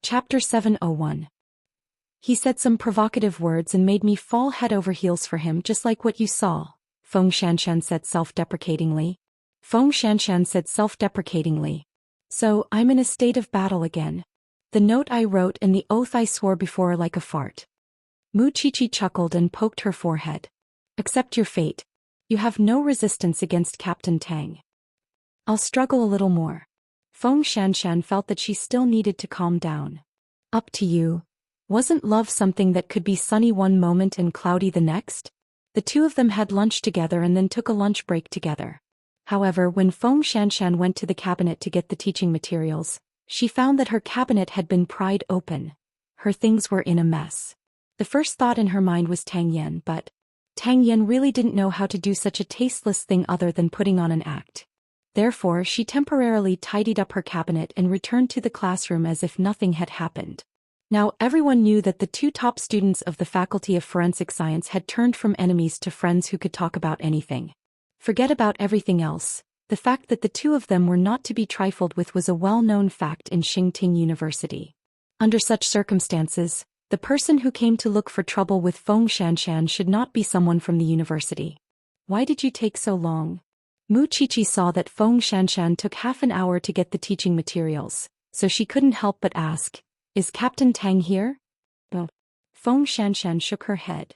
Chapter 701. He said some provocative words and made me fall head over heels for him, just like what you saw, Feng Shanshan said self-deprecatingly. So, I'm in a state of battle again. The note I wrote and the oath I swore before are like a fart. Mu Qiqi chuckled and poked her forehead. Accept your fate. You have no resistance against Captain Tang. I'll struggle a little more. Feng Shanshan felt that she still needed to calm down. Up to you. Wasn't love something that could be sunny one moment and cloudy the next? The two of them had lunch together and then took a lunch break together. However, when Feng Shanshan went to the cabinet to get the teaching materials, she found that her cabinet had been pried open. Her things were in a mess. The first thought in her mind was Tang Yan, but Tang Yan really didn't know how to do such a tasteless thing other than putting on an act. Therefore, she temporarily tidied up her cabinet and returned to the classroom as if nothing had happened. Now everyone knew that the two top students of the Faculty of Forensic Science had turned from enemies to friends who could talk about anything. Forget about everything else. The fact that the two of them were not to be trifled with was a well-known fact in Xingting University. Under such circumstances, the person who came to look for trouble with Feng Shanshan should not be someone from the university. Why did you take so long? Mu Qiqi saw that Feng Shanshan took half an hour to get the teaching materials, so she couldn't help but ask, "Is Captain Tang here?" "Oh." Feng Shanshan shook her head.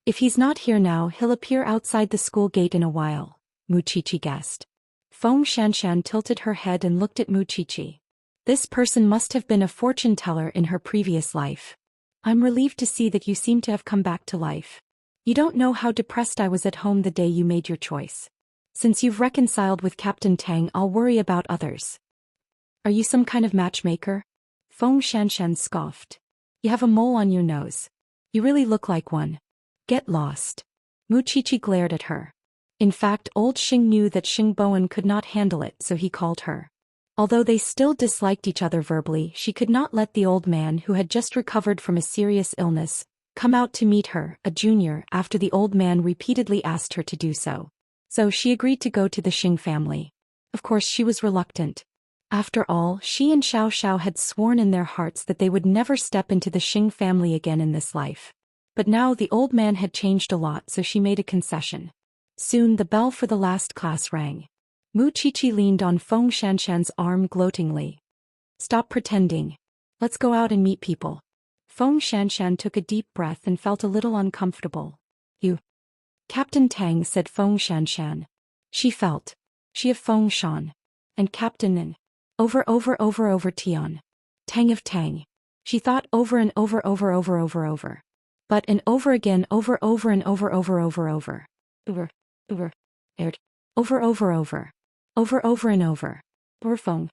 "If he's not here now, he'll appear outside the school gate in a while," Mu Qiqi guessed. Feng Shanshan tilted her head and looked at Mu Qiqi. This person must have been a fortune teller in her previous life. "I'm relieved to see that you seem to have come back to life. You don't know how depressed I was at home the day you made your choice. Since you've reconciled with Captain Tang, I'll worry about others." "Are you some kind of matchmaker?" Feng Shanshan scoffed. "You have a mole on your nose. You really look like one. Get lost." Mu Qiqi glared at her. In fact, old Xing knew that Xing Bowen could not handle it, so he called her. Although they still disliked each other verbally, she could not let the old man who had just recovered from a serious illness come out to meet her, a junior, after the old man repeatedly asked her to do so. So she agreed to go to the Xing family. Of course she was reluctant. After all, she and Xiao Xiao had sworn in their hearts that they would never step into the Xing family again in this life. But now the old man had changed a lot, so she made a concession. Soon the bell for the last class rang. Mu Qiqi leaned on Feng Shanshan's arm gloatingly. "Stop pretending. Let's go out and meet people." Feng Shanshan took a deep breath and felt a little uncomfortable. "You." "Captain Tang," said Feng Shanshan. She felt. She of Feng Shan. And Captain and over Tian. Tang of Tang. She thought over and over. But and over again over and over. Over and over. Feng.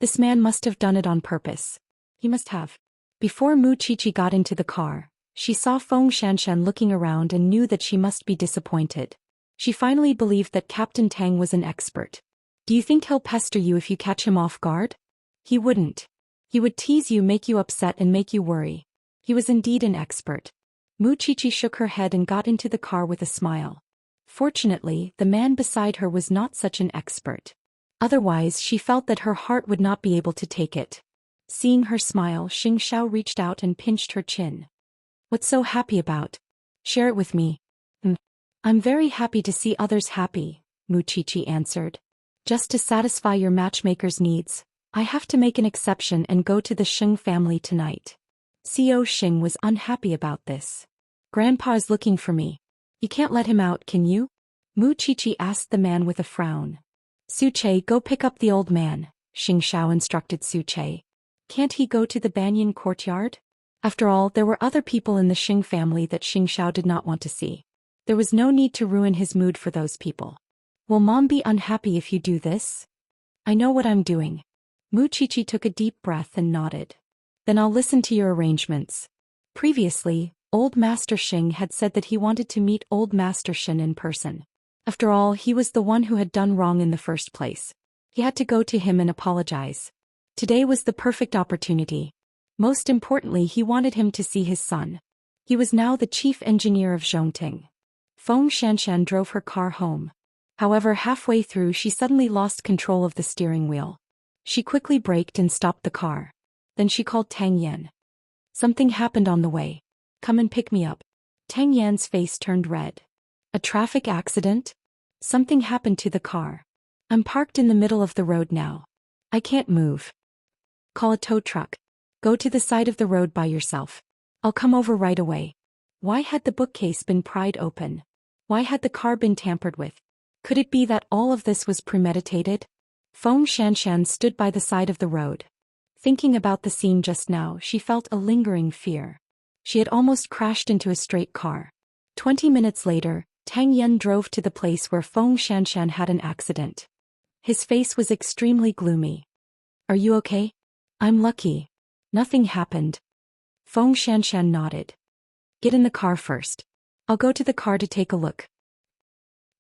This man must have done it on purpose. He must have. Before Mu Qiqi got into the car, she saw Feng Shanshan looking around and knew that she must be disappointed. She finally believed that Captain Tang was an expert. "Do you think he'll pester you if you catch him off guard?" "He wouldn't. He would tease you, make you upset and make you worry. He was indeed an expert." Mu Qiqi shook her head and got into the car with a smile. Fortunately, the man beside her was not such an expert. Otherwise, she felt that her heart would not be able to take it. Seeing her smile, Xing Xiao reached out and pinched her chin. "What's so happy about? Share it with me." "I'm very happy to see others happy," Mu Qiqi answered. "Just to satisfy your matchmaker's needs, I have to make an exception and go to the Xing family tonight." Co Xing was unhappy about this. "Grandpa is looking for me. You can't let him out, can you?" Mu Qiqi asked the man with a frown. "Su Che, go pick up the old man," Xing Xiao instructed Su Che. "Can't he go to the banyan courtyard?" After all, there were other people in the Xing family that Xing Xiao did not want to see. There was no need to ruin his mood for those people. "Will Mom be unhappy if you do this?" "I know what I'm doing." Mu Qiqi took a deep breath and nodded. "Then I'll listen to your arrangements." Previously, Old Master Xing had said that he wanted to meet Old Master Shen in person. After all, he was the one who had done wrong in the first place. He had to go to him and apologize. Today was the perfect opportunity. Most importantly, he wanted him to see his son. He was now the chief engineer of Zhongting. Feng Shanshan drove her car home. However, halfway through she suddenly lost control of the steering wheel. She quickly braked and stopped the car. Then she called Tang Yan. Something happened on the way. Come and pick me up. Tang Yan's face turned red. A traffic accident? Something happened to the car. I'm parked in the middle of the road now. I can't move. Call a tow truck. Go to the side of the road by yourself. I'll come over right away. Why had the bookcase been pried open? Why had the car been tampered with? Could it be that all of this was premeditated? Feng Shanshan stood by the side of the road. Thinking about the scene just now, she felt a lingering fear. She had almost crashed into a straight car. 20 minutes later, Tang Yan drove to the place where Feng Shanshan had an accident. His face was extremely gloomy. Are you okay? I'm lucky. Nothing happened. Feng Shanshan nodded. Get in the car first. I'll go to the car to take a look.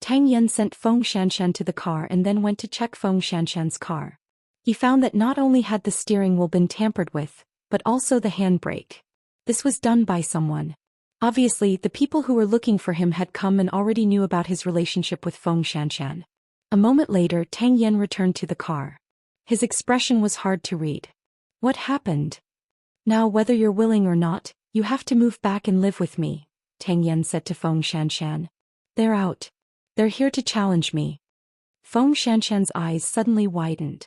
Tang Yan sent Feng Shanshan to the car and then went to check Feng Shanshan's car. He found that not only had the steering wheel been tampered with, but also the handbrake. This was done by someone. Obviously, the people who were looking for him had come and already knew about his relationship with Feng Shanshan. A moment later, Tang Yan returned to the car. His expression was hard to read. What happened? Now, whether you're willing or not, you have to move back and live with me, Tang Yan said to Feng Shanshan. They're out. They're here to challenge me. Feng Shanshan's eyes suddenly widened.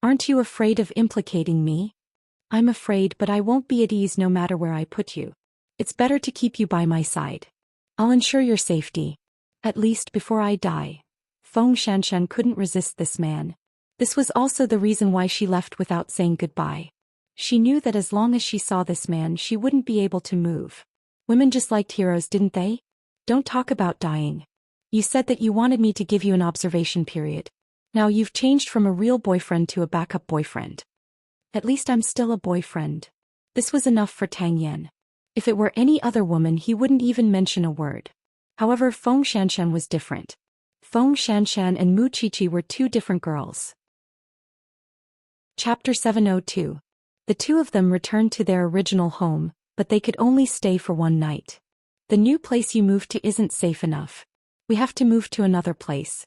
Aren't you afraid of implicating me? I'm afraid, but I won't be at ease no matter where I put you. It's better to keep you by my side. I'll ensure your safety. At least before I die. Feng Shanshan couldn't resist this man. This was also the reason why she left without saying goodbye. She knew that as long as she saw this man, she wouldn't be able to move. Women just liked heroes, didn't they? Don't talk about dying. You said that you wanted me to give you an observation period. Now you've changed from a real boyfriend to a backup boyfriend. At least I'm still a boyfriend. This was enough for Tang Yan. If it were any other woman, he wouldn't even mention a word. However, Feng Shanshan was different. Feng Shanshan and Mu Qiqi were two different girls. Chapter 702. The two of them returned to their original home, but they could only stay for one night. The new place you moved to isn't safe enough. We have to move to another place.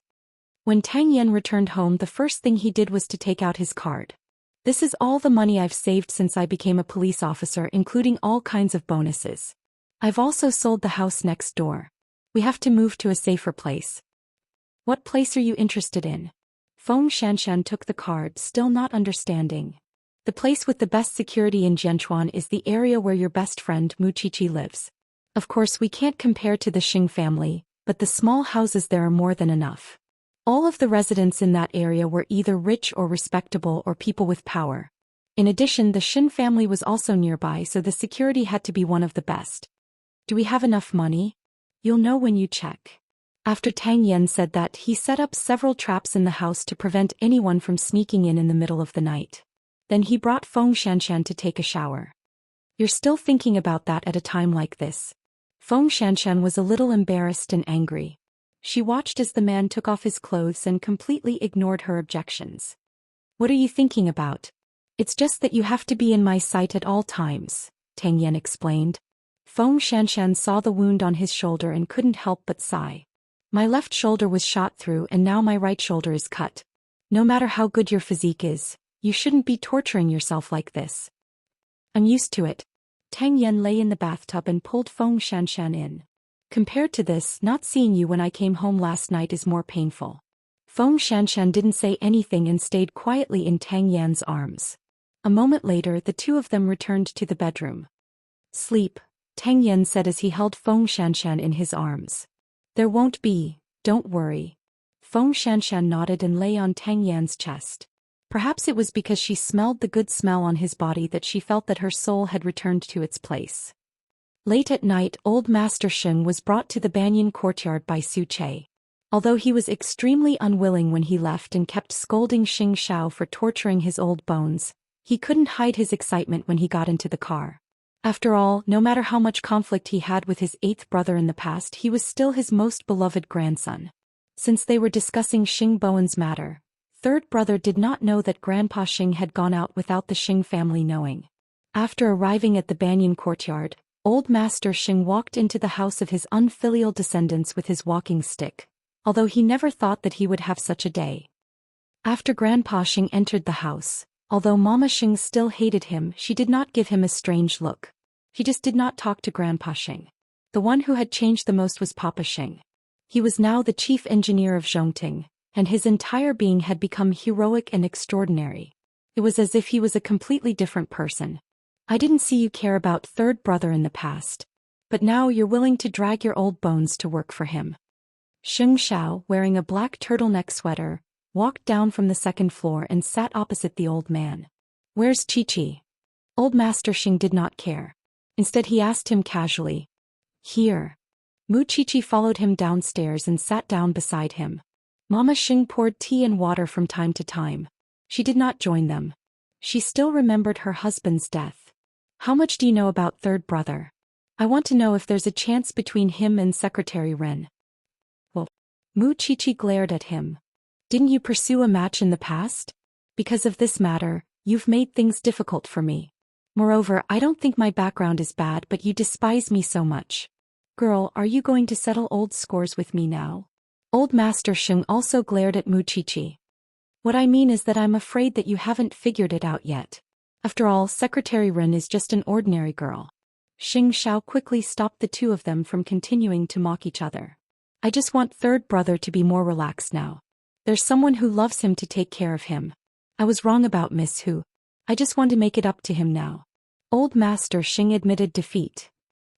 When Tang Yan returned home, the first thing he did was to take out his card. This is all the money I've saved since I became a police officer, including all kinds of bonuses. I've also sold the house next door. We have to move to a safer place. What place are you interested in? Feng Shanshan took the card, still not understanding. The place with the best security in Jianchuan is the area where your best friend Mu Qiqi lives. Of course, we can't compare to the Xing family, but the small houses there are more than enough. All of the residents in that area were either rich or respectable or people with power. In addition, the Shin family was also nearby, so the security had to be one of the best. Do we have enough money? You'll know when you check. After Tang Yan said that, he set up several traps in the house to prevent anyone from sneaking in the middle of the night. Then he brought Feng Shanshan to take a shower. You're still thinking about that at a time like this? Feng Shanshan was a little embarrassed and angry. She watched as the man took off his clothes and completely ignored her objections. What are you thinking about? It's just that you have to be in my sight at all times, Tang Yan explained. Feng Shanshan saw the wound on his shoulder and couldn't help but sigh. My left shoulder was shot through and now my right shoulder is cut. No matter how good your physique is, you shouldn't be torturing yourself like this. I'm used to it. Tang Yan lay in the bathtub and pulled Feng Shanshan in. Compared to this, not seeing you when I came home last night is more painful. Feng Shanshan didn't say anything and stayed quietly in Tang Yan's arms. A moment later, the two of them returned to the bedroom. Sleep, Tang Yan said as he held Feng Shanshan in his arms. There won't be, don't worry. Feng Shanshan nodded and lay on Tang Yan's chest. Perhaps it was because she smelled the good smell on his body that she felt that her soul had returned to its place. Late at night, old Master Sheng was brought to the banyan courtyard by Su Che. Although he was extremely unwilling when he left and kept scolding Xing Shao for torturing his old bones, he couldn't hide his excitement when he got into the car. After all, no matter how much conflict he had with his eighth brother in the past, he was still his most beloved grandson. Since they were discussing Xing Bowen's matter, third brother did not know that Grandpa Xing had gone out without the Xing family knowing. After arriving at the banyan courtyard, old Master Xing walked into the house of his unfilial descendants with his walking stick, although he never thought that he would have such a day. After Grandpa Xing entered the house, Although Mama Xing still hated him, she did not give him a strange look. She just did not talk to Grandpa Xing. The one who had changed the most was Papa Xing. He was now the chief engineer of Zhongting, and his entire being had become heroic and extraordinary. It was as if he was a completely different person. I didn't see you care about third brother in the past. But now you're willing to drag your old bones to work for him. Sheng Xiao, wearing a black turtleneck sweater, walked down from the second floor and sat opposite the old man. Where's Chi-Chi? Old Master Xing did not care. Instead he asked him casually. Here. Mu Chi-Chi followed him downstairs and sat down beside him. Mama Xing poured tea and water from time to time. She did not join them. She still remembered her husband's death. How much do you know about third brother? I want to know if there's a chance between him and Secretary Ren. Well, Mu Chi-Chi glared at him. Didn't you pursue a match in the past? Because of this matter, you've made things difficult for me. Moreover, I don't think my background is bad, but you despise me so much. Girl, are you going to settle old scores with me now? Old Master Xing also glared at Mu Chi-Chi. What I mean is that I'm afraid that you haven't figured it out yet. After all, Secretary Ren is just an ordinary girl. Xing Xiao quickly stopped the two of them from continuing to mock each other. I just want third brother to be more relaxed now. There's someone who loves him to take care of him. I was wrong about Miss Hu. I just want to make it up to him now. Old Master Xing admitted defeat.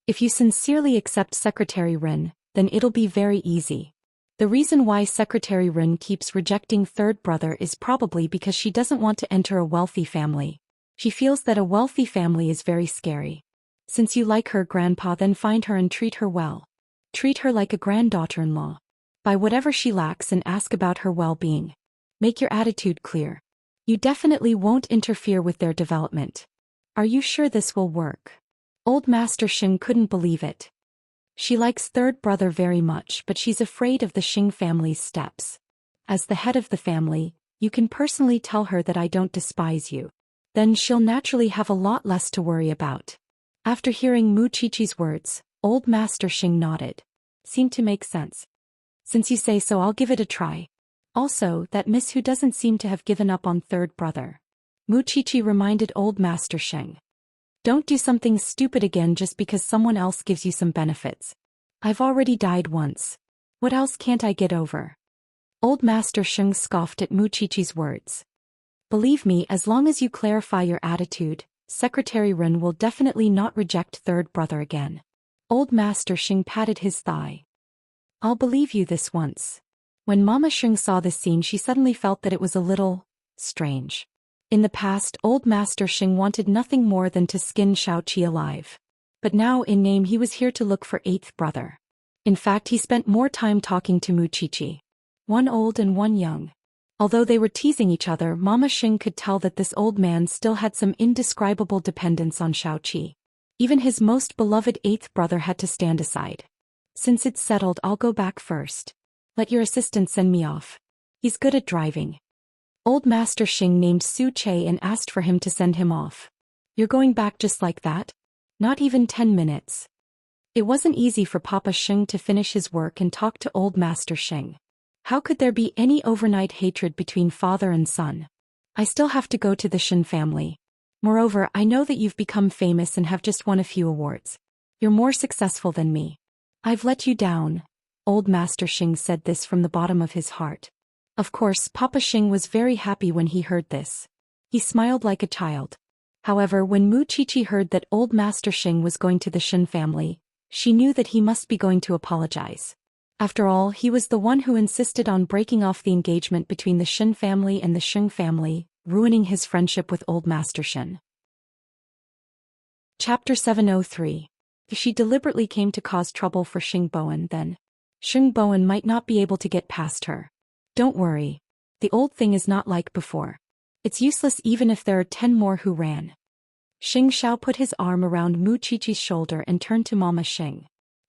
If you sincerely accept Secretary Ren, then it'll be very easy. The reason why Secretary Ren keeps rejecting third brother is probably because she doesn't want to enter a wealthy family. She feels that a wealthy family is very scary. Since you like her, Grandpa, then find her and treat her well. Treat her like a granddaughter-in-law. Buy whatever she lacks and ask about her well-being. Make your attitude clear. You definitely won't interfere with their development. Are you sure this will work? Old Master Xing couldn't believe it. She likes third brother very much, but she's afraid of the Xing family's steps. As the head of the family, you can personally tell her that I don't despise you. Then she'll naturally have a lot less to worry about. After hearing Mu Chi-Chi's words, Old Master Xing nodded. Seemed to make sense. Since you say so, I'll give it a try. Also, that Miss Hu doesn't seem to have given up on third brother. Mu Chi-Chi reminded Old Master Xing. Don't do something stupid again just because someone else gives you some benefits. I've already died once. What else can't I get over? Old Master Xing scoffed at Mu Chi-Chi's words. Believe me, as long as you clarify your attitude, Secretary Ren will definitely not reject third brother again. Old Master Xing patted his thigh. I'll believe you this once. When Mama Xing saw this scene, she suddenly felt that it was a little strange. In the past, Old Master Xing wanted nothing more than to skin Shao-Chi alive. But now in name he was here to look for eighth brother. In fact, he spent more time talking to Mu Chi-Chi. One old and one young. Although they were teasing each other, Mama Xing could tell that this old man still had some indescribable dependence on Shao-Chi. Even his most beloved eighth brother had to stand aside. Since it's settled, I'll go back first. Let your assistant send me off. He's good at driving. Old Master Xing named Su Che and asked for him to send him off. You're going back just like that? Not even 10 minutes. It wasn't easy for Papa Xing to finish his work and talk to Old Master Xing. How could there be any overnight hatred between father and son? I still have to go to the Shen family. Moreover, I know that you've become famous and have just won a few awards. You're more successful than me. I've let you down. Old Master Xing said this from the bottom of his heart. Of course, Papa Xing was very happy when he heard this. He smiled like a child. However, when Mu Chi-Chi heard that Old Master Xing was going to the Shen family, she knew that he must be going to apologize. After all, he was the one who insisted on breaking off the engagement between the Shen family and the Xing family, ruining his friendship with Old Master Shen. Chapter 703. If she deliberately came to cause trouble for Xing Bowen, then Xing Bowen might not be able to get past her. Don't worry. The old thing is not like before. It's useless even if there are 10 more who ran. Xing Xiao put his arm around Mu Chi-Chi's shoulder and turned to Mama Xing.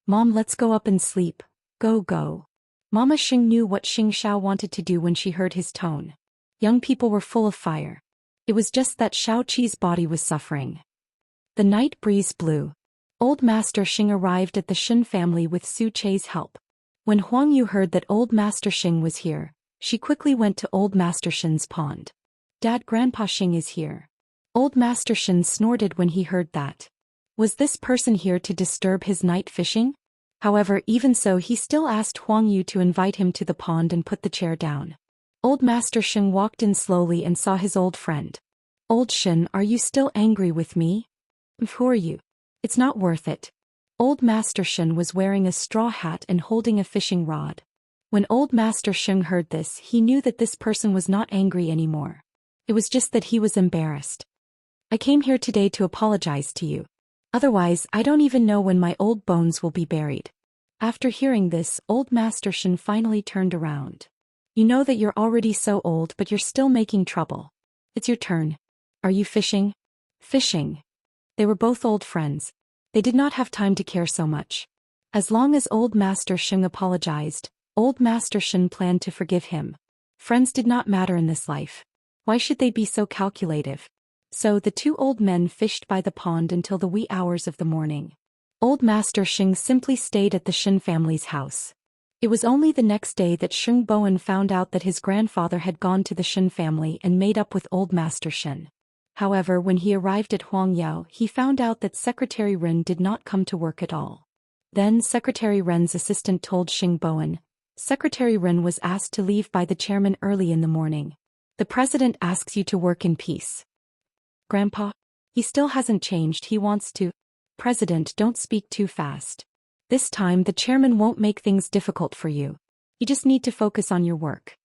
Mom, let's go up and sleep. Go. Mama Xing knew what Xing Xiao wanted to do when she heard his tone. Young people were full of fire. It was just that Shao-Chi's body was suffering. The night breeze blew. Old Master Xing arrived at the Shen family with Su Che's help. When Huang Yu heard that Old Master Xing was here, she quickly went to Old Master Shen's pond. Dad, Grandpa Xing is here. Old Master Shen snorted when he heard that. Was this person here to disturb his night fishing? However, even so, he still asked Huang Yu to invite him to the pond and put the chair down. Old Master Shen walked in slowly and saw his old friend. Old Shen, are you still angry with me? Who are you? It's not worth it. Old Master Shen was wearing a straw hat and holding a fishing rod. When Old Master Shen heard this, he knew that this person was not angry anymore. It was just that he was embarrassed. I came here today to apologize to you. Otherwise, I don't even know when my old bones will be buried. After hearing this, Old Master Shen finally turned around. You know that you're already so old, but you're still making trouble. It's your turn. Are you fishing? Fishing. They were both old friends. They did not have time to care so much. As long as Old Master Shen apologized, Old Master Shen planned to forgive him. Friends did not matter in this life. Why should they be so calculative? So the two old men fished by the pond until the wee hours of the morning. Old Master Shen simply stayed at the Shen family's house. It was only the next day that Shen Bowen found out that his grandfather had gone to the Shen family and made up with Old Master Shen. However, when he arrived at Huangyao, he found out that Secretary Ren did not come to work at all. Then Secretary Ren's assistant told Shen Bowen, Secretary Ren was asked to leave by the chairman early in the morning. The president asks you to work in peace. Grandpa? He still hasn't changed, he wants to. President, don't speak too fast. This time the chairman won't make things difficult for you. You just need to focus on your work.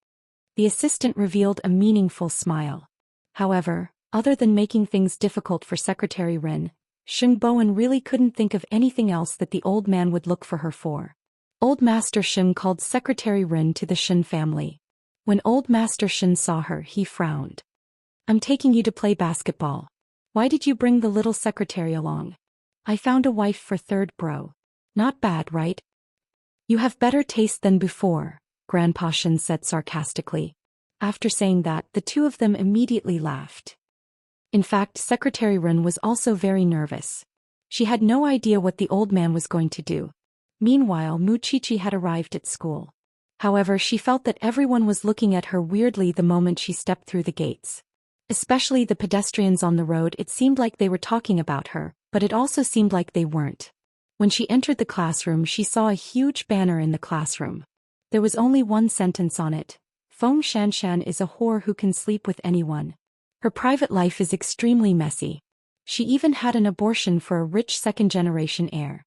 The assistant revealed a meaningful smile. However, other than making things difficult for Secretary Ren, Shen Bowen really couldn't think of anything else that the old man would look for her for. Old Master Shen called Secretary Ren to the Shen family. When Old Master Shen saw her, he frowned. I'm taking you to play basketball. Why did you bring the little secretary along? I found a wife for third bro. Not bad, right? You have better taste than before, Grandpa Shen said sarcastically. After saying that, the two of them immediately laughed. In fact, Secretary Ren was also very nervous. She had no idea what the old man was going to do. Meanwhile, Mu Chichi had arrived at school. However, she felt that everyone was looking at her weirdly the moment she stepped through the gates. Especially the pedestrians on the road, it seemed like they were talking about her, but it also seemed like they weren't. When she entered the classroom, she saw a huge banner in the classroom. There was only one sentence on it. Feng Shanshan is a whore who can sleep with anyone. Her private life is extremely messy. She even had an abortion for a rich second-generation heir.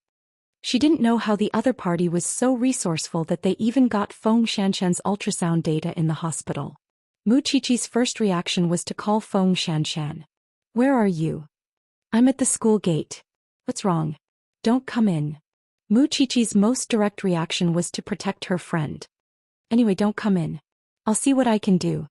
She didn't know how the other party was so resourceful that they even got Feng Shanshan's ultrasound data in the hospital. Mu Chichi's first reaction was to call Feng Shanshan. Where are you? I'm at the school gate. What's wrong? Don't come in. Mu Chichi's most direct reaction was to protect her friend. Anyway, don't come in. I'll see what I can do.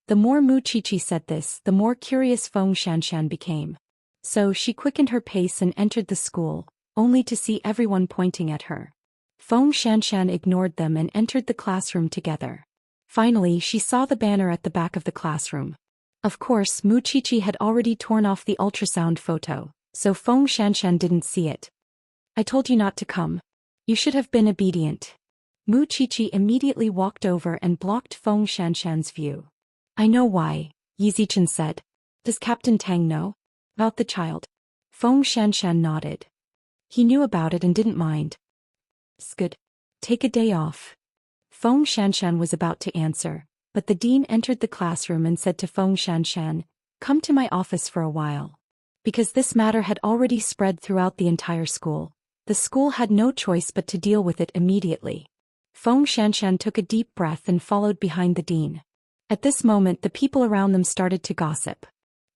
The more Mu Chichi said this, the more curious Feng Shanshan became. So she quickened her pace and entered the school, only to see everyone pointing at her. Feng Shanshan ignored them and entered the classroom together. Finally, she saw the banner at the back of the classroom. Of course, Mu Chichi had already torn off the ultrasound photo, so Feng Shanshan didn't see it. I told you not to come. You should have been obedient. Mu Chichi immediately walked over and blocked Feng Shanshan's view. I know why, Yizichan said. Does Captain Tang know about the child? Feng Shanshan nodded. He knew about it and didn't mind. It's good. Take a day off. Feng Shanshan was about to answer, but the dean entered the classroom and said to Feng Shanshan, come to my office for a while. Because this matter had already spread throughout the entire school, the school had no choice but to deal with it immediately. Feng Shanshan took a deep breath and followed behind the dean. At this moment, the people around them started to gossip.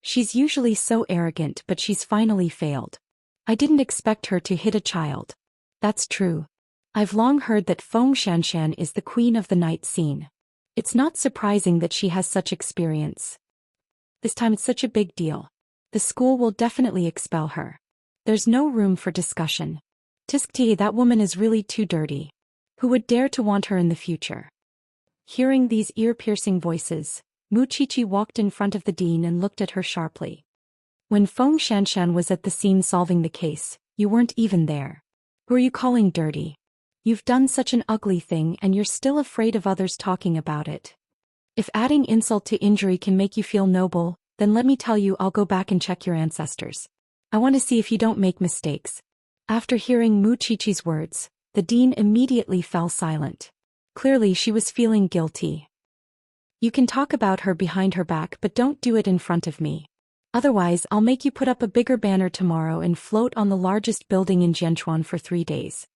She's usually so arrogant, but she's finally failed. I didn't expect her to hit a child. That's true. I've long heard that Feng Shanshan is the queen of the night scene. It's not surprising that she has such experience. This time it's such a big deal. The school will definitely expel her. There's no room for discussion. Tiskti, that woman is really too dirty. Who would dare to want her in the future? Hearing these ear-piercing voices, Mu Chichi walked in front of the dean and looked at her sharply. When Feng Shanshan was at the scene solving the case, you weren't even there. Who are you calling dirty? You've done such an ugly thing and you're still afraid of others talking about it. If adding insult to injury can make you feel noble, then let me tell you, I'll go back and check your ancestors. I want to see if you don't make mistakes. After hearing Mu Chichi's words, the dean immediately fell silent. Clearly she was feeling guilty. You can talk about her behind her back, but don't do it in front of me. Otherwise, I'll make you put up a bigger banner tomorrow and float on the largest building in Jianchuan for 3 days.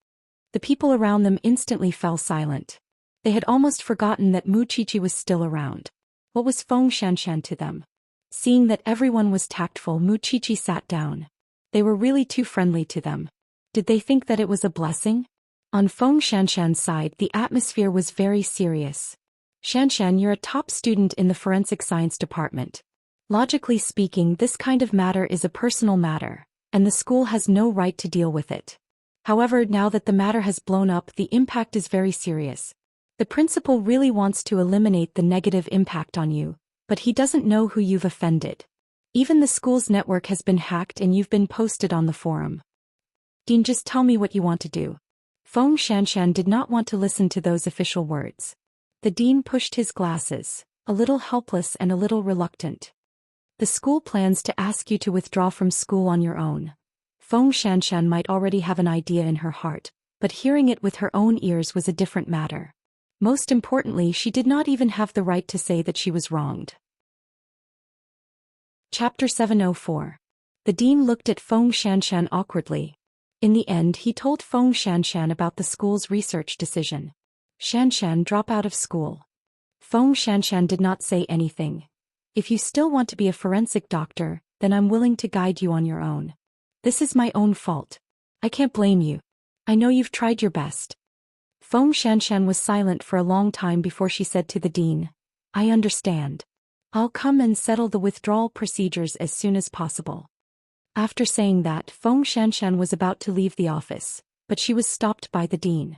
The people around them instantly fell silent. They had almost forgotten that Mu Chichi was still around. What was Feng Shanshan to them? Seeing that everyone was tactful, Mu Chichi sat down. They were really too friendly to them. Did they think that it was a blessing? On Feng Shanshan's side, the atmosphere was very serious. Shanshan, you're a top student in the forensic science department. Logically speaking, this kind of matter is a personal matter, and the school has no right to deal with it. However, now that the matter has blown up, the impact is very serious. The principal really wants to eliminate the negative impact on you, but he doesn't know who you've offended. Even the school's network has been hacked and you've been posted on the forum. Dean, just tell me what you want to do. Feng Shanshan did not want to listen to those official words. The dean pushed his glasses, a little helpless and a little reluctant. The school plans to ask you to withdraw from school on your own. Feng Shanshan might already have an idea in her heart, but hearing it with her own ears was a different matter. Most importantly, she did not even have the right to say that she was wronged. Chapter 704. The dean looked at Feng Shanshan awkwardly. In the end, he told Feng Shanshan about the school's research decision. Shanshan, drop out of school. Feng Shanshan did not say anything. If you still want to be a forensic doctor, then I'm willing to guide you on your own. This is my own fault. I can't blame you. I know you've tried your best. Feng Shanshan was silent for a long time before she said to the dean, I understand. I'll come and settle the withdrawal procedures as soon as possible. After saying that, Feng Shanshan was about to leave the office, but she was stopped by the dean.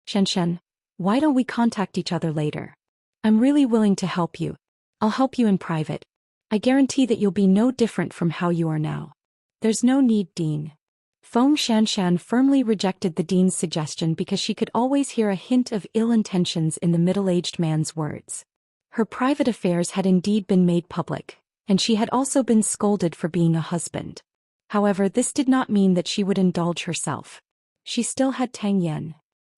Shanshan, why don't we contact each other later? I'm really willing to help you. I'll help you in private. I guarantee that you'll be no different from how you are now. There's no need, Dean. Feng Shanshan firmly rejected the dean's suggestion because she could always hear a hint of ill intentions in the middle-aged man's words. Her private affairs had indeed been made public, and she had also been scolded for being a husband. However, this did not mean that she would indulge herself. She still had Tang Yan.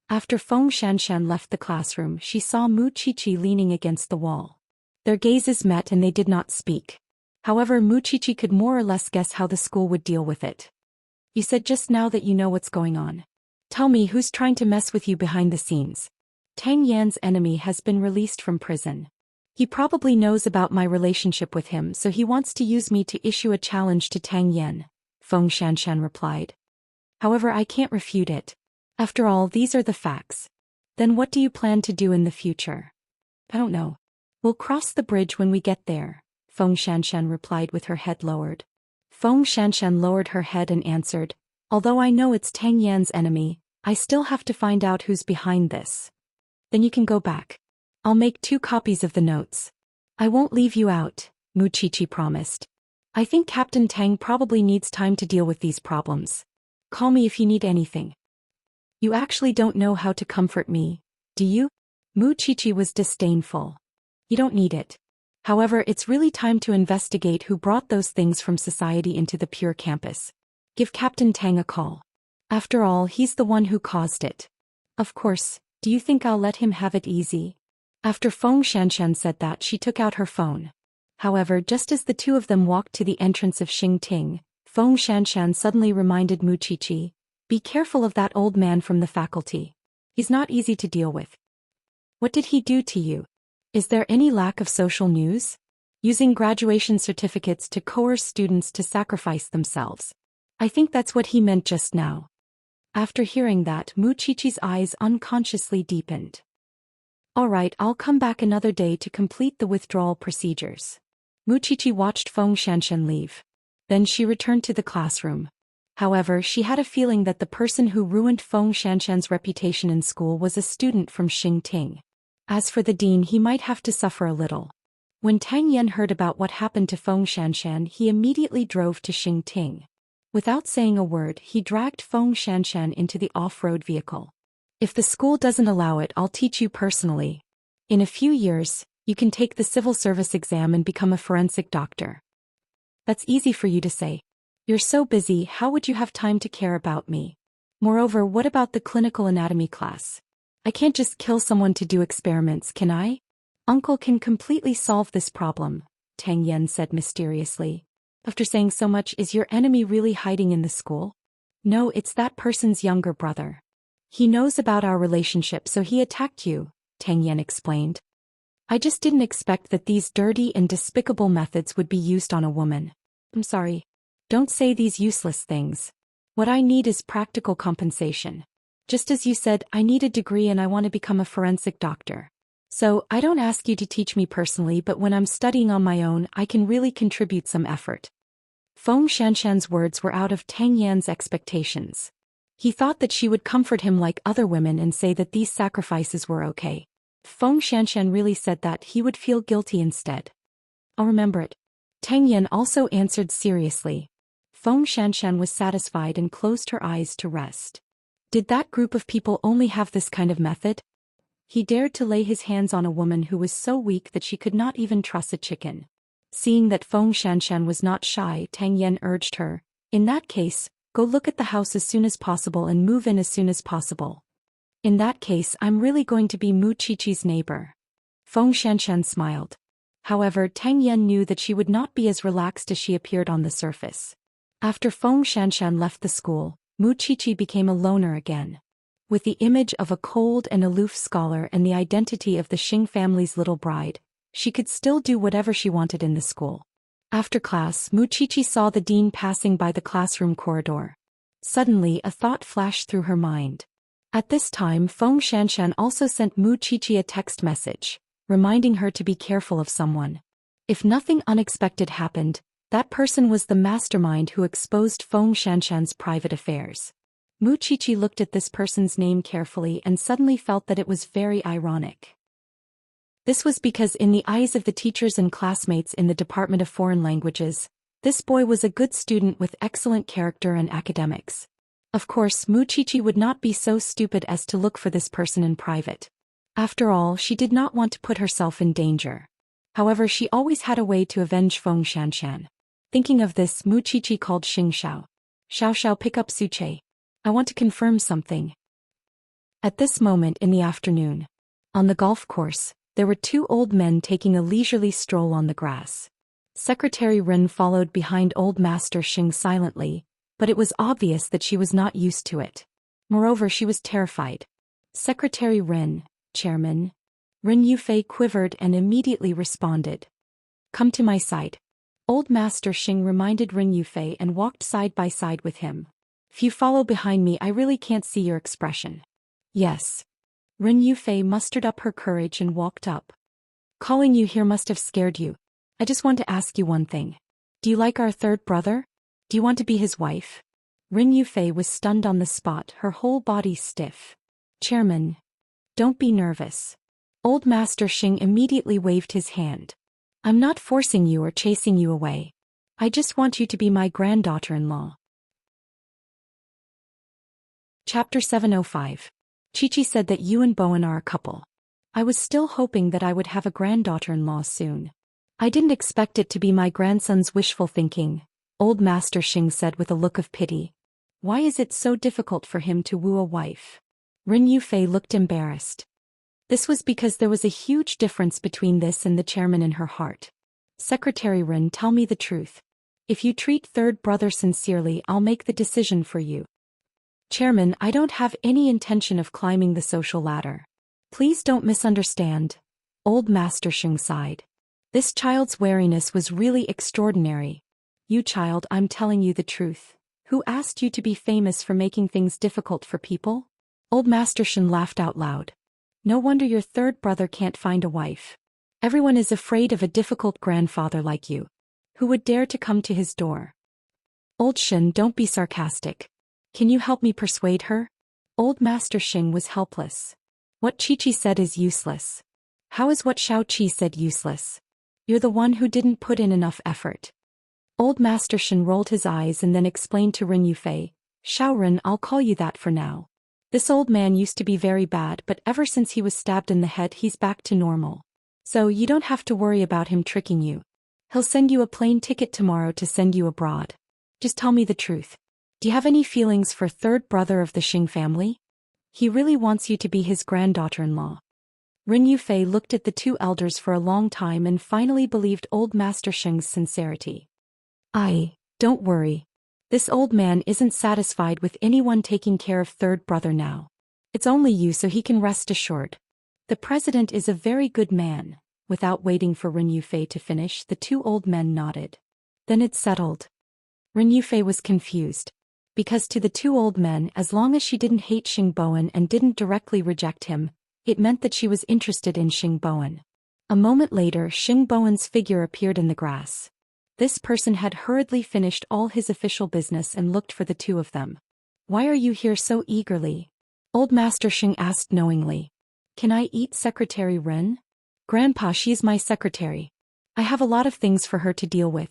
After Feng Shanshan left the classroom, she saw Mu Chichi leaning against the wall. Their gazes met and they did not speak. However, Mu Chichi could more or less guess how the school would deal with it. You said just now that you know what's going on. Tell me who's trying to mess with you behind the scenes. Tang Yan's enemy has been released from prison. He probably knows about my relationship with him, so he wants to use me to issue a challenge to Tang Yan, Feng Shanshan replied. However, I can't refute it. After all, these are the facts. Then what do you plan to do in the future? I don't know. We'll cross the bridge when we get there, Feng Shanshan replied with her head lowered. Feng Shanshan lowered her head and answered, although I know it's Tang Yan's enemy, I still have to find out who's behind this. Then you can go back. I'll make 2 copies of the notes. I won't leave you out, Mu Chichi promised. I think Captain Tang probably needs time to deal with these problems. Call me if you need anything. You actually don't know how to comfort me, do you? Mu Chichi was disdainful. You don't need it. However, it's really time to investigate who brought those things from society into the pure campus. Give Captain Tang a call. After all, he's the one who caused it. Of course, do you think I'll let him have it easy? After Feng Shanshan said that, she took out her phone. However, just as the two of them walked to the entrance of Xingting, Feng Shanshan suddenly reminded Mu Chichi, be careful of that old man from the faculty. He's not easy to deal with. What did he do to you? Is there any lack of social news? Using graduation certificates to coerce students to sacrifice themselves. I think that's what he meant just now. After hearing that, Mu Chichi's eyes unconsciously deepened. Alright, I'll come back another day to complete the withdrawal procedures. Mu Chichi watched Feng Shanshan leave. Then she returned to the classroom. However, she had a feeling that the person who ruined Feng Shanshan's reputation in school was a student from Xingting. As for the dean, he might have to suffer a little. When Tang Yan heard about what happened to Feng Shanshan, he immediately drove to Xingting. Without saying a word, he dragged Feng Shanshan into the off-road vehicle. If the school doesn't allow it, I'll teach you personally. In a few years, You can take the civil service exam and become a forensic doctor. That's easy for you to say. You're so busy, how would you have time to care about me? Moreover, what about the clinical anatomy class? I can't just kill someone to do experiments, can I? Uncle can completely solve this problem, Tang Yen said mysteriously. After saying so much, is your enemy really hiding in the school? No, it's that person's younger brother. He knows about our relationship, so he attacked you, Tang Yen explained. I just didn't expect that these dirty and despicable methods would be used on a woman. I'm sorry. Don't say these useless things. What I need is practical compensation. Just as you said, I need a degree and I want to become a forensic doctor. So, I don't ask you to teach me personally, but when I'm studying on my own, I can really contribute some effort. Feng Shanshan's words were out of Tang Yan's expectations. He thought that she would comfort him like other women and say that these sacrifices were okay. If Feng Shanshan really said that, he would feel guilty instead. I'll remember it. Tang Yan also answered seriously. Feng Shanshan was satisfied and closed her eyes to rest. Did that group of people only have this kind of method? He dared to lay his hands on a woman who was so weak that she could not even truss a chicken. Seeing that Feng Shanshan was not shy, Tang Yan urged her, in that case, go look at the house as soon as possible and move in as soon as possible. In that case, I'm really going to be Mu Qiqi's neighbor. Feng Shanshan smiled. However, Tang Yan knew that she would not be as relaxed as she appeared on the surface. After Feng Shanshan left the school, Mu Qiqi became a loner again. With the image of a cold and aloof scholar and the identity of the Xing family's little bride, she could still do whatever she wanted in the school. After class, Mu Qiqi saw the dean passing by the classroom corridor. Suddenly, a thought flashed through her mind. At this time, Feng Shanshan also sent Mu Qiqi a text message, reminding her to be careful of someone. If nothing unexpected happened, that person was the mastermind who exposed Feng Shanshan's private affairs. Mu Qiqi looked at this person's name carefully and suddenly felt that it was very ironic. This was because in the eyes of the teachers and classmates in the Department of Foreign Languages, this boy was a good student with excellent character and academics. Of course, Mu Qiqi would not be so stupid as to look for this person in private. After all, she did not want to put herself in danger. However, she always had a way to avenge Feng Shanshan. Thinking of this, Mu Qiqi called Xing Xiao. Xiao, pick up Suche. I want to confirm something. At this moment in the afternoon, on the golf course, there were two old men taking a leisurely stroll on the grass. Secretary Ren followed behind Old Master Xing silently, but it was obvious that she was not used to it. Moreover, she was terrified. Secretary Ren, Chairman. Ren Yufei quivered and immediately responded. Come to my side. Old Master Xing reminded Ren Yufei and walked side by side with him. If you follow behind me, I really can't see your expression. Yes. Ren Yufei mustered up her courage and walked up. Calling you here must have scared you. I just want to ask you one thing. Do you like our third brother? Do you want to be his wife? Ren Yufei was stunned on the spot, her whole body stiff. Chairman. Don't be nervous. Old Master Xing immediately waved his hand. I'm not forcing you or chasing you away. I just want you to be my granddaughter-in-law. Chapter 705. Qiqi said that you and Bowen are a couple. I was still hoping that I would have a granddaughter-in-law soon. I didn't expect it to be my grandson's wishful thinking, Old Master Xing said with a look of pity. Why is it so difficult for him to woo a wife? Ren Yufei looked embarrassed. This was because there was a huge difference between this and the chairman in her heart. Secretary Ren, tell me the truth. If you treat third brother sincerely, I'll make the decision for you. Chairman, I don't have any intention of climbing the social ladder. Please don't misunderstand. Old Master Xing sighed. This child's wariness was really extraordinary. You child, I'm telling you the truth. Who asked you to be famous for making things difficult for people? Old Master Xing laughed out loud. No wonder your third brother can't find a wife. Everyone is afraid of a difficult grandfather like you. Who would dare to come to his door? Old Xing, don't be sarcastic. Can you help me persuade her? Old Master Xing was helpless. What Qiqi said is useless. How is what Xiao Qi said useless? You're the one who didn't put in enough effort. Old Master Xing rolled his eyes and then explained to Ren Yufei, Ren, I'll call you that for now. This old man used to be very bad, but ever since he was stabbed in the head he's back to normal. So you don't have to worry about him tricking you. He'll send you a plane ticket tomorrow to send you abroad. Just tell me the truth. Do you have any feelings for third brother of the Xing family? He really wants you to be his granddaughter-in-law. Rin Yufei looked at the two elders for a long time and finally believed old Master Xing's sincerity. Don't worry. This old man isn't satisfied with anyone taking care of third brother now. It's only you, so he can rest assured. The president is a very good man. Without waiting for Rin Yufei to finish, the two old men nodded. Then it's settled. Rin Yufei was confused. Because to the two old men, as long as she didn't hate Xing Bowen and didn't directly reject him, it meant that she was interested in Xing Bowen. A moment later, Xing Bowen's figure appeared in the grass. This person had hurriedly finished all his official business and looked for the two of them. Why are you here so eagerly? Old Master Xing asked knowingly. Can I eat Secretary Rin? Grandpa, she's my secretary. I have a lot of things for her to deal with.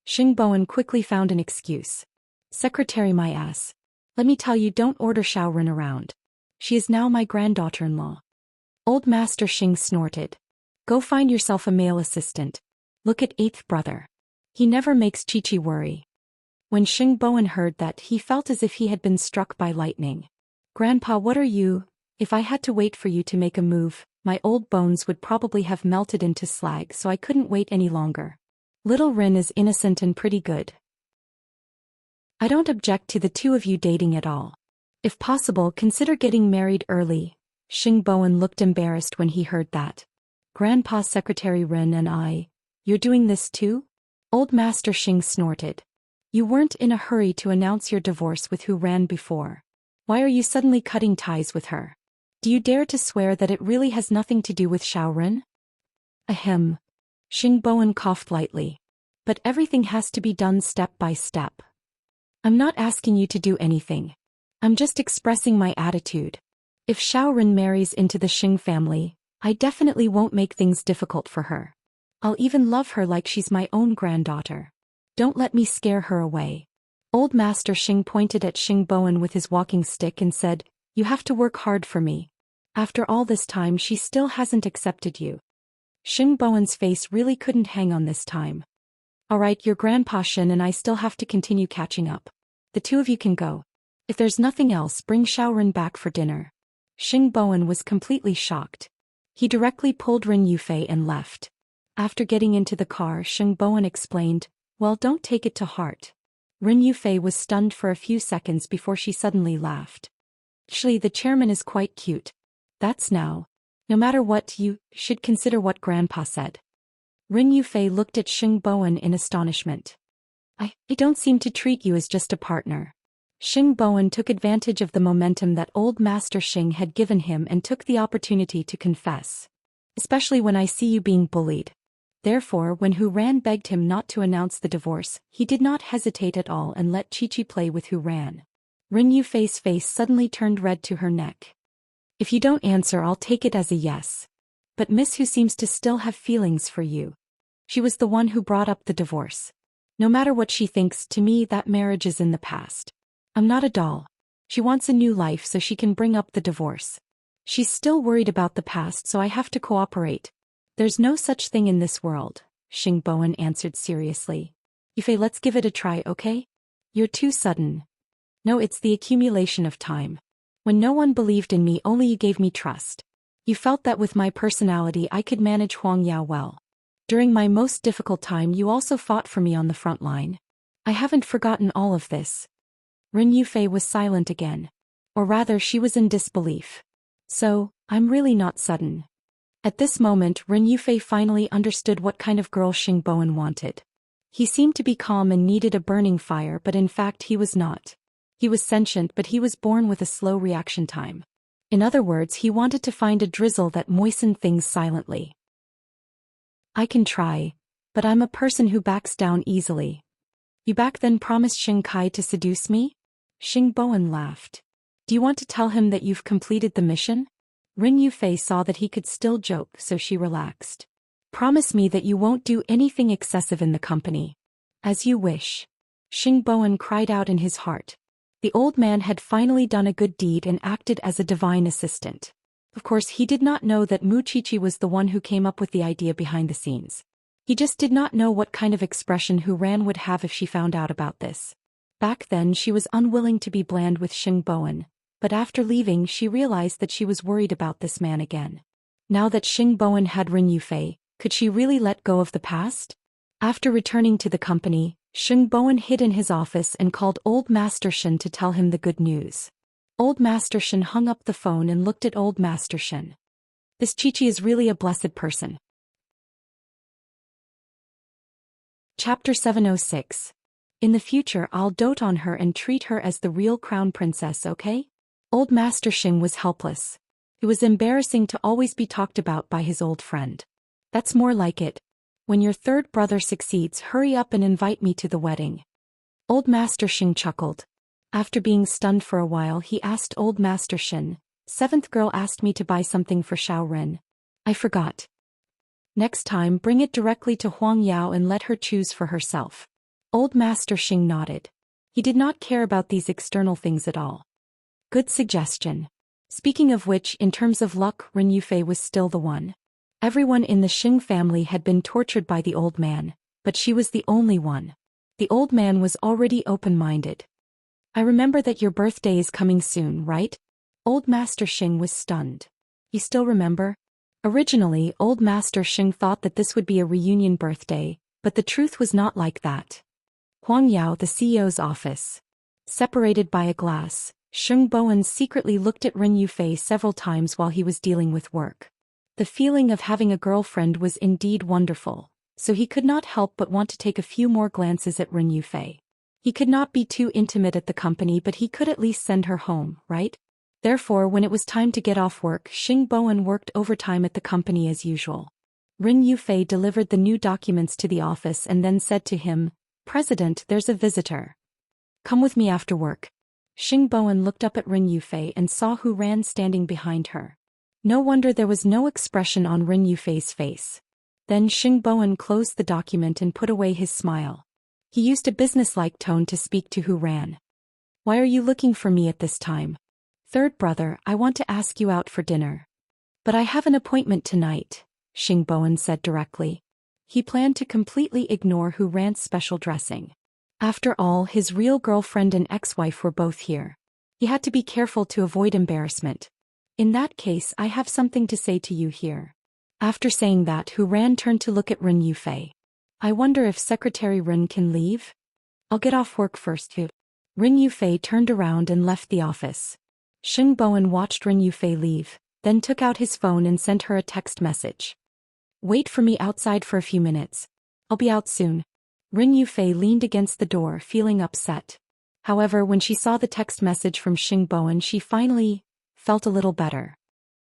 Xing Bowen quickly found an excuse. Secretary my ass. Let me tell you, don't order Xiao Rin around. She is now my granddaughter-in-law. Old Master Xing snorted. Go find yourself a male assistant. Look at eighth brother. He never makes Chi-Chi worry. When Xing Bowen heard that, he felt as if he had been struck by lightning. Grandpa, what are you? If I had to wait for you to make a move, my old bones would probably have melted into slag, so I couldn't wait any longer. Little Rin is innocent and pretty good. I don't object to the two of you dating at all. If possible, consider getting married early. Xing Bowen looked embarrassed when he heard that. Grandpa, Secretary Rin and I, you're doing this too? Old Master Xing snorted. You weren't in a hurry to announce your divorce with who ran before. Why are you suddenly cutting ties with her? Do you dare to swear that it really has nothing to do with Xiao Rin? Ahem. Xing Bowen coughed lightly. But everything has to be done step by step. I'm not asking you to do anything. I'm just expressing my attitude. If Xiao Rin marries into the Xing family, I definitely won't make things difficult for her. I'll even love her like she's my own granddaughter. Don't let me scare her away. Old Master Xing pointed at Xing Bowen with his walking stick and said, You have to work hard for me. After all this time, she still hasn't accepted you. Xing Bowen's face really couldn't hang on this time. Alright, your Grandpa Shin and I still have to continue catching up. The two of you can go. If there's nothing else, bring Xiao Rin back for dinner. Xing Bowen was completely shocked. He directly pulled Rin Yufei and left. After getting into the car, Xing Bowen explained, Well, don't take it to heart. Rin Yufei was stunned for a few seconds before she suddenly laughed. Actually, the chairman is quite cute. That's now. No matter what, you should consider what Grandpa said. Rin Yufei looked at Xing Bowen in astonishment. I don't seem to treat you as just a partner. Xing Bowen took advantage of the momentum that old Master Xing had given him and took the opportunity to confess. Especially when I see you being bullied. Therefore, when Hu Ran begged him not to announce the divorce, he did not hesitate at all and let Chi-Chi play with Hu Ran. Rin Yufei's face suddenly turned red to her neck. If you don't answer, I'll take it as a yes. But Miss Hu seems to still have feelings for you. She was the one who brought up the divorce. No matter what she thinks, to me that marriage is in the past. I'm not a doll. She wants a new life so she can bring up the divorce. She's still worried about the past, so I have to cooperate. There's no such thing in this world, Xing Bowen answered seriously. Yufei, let's give it a try, okay? You're too sudden. No, it's the accumulation of time. When no one believed in me, only you gave me trust. You felt that with my personality I could manage Huang Yao well. During my most difficult time you also fought for me on the front line. I haven't forgotten all of this. Rin Yufei was silent again. Or rather, she was in disbelief. So, I'm really not sudden. At this moment, Rin Yufei finally understood what kind of girl Xing Bowen wanted. He seemed to be calm and needed a burning fire, but in fact he was not. He was sentient, but he was born with a slow reaction time. In other words, he wanted to find a drizzle that moistened things silently. I can try, but I'm a person who backs down easily. You back then promised Xing Kai to seduce me? Xing Bowen laughed. Do you want to tell him that you've completed the mission? Rin Yufei saw that he could still joke, so she relaxed. Promise me that you won't do anything excessive in the company. As you wish. Xing Bowen cried out in his heart. The old man had finally done a good deed and acted as a divine assistant. Of course, he did not know that Muchichi was the one who came up with the idea behind the scenes. He just did not know what kind of expression Hu Ran would have if she found out about this. Back then she was unwilling to be bland with Xing Bowen, but after leaving she realized that she was worried about this man again. Now that Xing Bowen had Ren Yufei, could she really let go of the past? After returning to the company, Xing Bowen hid in his office and called Old Master Shen to tell him the good news. Old Master Shen hung up the phone and looked at Old Master Shen. This Chichi is really a blessed person. Chapter 706. In the future I'll dote on her and treat her as the real crown princess, okay? Old Master Xing was helpless. It was embarrassing to always be talked about by his old friend. That's more like it. When your third brother succeeds, hurry up and invite me to the wedding. Old Master Xing chuckled. After being stunned for a while, he asked Old Master Shen, "Seventh girl asked me to buy something for Xiao Ren. I forgot. Next time bring it directly to Huang Yao and let her choose for herself." Old Master Xing nodded. He did not care about these external things at all. Good suggestion. Speaking of which, in terms of luck, Ren Yufei was still the one. Everyone in the Xing family had been tortured by the old man, but she was the only one. The old man was already open-minded. "I remember that your birthday is coming soon, right?" Old Master Xing was stunned. "You still remember?" Originally, Old Master Xing thought that this would be a reunion birthday, but the truth was not like that. Huang Yao, the CEO's office. Separated by a glass, Xing Bowen secretly looked at Ren Yufei several times while he was dealing with work. The feeling of having a girlfriend was indeed wonderful, so he could not help but want to take a few more glances at Ren Yufei. He could not be too intimate at the company, but he could at least send her home, right? Therefore, when it was time to get off work, Xing Bowen worked overtime at the company as usual. Ren Yufei delivered the new documents to the office and then said to him, "President, there's a visitor. Come with me after work." Xing Bowen looked up at Ren Yufei and saw Hu Ran standing behind her. No wonder there was no expression on Ren Yufei's face. Then Xing Bowen closed the document and put away his smile. He used a businesslike tone to speak to Hu Ran. "Why are you looking for me at this time?" "Third brother, I want to ask you out for dinner." "But I have an appointment tonight," Xing Bowen said directly. He planned to completely ignore Hu Ran's special dressing. After all, his real girlfriend and ex-wife were both here. He had to be careful to avoid embarrassment. "In that case, I have something to say to you here." After saying that, Hu Ran turned to look at Ren Yufei. "I wonder if Secretary Ren can leave? I'll get off work first." Ren Yufei turned around and left the office. Xing Bowen watched Ren Yufei leave, then took out his phone and sent her a text message. "Wait for me outside for a few minutes. I'll be out soon." Ren Yufei leaned against the door, feeling upset. However, when she saw the text message from Xing Bowen, she finally felt a little better.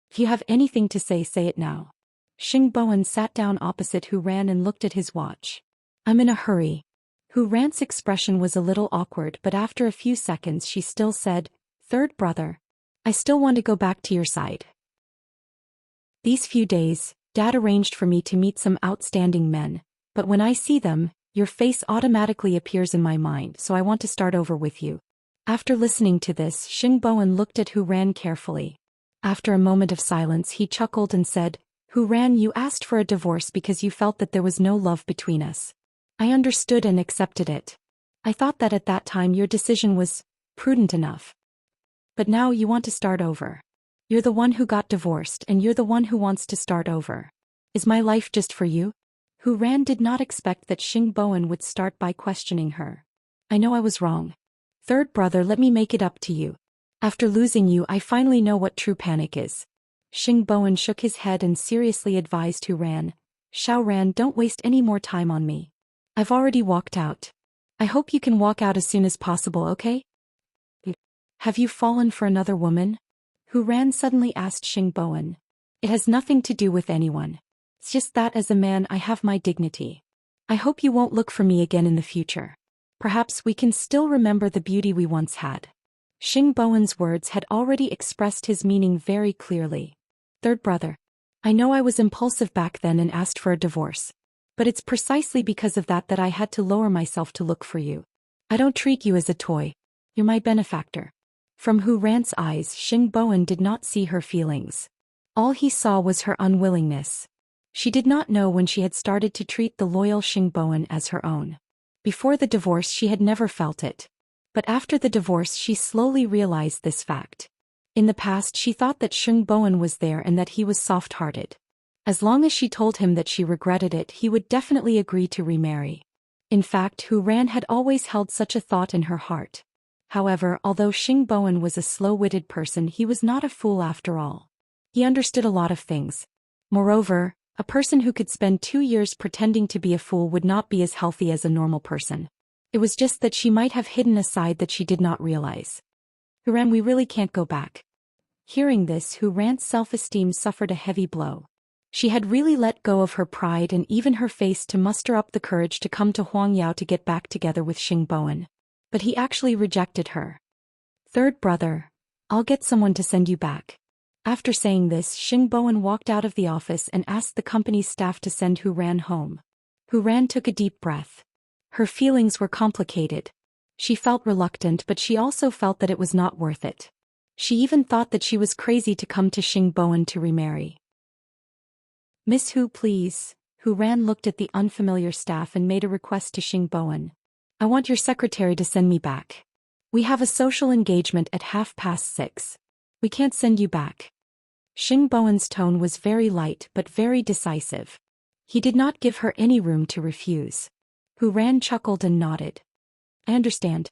"If you have anything to say it now." Xing Bowen sat down opposite Hu Ran and looked at his watch. "I'm in a hurry." Hu Ran's expression was a little awkward, but after a few seconds she still said, "Third brother, I still want to go back to your side. These few days, Dad arranged for me to meet some outstanding men, but when I see them, your face automatically appears in my mind, so I want to start over with you." After listening to this, Xing Bowen looked at Hu Ran carefully. After a moment of silence, he chuckled and said, "Hu Ran, you asked for a divorce because you felt that there was no love between us. I understood and accepted it. I thought that at that time your decision was prudent enough. But now you want to start over. You're the one who got divorced and you're the one who wants to start over. Is my life just for you?" Hu Ran did not expect that Xing Bowen would start by questioning her. "I know I was wrong. Third brother, let me make it up to you. After losing you, I finally know what true panic is." Xing Bowen shook his head and seriously advised Hu Ran, "Xiao Ran, don't waste any more time on me. I've already walked out. I hope you can walk out as soon as possible, okay?" "Have you fallen for another woman?" Hu Ran suddenly asked Xing Bowen. "It has nothing to do with anyone. It's just that as a man I have my dignity. I hope you won't look for me again in the future. Perhaps we can still remember the beauty we once had." Xing Bowen's words had already expressed his meaning very clearly. "Third brother, I know I was impulsive back then and asked for a divorce. But it's precisely because of that that I had to lower myself to look for you. I don't treat you as a toy. You're my benefactor." From Hu Ran's eyes, Xing Bowen did not see her feelings. All he saw was her unwillingness. She did not know when she had started to treat the loyal Xingboan as her own. Before the divorce she had never felt it. But after the divorce she slowly realized this fact. In the past she thought that Xingboan was there and that he was soft-hearted. As long as she told him that she regretted it, he would definitely agree to remarry. In fact, Hu Ran had always held such a thought in her heart. However, although Xingboan was a slow-witted person, he was not a fool after all. He understood a lot of things. Moreover, a person who could spend 2 years pretending to be a fool would not be as healthy as a normal person. It was just that she might have hidden a side that she did not realize. Hu Ran, we really can't go back. Hearing this, Hu Ran's self-esteem suffered a heavy blow. She had really let go of her pride and even her face to muster up the courage to come to Huang Yao to get back together with Xingboan. But he actually rejected her. Third brother, I'll get someone to send you back. After saying this, Xingboan walked out of the office and asked the company's staff to send Hu Ran home. Hu Ran took a deep breath. Her feelings were complicated. She felt reluctant, but she also felt that it was not worth it. She even thought that she was crazy to come to Xingboan to remarry. Miss Hu, please. Hu Ran looked at the unfamiliar staff and made a request to Xingboan. I want your secretary to send me back. We have a social engagement at 6:30. We can't send you back. Xingboan's tone was very light but very decisive. He did not give her any room to refuse. Hu Ran chuckled and nodded. I understand.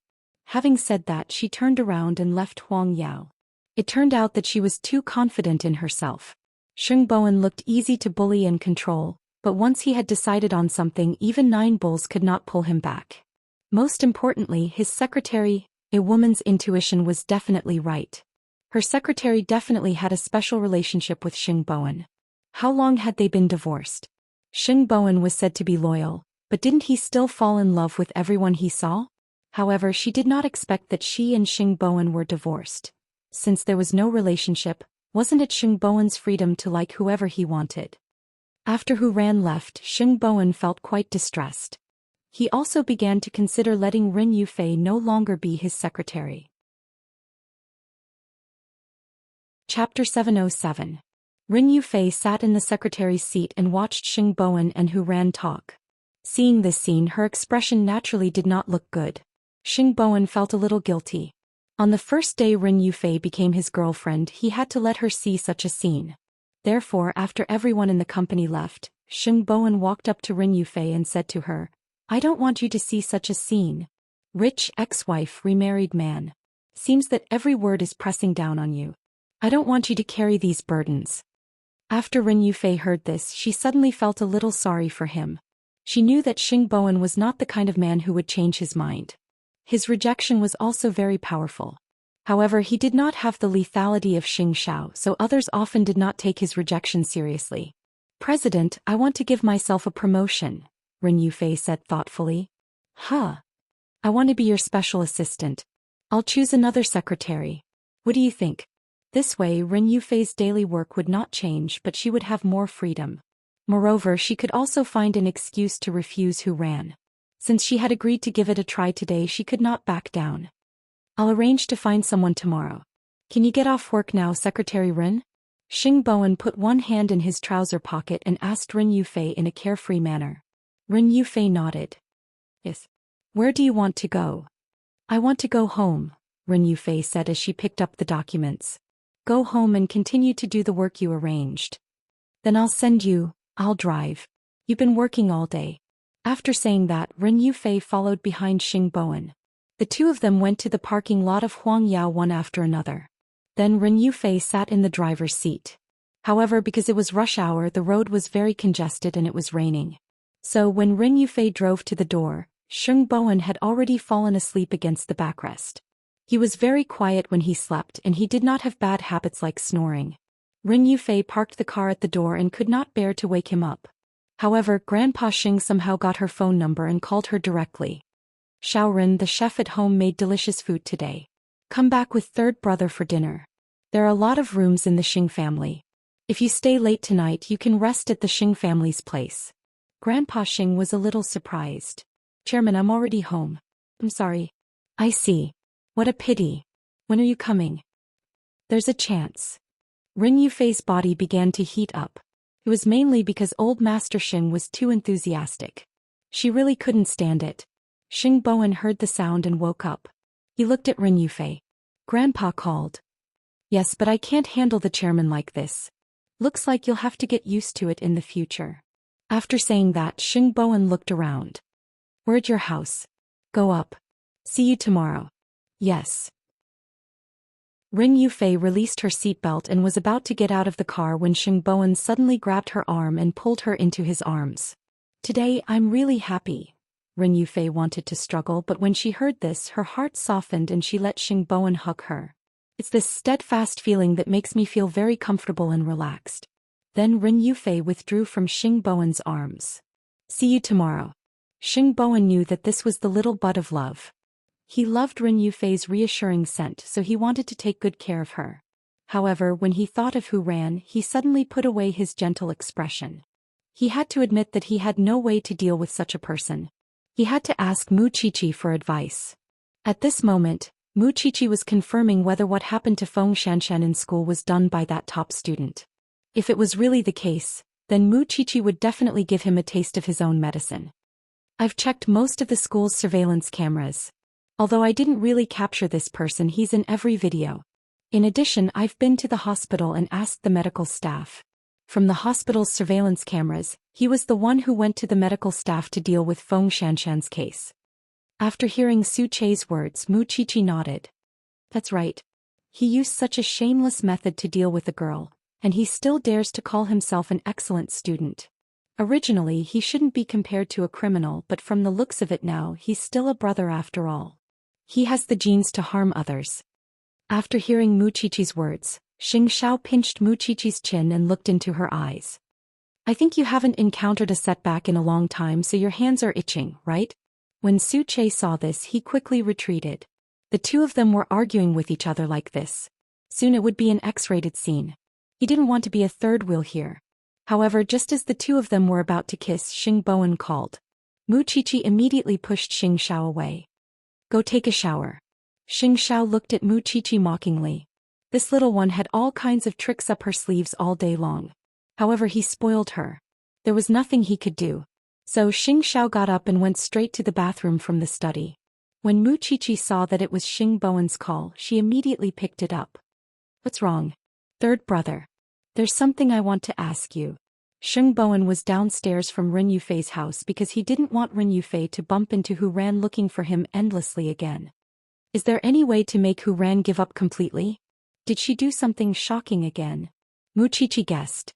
Having said that, she turned around and left Huang Yao. It turned out that she was too confident in herself. Xingboan looked easy to bully and control, but once he had decided on something, even 9 bulls could not pull him back. Most importantly, his secretary, a woman's intuition was definitely right. Her secretary definitely had a special relationship with Xingboan. How long had they been divorced? Xingboan was said to be loyal, but didn't he still fall in love with everyone he saw? However, she did not expect that she and Xingboan were divorced. Since there was no relationship, wasn't it Xingboan's freedom to like whoever he wanted? After Hu Ran left, Xingboan felt quite distressed. He also began to consider letting Ren Yufei no longer be his secretary. Chapter 707. Ren Yufei sat in the secretary's seat and watched Xingboan and Hu Ran talk. Seeing this scene, her expression naturally did not look good. Xingboan felt a little guilty. On the first day Ren Yufei became his girlfriend, he had to let her see such a scene. Therefore, after everyone in the company left, Xingboan walked up to Ren Yufei and said to her, I don't want you to see such a scene. Rich ex-wife, remarried man. Seems that every word is pressing down on you. I don't want you to carry these burdens. After Ren Yufei heard this, she suddenly felt a little sorry for him. She knew that Xingboan was not the kind of man who would change his mind. His rejection was also very powerful. However, he did not have the lethality of Xing Shao, so others often did not take his rejection seriously. President, I want to give myself a promotion, Ren Yufei said thoughtfully. I want to be your special assistant. I'll choose another secretary. What do you think? This way, Ren Yufei's daily work would not change, but she would have more freedom. Moreover, she could also find an excuse to refuse Hu Ran. Since she had agreed to give it a try today, she could not back down. I'll arrange to find someone tomorrow. Can you get off work now, Secretary Ren? Xingboan put one hand in his trouser pocket and asked Ren Yufei in a carefree manner. Ren Yufei nodded. Yes. Where do you want to go? I want to go home, Ren Yufei said as she picked up the documents. Go home and continue to do the work you arranged. Then I'll drive. You've been working all day. After saying that, Ren Yufei followed behind Xingboan. The two of them went to the parking lot of Huang Yao one after another. Then Ren Yufei sat in the driver's seat. However, because it was rush hour, the road was very congested and it was raining. So when Ren Yufei drove to the door, Xingboan had already fallen asleep against the backrest. He was very quiet when he slept and he did not have bad habits like snoring. Ren Yufei parked the car at the door and could not bear to wake him up. However, Grandpa Xing somehow got her phone number and called her directly. Xiaoren, the chef at home, made delicious food today. Come back with third brother for dinner. There are a lot of rooms in the Xing family. If you stay late tonight, you can rest at the Xing family's place. Grandpa Xing was a little surprised. Chairman, I'm already home. I'm sorry. I see. What a pity. When are you coming? There's a chance. Rin Yufei's body began to heat up. It was mainly because old Master Xing was too enthusiastic. She really couldn't stand it. Xing Bowen heard the sound and woke up. He looked at Rin Yufei. Grandpa called. Yes, but I can't handle the chairman like this. Looks like you'll have to get used to it in the future. After saying that, Xing Bowen looked around. We're at your house. Go up. See you tomorrow. Yes. Rin Yufei released her seatbelt and was about to get out of the car when Xing Bowen suddenly grabbed her arm and pulled her into his arms. Today, I'm really happy. Rin Yufei wanted to struggle, but when she heard this, her heart softened and she let Xing Bowen hug her. It's this steadfast feeling that makes me feel very comfortable and relaxed. Then Rin Yufei withdrew from Xing Bowen's arms. See you tomorrow. Xing Bowen knew that this was the little bud of love. He loved Rin Yufei's reassuring scent, so he wanted to take good care of her. However, when he thought of Hu Ran, he suddenly put away his gentle expression. He had to admit that he had no way to deal with such a person. He had to ask Mu Qiqi for advice. At this moment, Mu Qiqi was confirming whether what happened to Feng Shanshan in school was done by that top student. If it was really the case, then Mu Qiqi would definitely give him a taste of his own medicine. I've checked most of the school's surveillance cameras. Although I didn't really capture this person, he's in every video. In addition, I've been to the hospital and asked the medical staff. From the hospital's surveillance cameras, he was the one who went to the medical staff to deal with Feng Shanshan's case. After hearing Su Che's words, Mu Qiqi nodded. That's right. He used such a shameless method to deal with a girl, and he still dares to call himself an excellent student. Originally, he shouldn't be compared to a criminal, but from the looks of it now, he's still a brother after all. He has the genes to harm others. After hearing Mu Qiqi's words, Xing Xiao pinched Mu Qiqi's chin and looked into her eyes. I think you haven't encountered a setback in a long time, so your hands are itching, right? When Su Che saw this, he quickly retreated. The two of them were arguing with each other like this. Soon it would be an X-rated scene. He didn't want to be a third wheel here. However, just as the two of them were about to kiss, Xing Bowen called. Mu Qiqi immediately pushed Xing Xiao away. Go take a shower. Xing Xiao looked at Mu Qiqi mockingly. This little one had all kinds of tricks up her sleeves all day long. However, he spoiled her. There was nothing he could do. So Xing Xiao got up and went straight to the bathroom from the study. When Mu Qiqi saw that it was Xing Bowen's call, she immediately picked it up. What's wrong? Third brother. There's something I want to ask you. Xing Bowen was downstairs from Rin Yufei's house because he didn't want Rin Yufei to bump into Hu Ran looking for him endlessly again. Is there any way to make Hu Ran give up completely? Did she do something shocking again? Mu Qiqi guessed.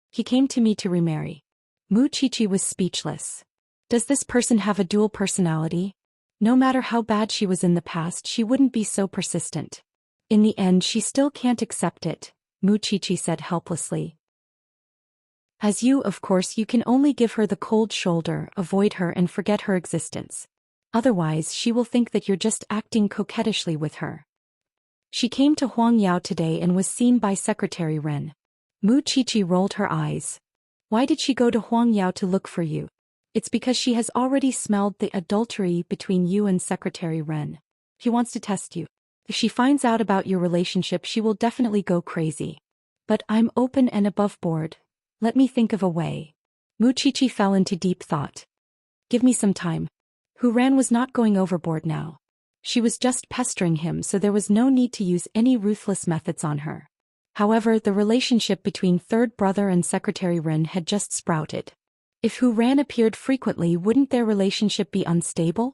He came to me to remarry. Mu Qiqi was speechless. Does this person have a dual personality? No matter how bad she was in the past, she wouldn't be so persistent. In the end, she still can't accept it, Mu Qiqi said helplessly. As you, of course, you can only give her the cold shoulder, avoid her and forget her existence. Otherwise, she will think that you're just acting coquettishly with her. She came to Huang Yao today and was seen by Secretary Ren. Mu Qiqi rolled her eyes. Why did she go to Huang Yao to look for you? It's because she has already smelled the adultery between you and Secretary Ren. He wants to test you. If she finds out about your relationship, she will definitely go crazy. But I'm open and above board. Let me think of a way. Mu Qiqi fell into deep thought. Give me some time. Hu Ran was not going overboard now. She was just pestering him, so there was no need to use any ruthless methods on her. However, the relationship between third brother and Secretary Ren had just sprouted. If Hu Ran appeared frequently, wouldn't their relationship be unstable?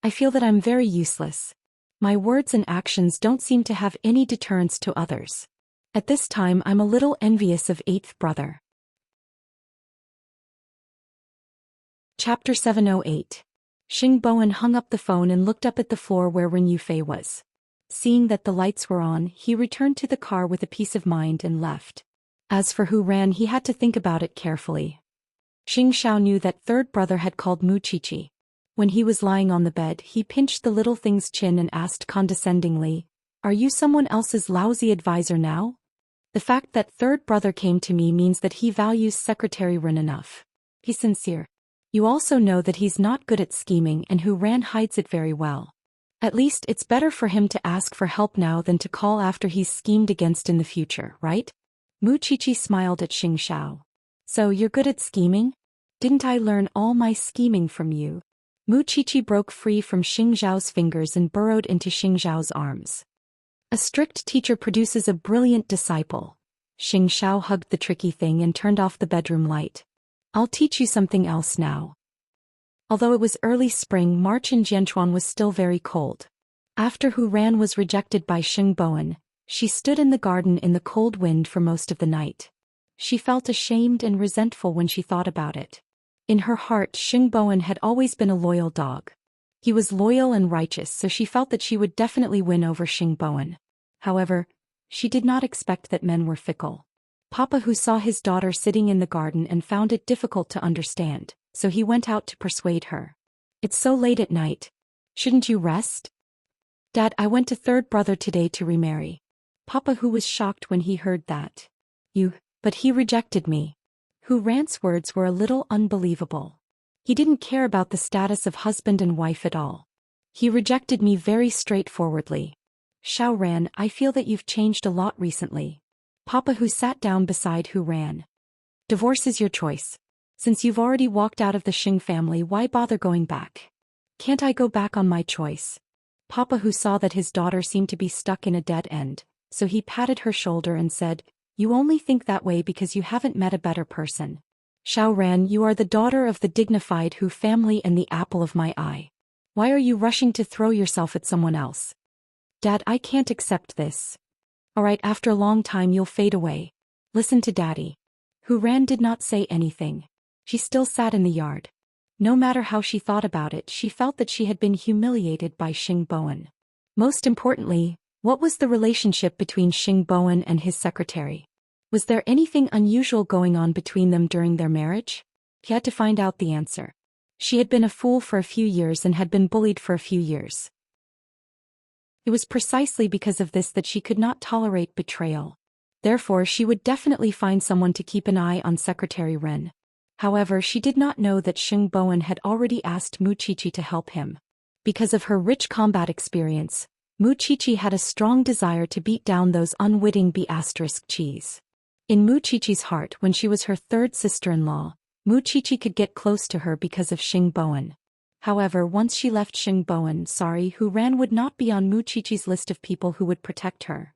I feel that I'm very useless. My words and actions don't seem to have any deterrence to others. At this time, I'm a little envious of eighth brother. Chapter 708. Xing Bowen hung up the phone and looked up at the floor where Rin Yufei was. Seeing that the lights were on, he returned to the car with a peace of mind and left. As for Hu Ran, he had to think about it carefully. Xing Xiao knew that third brother had called Mu Qiqi. When he was lying on the bed, he pinched the little thing's chin and asked condescendingly, "Are you someone else's lousy advisor now?" The fact that third brother came to me means that he values Secretary Ren enough. He's sincere. You also know that he's not good at scheming, and Hu Ran hides it very well. At least it's better for him to ask for help now than to call after he's schemed against in the future, right? Mu Qiqi smiled at Xing Xiao. So you're good at scheming? Didn't I learn all my scheming from you? Mu Qiqi broke free from Xing Xiao's fingers and burrowed into Xing Xiao's arms. A strict teacher produces a brilliant disciple. Xing Xiao hugged the tricky thing and turned off the bedroom light. I'll teach you something else now. Although it was early spring, March in Jianchuan was still very cold. After Hu Ran was rejected by Xing Bowen, she stood in the garden in the cold wind for most of the night. She felt ashamed and resentful when she thought about it. In her heart, Xing Bowen had always been a loyal dog. He was loyal and righteous, so she felt that she would definitely win over Xing Bowen. However, she did not expect that men were fickle. Papa Hu saw his daughter sitting in the garden and found it difficult to understand, so he went out to persuade her. It's so late at night. Shouldn't you rest? Dad, I went to third brother today to remarry. Papa Hu was shocked when he heard that. But he rejected me. Hu Ran's words were a little unbelievable. He didn't care about the status of husband and wife at all. He rejected me very straightforwardly. Xiao Ran, I feel that you've changed a lot recently. Papa Hu sat down beside Hu Ran. Divorce is your choice. Since you've already walked out of the Xing family, why bother going back? Can't I go back on my choice? Papa Hu saw that his daughter seemed to be stuck in a dead end, so he patted her shoulder and said, You only think that way because you haven't met a better person. Xiao Ran, you are the daughter of the dignified Hu family and the apple of my eye. Why are you rushing to throw yourself at someone else? Dad, I can't accept this. Alright, after a long time you'll fade away. Listen to Daddy. Hu Ran did not say anything. She still sat in the yard. No matter how she thought about it, she felt that she had been humiliated by Xing Bowen. Most importantly, what was the relationship between Xing Bowen and his secretary? Was there anything unusual going on between them during their marriage? He had to find out the answer. She had been a fool for a few years and had been bullied for a few years. It was precisely because of this that she could not tolerate betrayal. Therefore, she would definitely find someone to keep an eye on Secretary Ren. However, she did not know that Xing Bowen had already asked Mu Qiqi to help him. Because of her rich combat experience, Mu Qiqi had a strong desire to beat down those unwitting B*****. In Mu Qiqi's heart, when she was her third sister-in-law, Mu Qiqi could get close to her because of Xing Bowen. However, once she left Xing Bowen, Hu Ran would not be on Mu Qiqi's list of people who would protect her.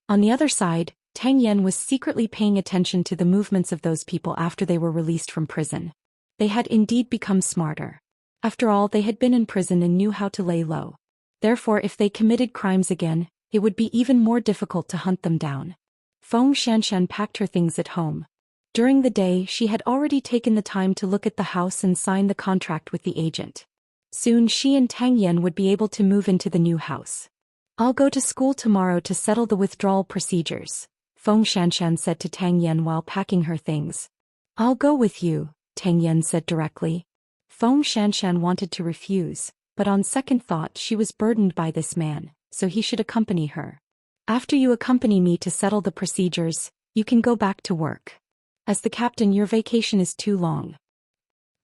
On the other side, Tang Yan was secretly paying attention to the movements of those people after they were released from prison. They had indeed become smarter. After all, they had been in prison and knew how to lay low. Therefore, if they committed crimes again, it would be even more difficult to hunt them down. Feng Shanshan packed her things at home. During the day, she had already taken the time to look at the house and sign the contract with the agent. Soon she and Tang Yan would be able to move into the new house. I'll go to school tomorrow to settle the withdrawal procedures, Feng Shanshan said to Tang Yan while packing her things. I'll go with you, Tang Yan said directly. Feng Shanshan wanted to refuse, but on second thought she was burdened by this man, so he should accompany her. After you accompany me to settle the procedures, you can go back to work. As the captain, your vacation is too long.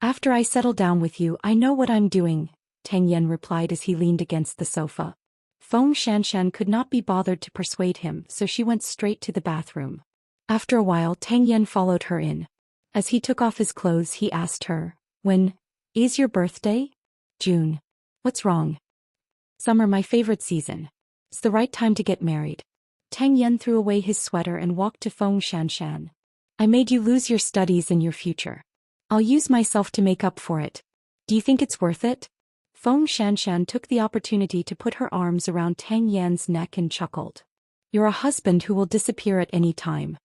After I settle down with you, I know what I'm doing, Tang Yan replied as he leaned against the sofa. Feng Shanshan could not be bothered to persuade him, so she went straight to the bathroom. After a while, Tang Yan followed her in. As he took off his clothes, he asked her, When is your birthday? June. What's wrong? Summer, my favorite season. It's the right time to get married. Tang Yan threw away his sweater and walked to Feng Shanshan. I made you lose your studies and your future. I'll use myself to make up for it. Do you think it's worth it? Feng Shanshan took the opportunity to put her arms around Tang Yan's neck and chuckled. You're a husband who will disappear at any time.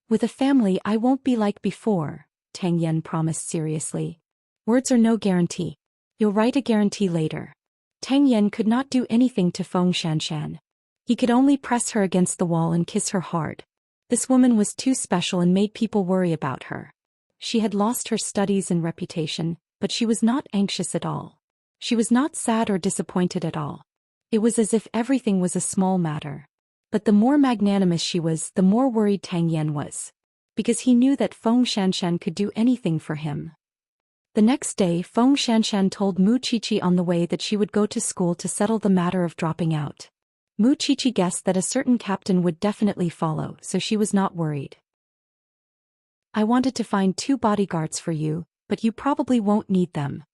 With a family, I won't be like before, Tang Yan promised seriously. Words are no guarantee. You'll write a guarantee later. Tang Yan could not do anything to Feng Shanshan. He could only press her against the wall and kiss her hard. This woman was too special and made people worry about her. She had lost her studies and reputation, but she was not anxious at all. She was not sad or disappointed at all. It was as if everything was a small matter. But the more magnanimous she was, the more worried Tang Yan was. Because he knew that Feng Shanshan could do anything for him. The next day, Feng Shanshan told Mu Qiqi on the way that she would go to school to settle the matter of dropping out. Mu Qiqi guessed that a certain captain would definitely follow, so she was not worried. I wanted to find 2 bodyguards for you, but you probably won't need them.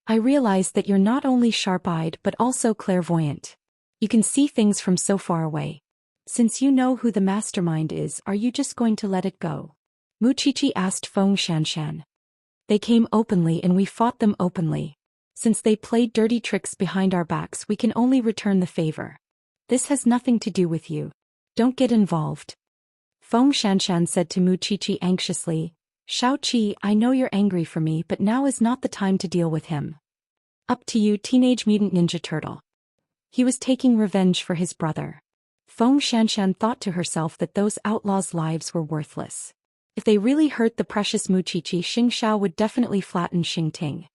I realized that you're not only sharp-eyed but also clairvoyant. You can see things from so far away. Since you know who the mastermind is, are you just going to let it go? Muchichi asked Feng Shanshan. They came openly and we fought them openly. Since they played dirty tricks behind our backs, we can only return the favor. This has nothing to do with you. Don't get involved. Feng Shanshan said to Muchichi anxiously, Shao-Chi, I know you're angry for me, but now is not the time to deal with him. Up to you, Teenage Mutant Ninja Turtle. He was taking revenge for his brother. Feng Shanshan thought to herself that those outlaws' lives were worthless. If they really hurt the precious Muchichi, Xing Xiao would definitely flatten Xingting.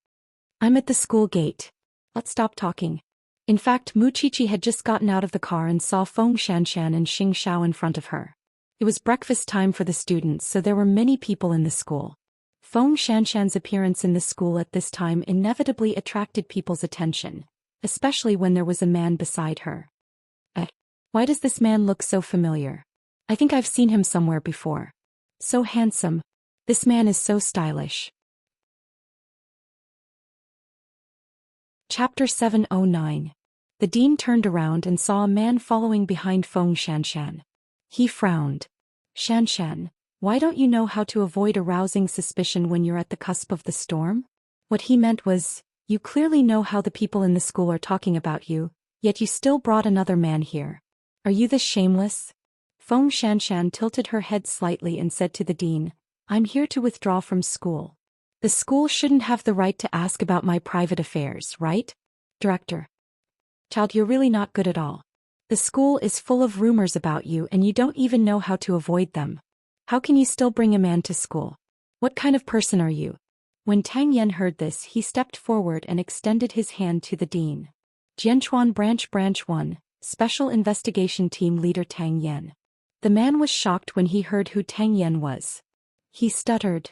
I'm at the school gate. Let's stop talking. In fact, Muchichi had just gotten out of the car and saw Feng Shanshan and Xing Xiao in front of her. It was breakfast time for the students, so there were many people in the school. Feng Shanshan's appearance in the school at this time inevitably attracted people's attention, especially when there was a man beside her. Why does this man look so familiar? I think I've seen him somewhere before. So handsome. This man is so stylish. Chapter 709. The dean turned around and saw a man following behind Feng Shanshan. He frowned. Shanshan, why don't you know how to avoid arousing suspicion when you're at the cusp of the storm? What he meant was, you clearly know how the people in the school are talking about you, yet you still brought another man here. Are you this shameless? Feng Shanshan tilted her head slightly and said to the dean, I'm here to withdraw from school. The school shouldn't have the right to ask about my private affairs, right? Director. Child, you're really not good at all. The school is full of rumors about you and you don't even know how to avoid them. How can you still bring a man to school? What kind of person are you? When Tang Yen heard this, he stepped forward and extended his hand to the dean. Jianchuan Branch 1, Special Investigation Team Leader Tang Yen. The man was shocked when he heard who Tang Yen was. He stuttered.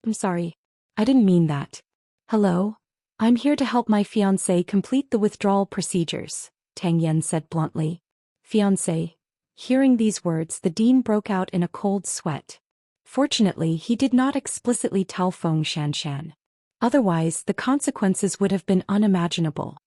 I'm sorry. I didn't mean that. Hello? I'm here to help my fiancé complete the withdrawal procedures, Tang Yen said bluntly. Fiancé. Hearing these words, the dean broke out in a cold sweat. Fortunately, he did not explicitly tell Feng Shanshan. Otherwise, the consequences would have been unimaginable.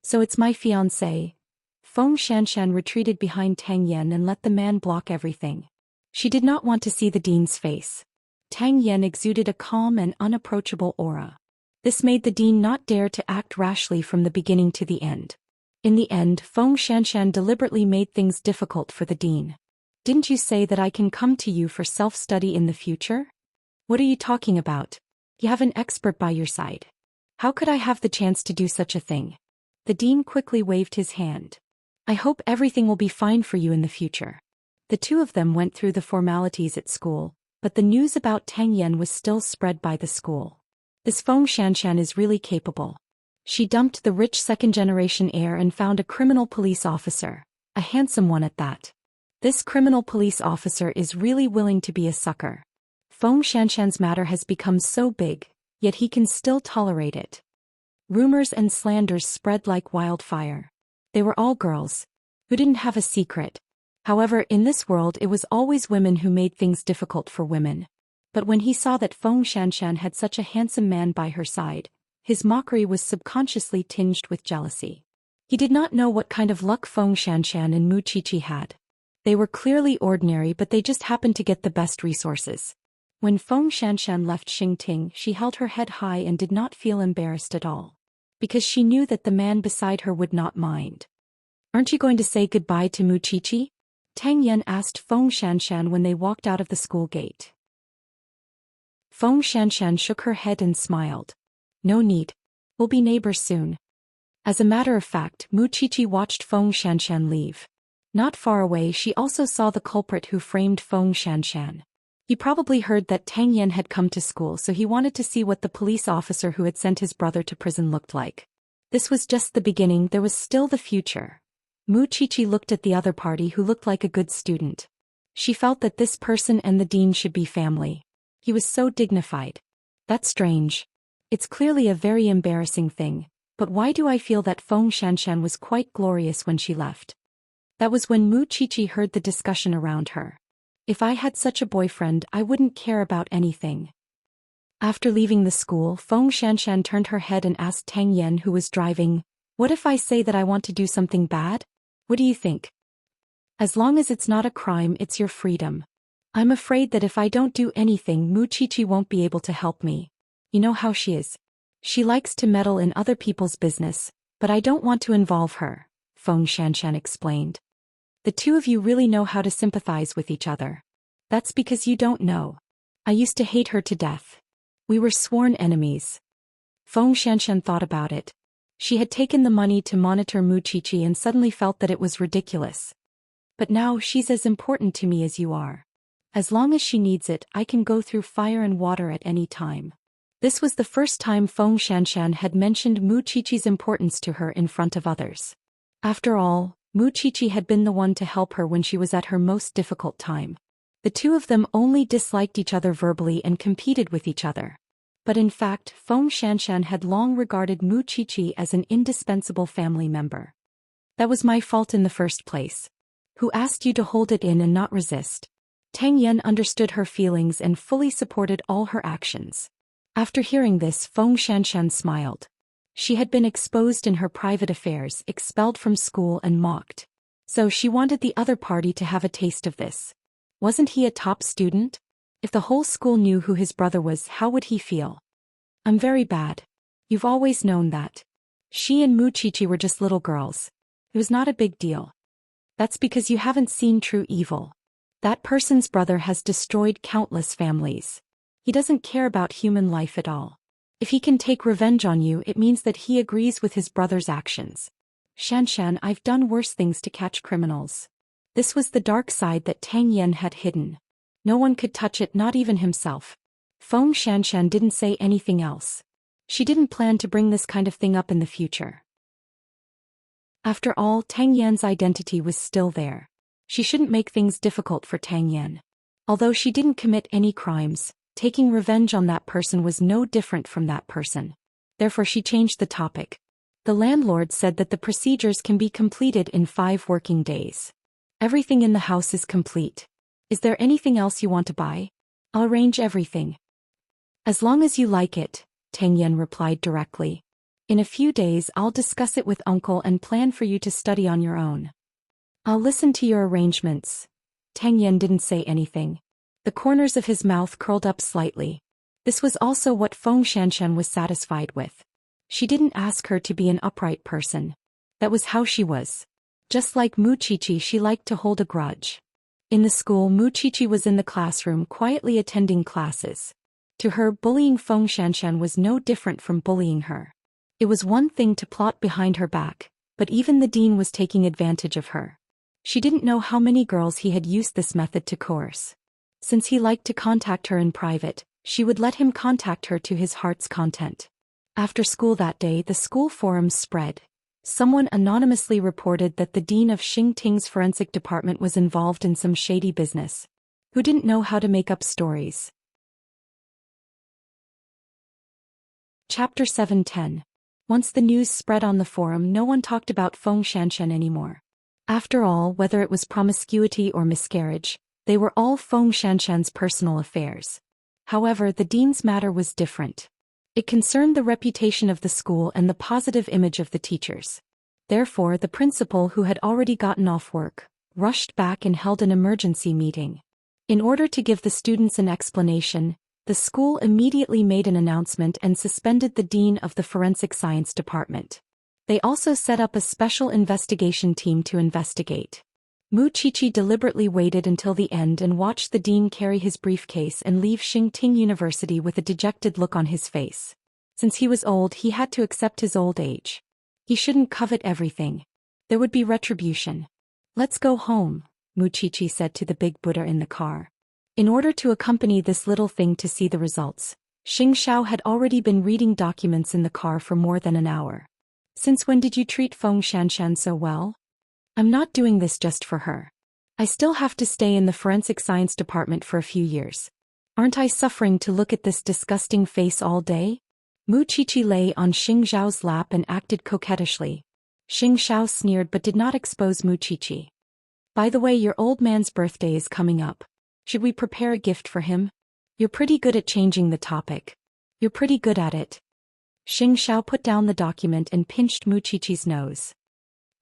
So it's my fiancé. Feng Shanshan retreated behind Tang Yen and let the man block everything. She did not want to see the dean's face. Tang Yen exuded a calm and unapproachable aura. This made the dean not dare to act rashly from the beginning to the end. In the end, Feng Shanshan deliberately made things difficult for the dean. Didn't you say that I can come to you for self-study in the future? What are you talking about? You have an expert by your side. How could I have the chance to do such a thing? The dean quickly waved his hand. I hope everything will be fine for you in the future. The two of them went through the formalities at school, but the news about Tang Yen was still spread by the school. This Feng Shanshan is really capable. She dumped the rich second-generation heir and found a criminal police officer, a handsome one at that. This criminal police officer is really willing to be a sucker. Feng Shanshan's matter has become so big, yet he can still tolerate it. Rumors and slanders spread like wildfire. They were all girls, who didn't have a secret. However, in this world it was always women who made things difficult for women. But when he saw that Feng Shanshan had such a handsome man by her side, his mockery was subconsciously tinged with jealousy. He did not know what kind of luck Feng Shanshan and Muchichi had. They were clearly ordinary, but they just happened to get the best resources. When Feng Shanshan left Xingting, she held her head high and did not feel embarrassed at all. Because she knew that the man beside her would not mind. Aren't you going to say goodbye to Muchichi? Tang Yen asked Feng Shanshan when they walked out of the school gate. Feng Shanshan shook her head and smiled. No need. We'll be neighbors soon. As a matter of fact, Muchichi watched Feng Shanshan leave. Not far away, she also saw the culprit who framed Feng Shanshan. He probably heard that Tang Yen had come to school, so he wanted to see what the police officer who had sent his brother to prison looked like. This was just the beginning, there was still the future. Muchichi looked at the other party who looked like a good student. She felt that this person and the dean should be family. He was so dignified. That's strange. It's clearly a very embarrassing thing, but why do I feel that Feng Shanshan was quite glorious when she left? That was when Muchichi heard the discussion around her. If I had such a boyfriend, I wouldn't care about anything. After leaving the school, Feng Shanshan turned her head and asked Tang Yan, who was driving, "What if I say that I want to do something bad? What do you think?" "As long as it's not a crime, it's your freedom. I'm afraid that if I don't do anything, Mu Qiqi won't be able to help me. You know how she is. She likes to meddle in other people's business, but I don't want to involve her," Feng Shanshan explained. "The two of you really know how to sympathize with each other. That's because you don't know. I used to hate her to death. We were sworn enemies." Feng Shanshan thought about it. She had taken the money to monitor Mu Qiqi and suddenly felt that it was ridiculous. "But now she's as important to me as you are. As long as she needs it, I can go through fire and water at any time." This was the first time Feng Shanshan had mentioned Mu Qiqi's importance to her in front of others. After all, Mu Qiqi had been the one to help her when she was at her most difficult time. The two of them only disliked each other verbally and competed with each other. But in fact, Feng Shanshan had long regarded Mu Qiqi as an indispensable family member. "That was my fault in the first place. Who asked you to hold it in and not resist?" Tang Yan understood her feelings and fully supported all her actions. After hearing this, Feng Shanshan smiled. She had been exposed in her private affairs, expelled from school and mocked. So she wanted the other party to have a taste of this. Wasn't he a top student? If the whole school knew who his brother was, how would he feel? "I'm very bad. You've always known that. She and Mu Qiqi were just little girls. It was not a big deal. That's because you haven't seen true evil. That person's brother has destroyed countless families. He doesn't care about human life at all. If he can take revenge on you, it means that he agrees with his brother's actions. Shanshan, I've done worse things to catch criminals." This was the dark side that Tang Yan had hidden. No one could touch it, not even himself. Feng Shanshan didn't say anything else. She didn't plan to bring this kind of thing up in the future. After all, Tang Yan's identity was still there. She shouldn't make things difficult for Tang Yan. Although she didn't commit any crimes, taking revenge on that person was no different from that person. Therefore she changed the topic. The landlord said that the procedures can be completed in 5 working days. "Everything in the house is complete. Is there anything else you want to buy? I'll arrange everything." "As long as you like it," Tang Yan replied directly. "In a few days I'll discuss it with uncle and plan for you to study on your own. I'll listen to your arrangements." Tang Yan didn't say anything. The corners of his mouth curled up slightly. This was also what Feng Shanshan was satisfied with. She didn't ask her to be an upright person. That was how she was. Just like Mu Qiqi, she liked to hold a grudge. In the school, Mu Qiqi was in the classroom quietly attending classes. To her, bullying Feng Shanshan was no different from bullying her. It was one thing to plot behind her back, but even the dean was taking advantage of her. She didn't know how many girls he had used this method to coerce. Since he liked to contact her in private, she would let him contact her to his heart's content. After school that day, the school forums spread. Someone anonymously reported that the dean of Xingting's forensic department was involved in some shady business. Who didn't know how to make up stories? Chapter 710. Once the news spread on the forum, no one talked about Feng Shanshan anymore. After all, whether it was promiscuity or miscarriage, they were all Feng Shanshan's personal affairs. However, the dean's matter was different. It concerned the reputation of the school and the positive image of the teachers. Therefore, the principal, who had already gotten off work, rushed back and held an emergency meeting. In order to give the students an explanation, the school immediately made an announcement and suspended the dean of the forensic science department. They also set up a special investigation team to investigate. Mu Qiqi deliberately waited until the end and watched the dean carry his briefcase and leave Xingting University with a dejected look on his face. Since he was old, he had to accept his old age. He shouldn't covet everything. There would be retribution. "Let's go home," Mu Qiqi said to the big Buddha in the car. In order to accompany this little thing to see the results, Xing Xiao had already been reading documents in the car for more than an hour. "Since when did you treat Feng Shanshan so well?" "I'm not doing this just for her. I still have to stay in the forensic science department for a few years. Aren't I suffering to look at this disgusting face all day?" Mu Qiqi lay on Xing Xiao's lap and acted coquettishly. Xing Xiao sneered but did not expose Mu Qiqi. "By the way, your old man's birthday is coming up. Should we prepare a gift for him? You're pretty good at changing the topic. You're pretty good at it. Xing Xiao put down the document and pinched Muqiqi's nose.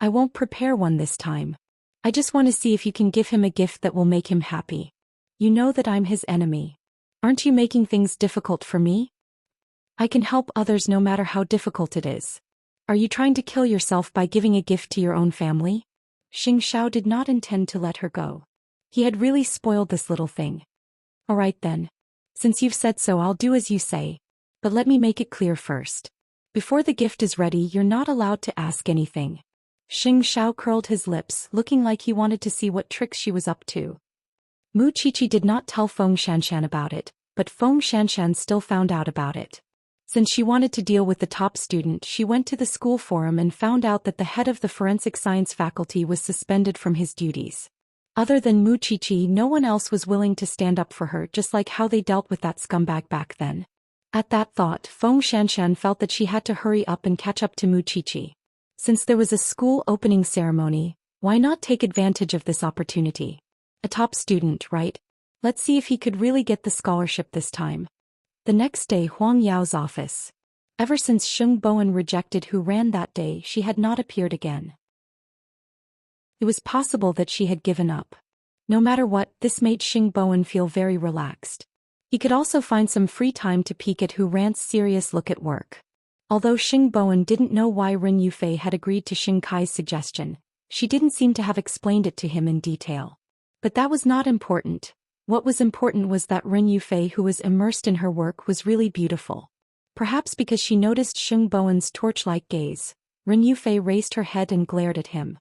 I won't prepare one this time. I just want to see if you can give him a gift that will make him happy. You know that I'm his enemy. Aren't you making things difficult for me? I can help others no matter how difficult it is. Are you trying to kill yourself by giving a gift to your own family? Xing Xiao did not intend to let her go. He had really spoiled this little thing. All right then. Since you've said so, I'll do as you say. But let me make it clear first. Before the gift is ready, you're not allowed to ask anything. Xing Xiao curled his lips, looking like he wanted to see what tricks she was up to. Muqiqi did not tell Feng Shanshan about it, but Feng Shanshan still found out about it. Since she wanted to deal with the top student, she went to the school forum and found out that the head of the forensic science faculty was suspended from his duties. Other than Muqiqi, no one else was willing to stand up for her, just like how they dealt with that scumbag back then. At that thought, Feng Shanshan felt that she had to hurry up and catch up to Muqiqi. Since there was a school opening ceremony, why not take advantage of this opportunity? A top student, right? Let's see if he could really get the scholarship this time. The next day, Huang Yao's office. Ever since Xing Bowen rejected Hu Ran that day, she had not appeared again. It was possible that she had given up. No matter what, this made Xing Bowen feel very relaxed. He could also find some free time to peek at Hu Ran's serious look at work. Although Xing Bowen didn't know why Ren Yufei had agreed to Xing Kai's suggestion, she didn't seem to have explained it to him in detail. But that was not important. What was important was that Ren Yufei, who was immersed in her work, was really beautiful. Perhaps because she noticed Xing Bowen's torch-like gaze, Ren Yufei raised her head and glared at him.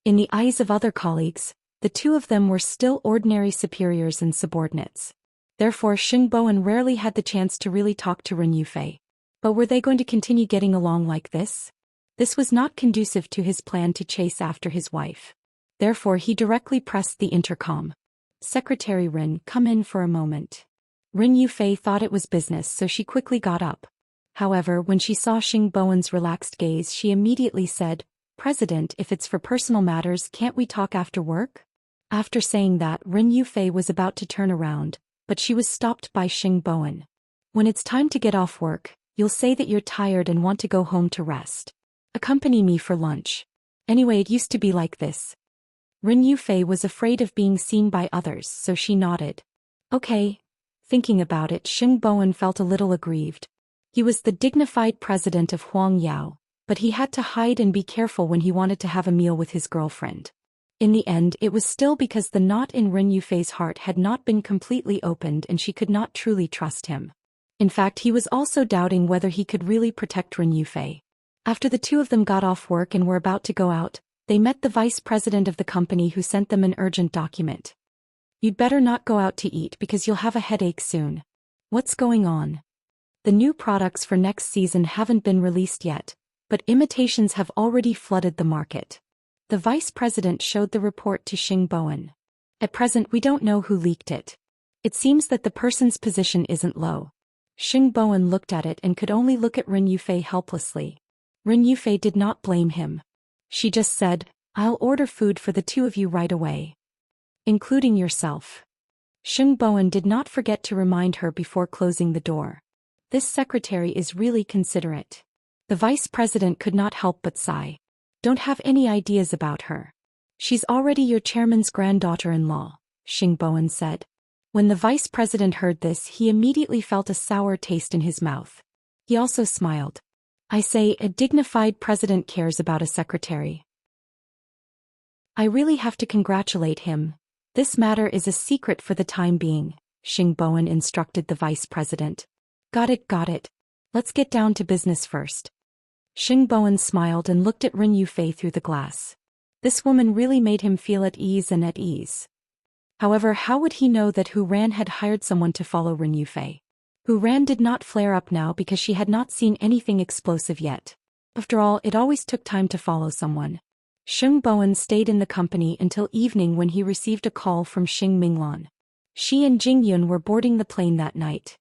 In the eyes of other colleagues, the two of them were still ordinary superiors and subordinates. Therefore, Xing Bowen rarely had the chance to really talk to Ren Yufei. But were they going to continue getting along like this? This was not conducive to his plan to chase after his wife. Therefore, he directly pressed the intercom. Secretary Ren, come in for a moment. Ren Yufei thought it was business, so she quickly got up. However, when she saw Xing Bowen's relaxed gaze, she immediately said, President, if it's for personal matters, can't we talk after work? After saying that, Ren Yufei was about to turn around, but she was stopped by Xing Bowen. When it's time to get off work, you'll say that you're tired and want to go home to rest. Accompany me for lunch. Anyway, it used to be like this. Ren Yufei was afraid of being seen by others, so she nodded. Okay. Thinking about it, Xing Bowen felt a little aggrieved. He was the dignified president of Huang Yao, but he had to hide and be careful when he wanted to have a meal with his girlfriend. In the end, it was still because the knot in Ren Yufei's heart had not been completely opened and she could not truly trust him. In fact, he was also doubting whether he could really protect Ren Yufei. After the two of them got off work and were about to go out, they met the vice president of the company, who sent them an urgent document. You'd better not go out to eat because you'll have a headache soon. What's going on? The new products for next season haven't been released yet, but imitations have already flooded the market. The vice president showed the report to Xing Bowen. At present, we don't know who leaked it. It seems that the person's position isn't low. Xing Bowen looked at it and could only look at Ren Yufei helplessly. Ren Yufei did not blame him. She just said, I'll order food for the two of you right away. Including yourself. Xing Bowen did not forget to remind her before closing the door. This secretary is really considerate. The vice president could not help but sigh. Don't have any ideas about her. She's already your chairman's granddaughter-in-law, Xing Bowen said. When the vice president heard this, he immediately felt a sour taste in his mouth. He also smiled. I say, a dignified president cares about a secretary. I really have to congratulate him. This matter is a secret for the time being, Xing Bowen instructed the vice president. Got it. Let's get down to business first. Xing Bowen smiled and looked at Ren Yufei through the glass. This woman really made him feel at ease and at ease. However, how would he know that Hu Ran had hired someone to follow Ren Yufei? Hu Ran did not flare up now because she had not seen anything explosive yet. After all, it always took time to follow someone. Xing Bowen stayed in the company until evening when he received a call from Xing Minglan. She and Jing Yun were boarding the plane that night.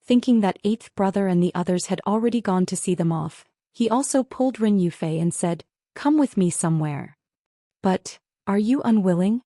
Thinking that eighth brother and the others had already gone to see them off, he also pulled Ren Yufei and said, Come with me somewhere. But, are you unwilling?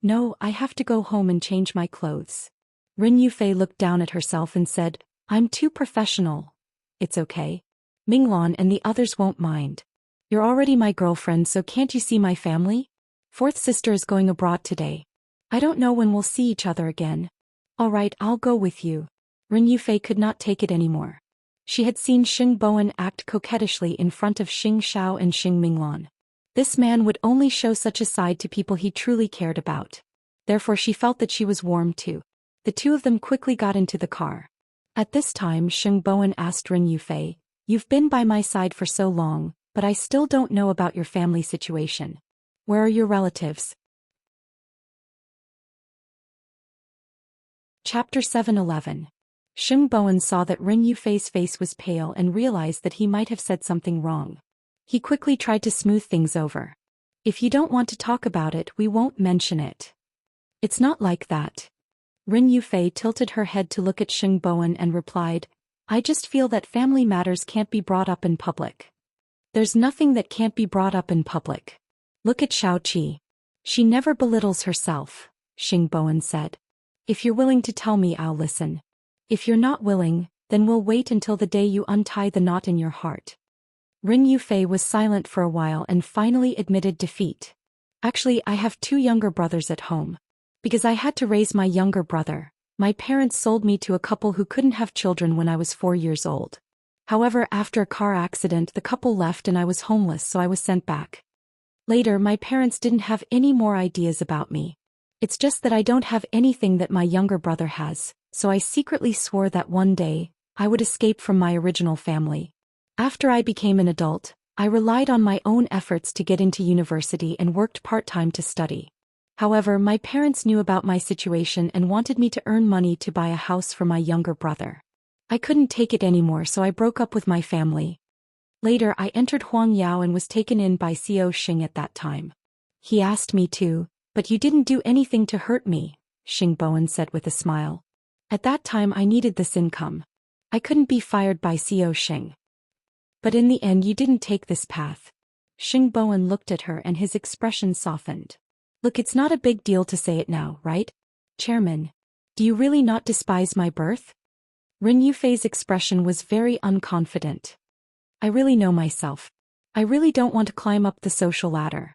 No, I have to go home and change my clothes. Rin Yufei looked down at herself and said, I'm too professional. It's okay. Minglan and the others won't mind. You're already my girlfriend, so can't you see my family? Fourth sister is going abroad today. I don't know when we'll see each other again. All right, I'll go with you. Rin Yufei could not take it anymore. She had seen Xing Bowen act coquettishly in front of Xing Xiao and Xing Minglan. This man would only show such a side to people he truly cared about. Therefore she felt that she was warmed too. The two of them quickly got into the car. At this time Xing Bowen asked Rin Yufei, You've been by my side for so long, but I still don't know about your family situation. Where are your relatives? Chapter 7:11. Xing Bowen saw that Rin Yufei's face was pale and realized that he might have said something wrong. He quickly tried to smooth things over. If you don't want to talk about it, we won't mention it. It's not like that. Rin Yufei tilted her head to look at Xing Bowen and replied, I just feel that family matters can't be brought up in public. There's nothing that can't be brought up in public. Look at Xiao Qi. She never belittles herself, Xing Bowen said. If you're willing to tell me, I'll listen. If you're not willing, then we'll wait until the day you untie the knot in your heart. Rin Yufei was silent for a while and finally admitted defeat. Actually, I have 2 younger brothers at home. Because I had to raise my younger brother, my parents sold me to a couple who couldn't have children when I was 4 years old. However, after a car accident, the couple left and I was homeless, so I was sent back. Later, my parents didn't have any more ideas about me. It's just that I don't have anything that my younger brother has, so I secretly swore that one day, I would escape from my original family. After I became an adult, I relied on my own efforts to get into university and worked part-time to study. However, my parents knew about my situation and wanted me to earn money to buy a house for my younger brother. I couldn't take it anymore, so I broke up with my family. Later, I entered Huangyao and was taken in by Xiao Xing at that time. He asked me to, but you didn't do anything to hurt me, Xing Bowen said with a smile. At that time I needed this income. I couldn't be fired by Xiao Xing. But in the end you didn't take this path. Xing Bowen looked at her and his expression softened. Look, it's not a big deal to say it now, right? Chairman, do you really not despise my birth? Rin Yufei's expression was very unconfident. I really know myself. I really don't want to climb up the social ladder.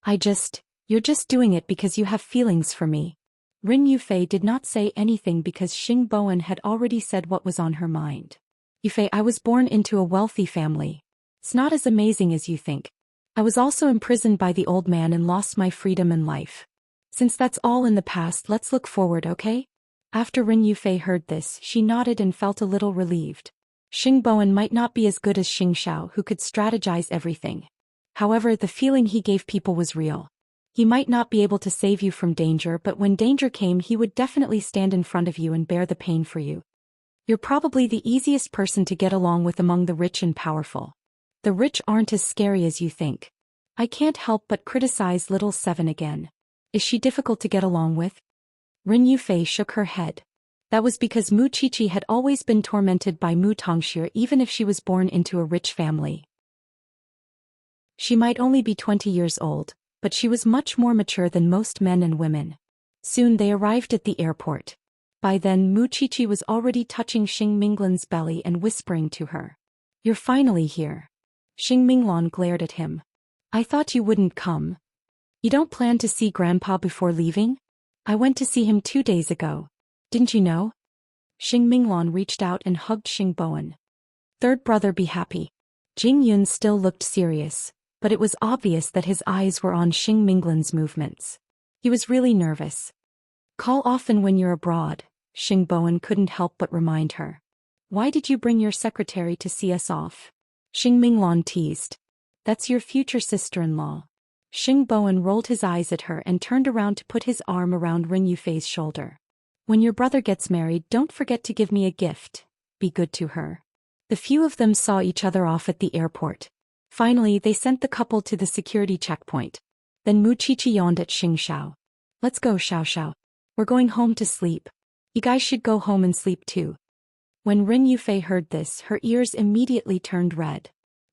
You're just doing it because you have feelings for me. Rin Yufei did not say anything because Xing Bowen had already said what was on her mind. Yufei, I was born into a wealthy family. It's not as amazing as you think. I was also imprisoned by the old man and lost my freedom and life. Since that's all in the past, let's look forward, okay? After Rin Yufei heard this, she nodded and felt a little relieved. Xing Bowen might not be as good as Xing Xiao, who could strategize everything. However, the feeling he gave people was real. He might not be able to save you from danger, but when danger came, he would definitely stand in front of you and bear the pain for you. You're probably the easiest person to get along with among the rich and powerful. The rich aren't as scary as you think. I can't help but criticize little Seven again. Is she difficult to get along with? Rin Yufei shook her head. That was because Mu Qiqi had always been tormented by Mu Tongxue even if she was born into a rich family. She might only be 20 years old, but she was much more mature than most men and women. Soon they arrived at the airport. By then Mu Qiqi was already touching Xing Minglan's belly and whispering to her. You're finally here. Xing Minglan glared at him. I thought you wouldn't come. You don't plan to see Grandpa before leaving? I went to see him 2 days ago. Didn't you know? Xing Minglan reached out and hugged Xing Bowen. Third brother, be happy. Jing Yun still looked serious, but it was obvious that his eyes were on Xing Minglan's movements. He was really nervous. Call often when you're abroad, Xing Bowen couldn't help but remind her. Why did you bring your secretary to see us off? Xing Minglan teased. That's your future sister-in-law. Xing Bowen rolled his eyes at her and turned around to put his arm around Rin Yufei's shoulder. When your brother gets married, don't forget to give me a gift. Be good to her. The few of them saw each other off at the airport. Finally, they sent the couple to the security checkpoint. Then Mu Qiqi yawned at Xing Xiao. Let's go, Xiao Xiao. We're going home to sleep. You guys should go home and sleep too. When Rin Yufei heard this, her ears immediately turned red.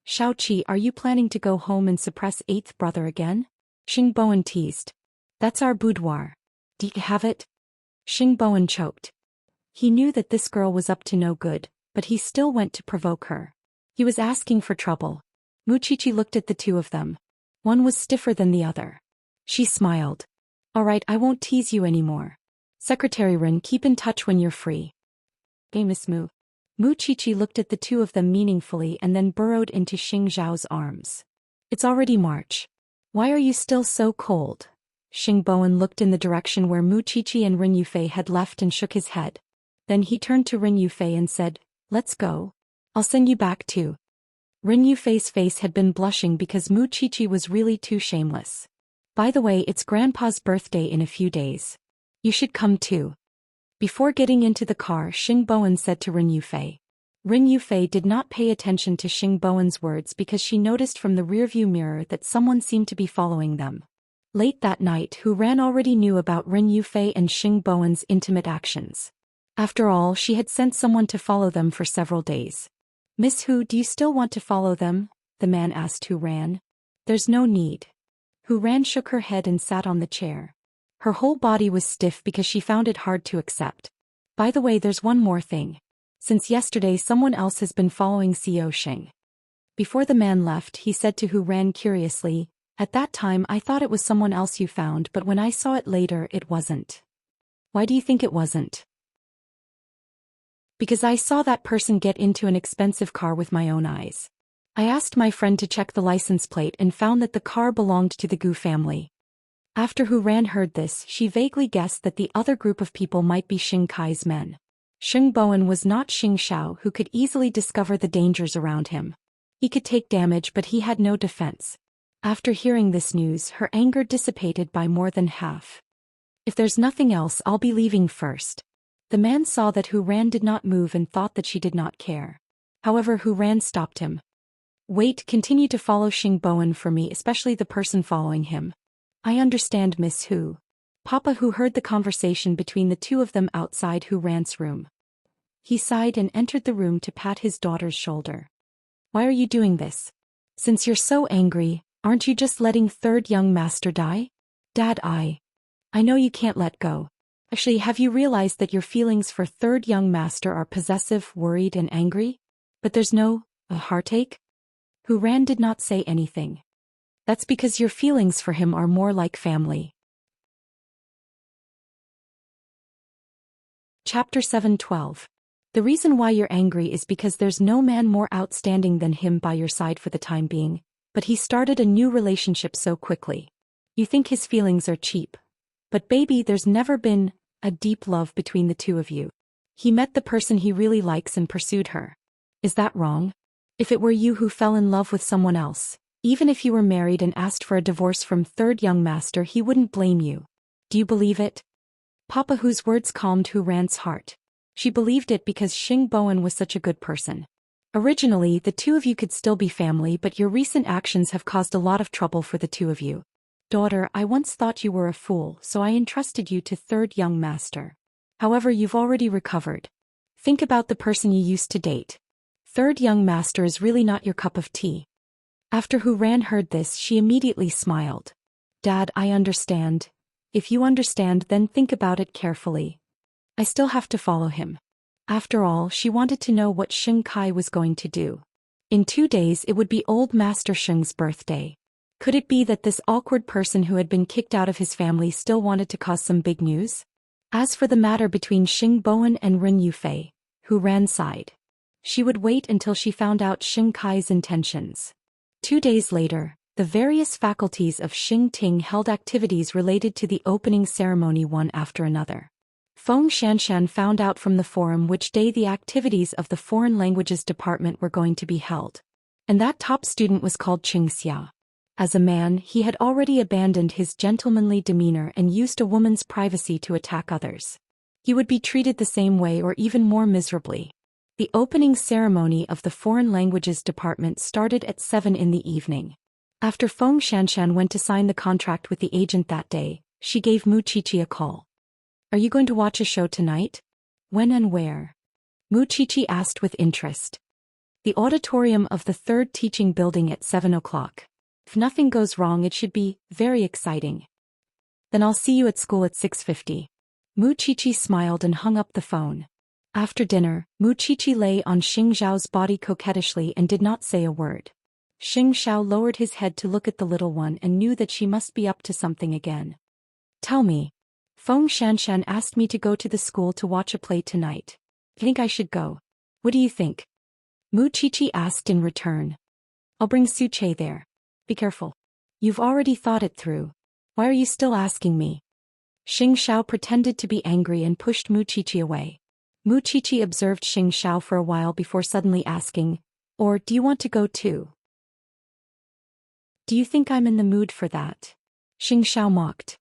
Xiao Qi, are you planning to go home and suppress 8th brother again? Xing Bowen teased. That's our boudoir. Do you have it? Xing Bowen choked. He knew that this girl was up to no good, but he still went to provoke her. He was asking for trouble. Muchichi looked at the two of them. One was stiffer than the other. She smiled. All right, I won't tease you anymore. Secretary Rin, keep in touch when you're free. Okay, Miss Mu. Muchichi looked at the two of them meaningfully and then burrowed into Xing Zhao's arms. It's already March. Why are you still so cold? Xing Bowen looked in the direction where Muchichi and Rin Yufei had left and shook his head. Then he turned to Rin Yufei and said, Let's go. I'll send you back too. Rin Yufei's face had been blushing because Muchichi was really too shameless. By the way, it's Grandpa's birthday in a few days. You should come too. Before getting into the car, Xing Bowen said to Rin Yufei. Rin Yufei did not pay attention to Xing Bowen's words because she noticed from the rearview mirror that someone seemed to be following them. Late that night, Hu Ran already knew about Rin Yufei and Xing Bowen's intimate actions. After all, she had sent someone to follow them for several days. Miss Hu, do you still want to follow them? The man asked Hu Ran. There's no need. Hu Ran shook her head and sat on the chair. Her whole body was stiff because she found it hard to accept. By the way, there's one more thing. Since yesterday, someone else has been following Xiao Xing. Before the man left, he said to Hu Ran curiously, At that time I thought it was someone else you found, but when I saw it later, it wasn't. Why do you think it wasn't? Because I saw that person get into an expensive car with my own eyes. I asked my friend to check the license plate and found that the car belonged to the Gu family. After Hu Ran heard this, she vaguely guessed that the other group of people might be Xing Kai's men. Xing Bowen was not Xing Xiao, who could easily discover the dangers around him. He could take damage, but he had no defense. After hearing this news, her anger dissipated by more than half. If there's nothing else, I'll be leaving first. The man saw that Hu Ran did not move and thought that she did not care. However, Hu Ran stopped him. Wait, continue to follow Xing Bowen for me, especially the person following him. I understand, Miss Hu. Papa Hu heard the conversation between the two of them outside Hu Ran's room. He sighed and entered the room to pat his daughter's shoulder. Why are you doing this? Since you're so angry, aren't you just letting third young master die? Dad, I know you can't let go. Actually, have you realized that your feelings for third young master are possessive, worried, and angry? But there's no heartache? Hu Ran did not say anything. That's because your feelings for him are more like family. Chapter 7:12. The reason why you're angry is because there's no man more outstanding than him by your side for the time being, but he started a new relationship so quickly. You think his feelings are cheap. But baby, there's never been a deep love between the two of you. He met the person he really likes and pursued her. Is that wrong? If it were you who fell in love with someone else, even if you were married and asked for a divorce from third young master, he wouldn't blame you. Do you believe it? Papa Hu's words calmed Hu Ran's heart. She believed it because Xing Bowen was such a good person. Originally, the two of you could still be family, but your recent actions have caused a lot of trouble for the two of you. Daughter, I once thought you were a fool, so I entrusted you to third young master. However, you've already recovered. Think about the person you used to date. Third young master is really not your cup of tea. After Hu Ran heard this, she immediately smiled. Dad, I understand. If you understand, then think about it carefully. I still have to follow him. After all, she wanted to know what Xing Kai was going to do. In 2 days, it would be old Master Xing's birthday. Could it be that this awkward person who had been kicked out of his family still wanted to cause some big news? As for the matter between Xing Bowen and Rin Yufei, Hu Ran sighed. She would wait until she found out Xing Kai's intentions. 2 days later, the various faculties of Xing Ting held activities related to the opening ceremony one after another. Feng Shanshan found out from the forum which day the activities of the Foreign Languages Department were going to be held. And that top student was called Qing Xia. As a man, he had already abandoned his gentlemanly demeanor and used a woman's privacy to attack others. He would be treated the same way or even more miserably. The opening ceremony of the Foreign Languages Department started at 7 in the evening. After Feng Shanshan went to sign the contract with the agent that day, she gave Muchichi a call. Are you going to watch a show tonight? When and where? Muchichi asked with interest. The auditorium of the 3rd teaching building at 7 o'clock. If nothing goes wrong, it should be very exciting. Then I'll see you at school at 6:50. Mu Qiqi smiled and hung up the phone. After dinner, Mu Qiqi lay on Xing Xiao's body coquettishly and did not say a word. Xing Xiao lowered his head to look at the little one and knew that she must be up to something again. Tell me. Feng Shanshan asked me to go to the school to watch a play tonight. Think I should go? What do you think? Mu Qiqi asked in return. I'll bring Su Che there. Be careful. You've already thought it through. Why are you still asking me? Xing Xiao pretended to be angry and pushed Mu Qiqi away. Mu Qiqi observed Xing Xiao for a while before suddenly asking, or do you want to go too? Do you think I'm in the mood for that? Xing Xiao mocked.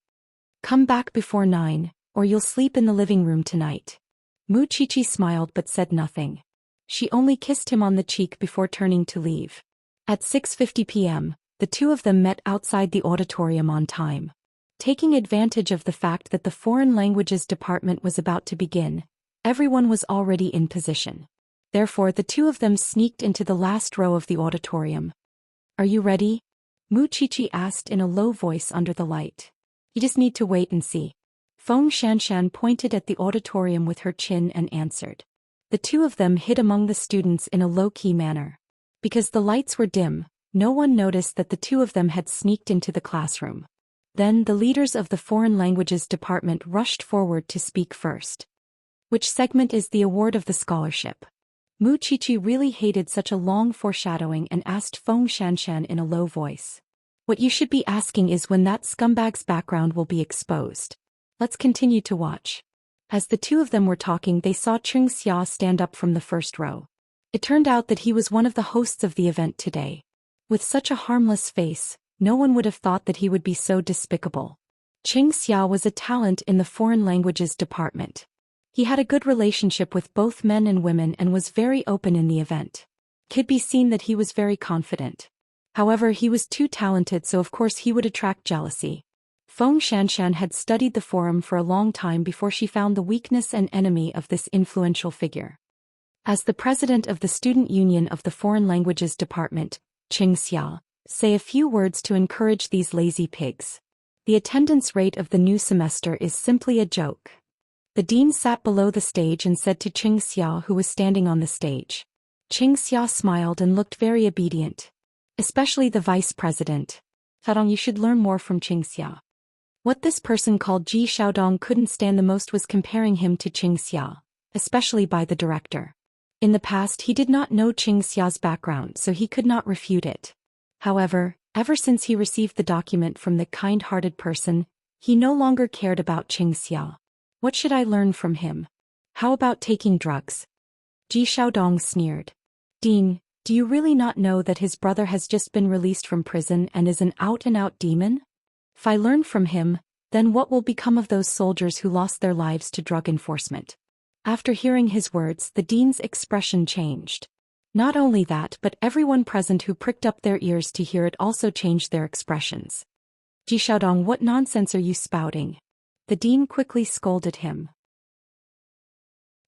Come back before 9, or you'll sleep in the living room tonight. Mu Qiqi smiled but said nothing. She only kissed him on the cheek before turning to leave. At 6:50 p.m., the two of them met outside the auditorium on time. Taking advantage of the fact that the foreign languages department was about to begin, everyone was already in position. Therefore, the two of them sneaked into the last row of the auditorium. Are you ready? Mu Qiqi asked in a low voice under the light. You just need to wait and see. Feng Shanshan pointed at the auditorium with her chin and answered. The two of them hid among the students in a low-key manner. Because the lights were dim, no one noticed that the two of them had sneaked into the classroom. Then the leaders of the foreign languages department rushed forward to speak first. Which segment is the award of the scholarship? Mu Qiqi really hated such a long foreshadowing and asked Feng Shanshan in a low voice. What you should be asking is when that scumbag's background will be exposed. Let's continue to watch. As the two of them were talking, they saw Ching Xia stand up from the first row. It turned out that he was one of the hosts of the event today. With such a harmless face, no one would have thought that he would be so despicable. Ching Xia was a talent in the foreign languages department. He had a good relationship with both men and women and was very open in the event. It could be seen that he was very confident. However, he was too talented, so of course he would attract jealousy. Feng Shanshan had studied the forum for a long time before she found the weakness and enemy of this influential figure. As the president of the Student Union of the Foreign Languages Department, Ching Xia, say a few words to encourage these lazy pigs. The attendance rate of the new semester is simply a joke. The dean sat below the stage and said to Ching Xia, who was standing on the stage. Ching Xia smiled and looked very obedient. Especially the vice president. Fadong, you should learn more from Ching Xia. What this person called Ji Xiaodong couldn't stand the most was comparing him to Ching Xia, especially by the director. In the past he did not know Ching Xia's background, so he could not refute it. However, ever since he received the document from the kind-hearted person, he no longer cared about Ching Xia. What should I learn from him? How about taking drugs? Ji Xiaodong sneered. Dean, do you really not know that his brother has just been released from prison and is an out-and-out demon? If I learn from him, then what will become of those soldiers who lost their lives to drug enforcement? After hearing his words, the dean's expression changed. Not only that, but everyone present who pricked up their ears to hear it also changed their expressions. Ji Xiaodong, what nonsense are you spouting? The dean quickly scolded him.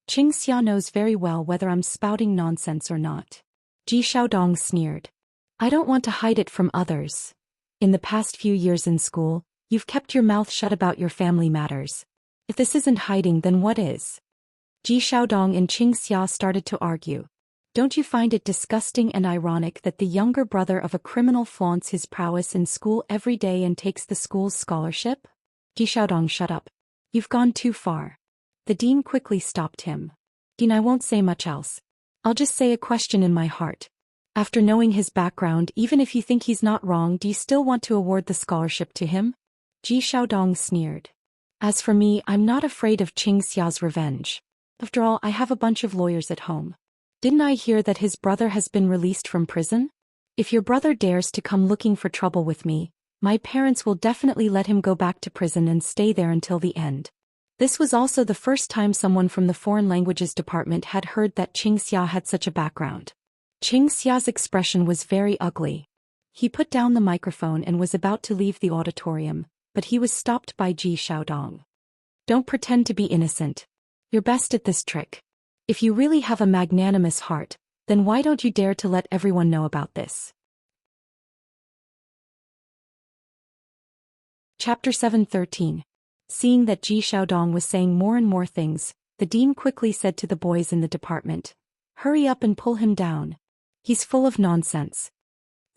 Ching Xia knows very well whether I'm spouting nonsense or not. Ji Xiaodong sneered. I don't want to hide it from others. In the past few years in school, you've kept your mouth shut about your family matters. If this isn't hiding, then what is? Ji Xiaodong and Ching Xia started to argue. Don't you find it disgusting and ironic that the younger brother of a criminal flaunts his prowess in school every day and takes the school's scholarship? Ji Xiaodong, shut up. You've gone too far. The dean quickly stopped him. Dean, I won't say much else. I'll just say a question in my heart. After knowing his background, even if you think he's not wrong, do you still want to award the scholarship to him? Ji Xiaodong sneered. As for me, I'm not afraid of Ching Xia's revenge. After all, I have a bunch of lawyers at home. Didn't I hear that his brother has been released from prison? If your brother dares to come looking for trouble with me, my parents will definitely let him go back to prison and stay there until the end. This was also the first time someone from the Foreign Languages Department had heard that Ching Xia had such a background. Ching Xia's expression was very ugly. He put down the microphone and was about to leave the auditorium, but he was stopped by Ji Xiaodong. Don't pretend to be innocent. You're best at this trick. If you really have a magnanimous heart, then why don't you dare to let everyone know about this? Chapter 7:13. Seeing that Ji Xiaodong was saying more and more things, the dean quickly said to the boys in the department, "Hurry up and pull him down. He's full of nonsense."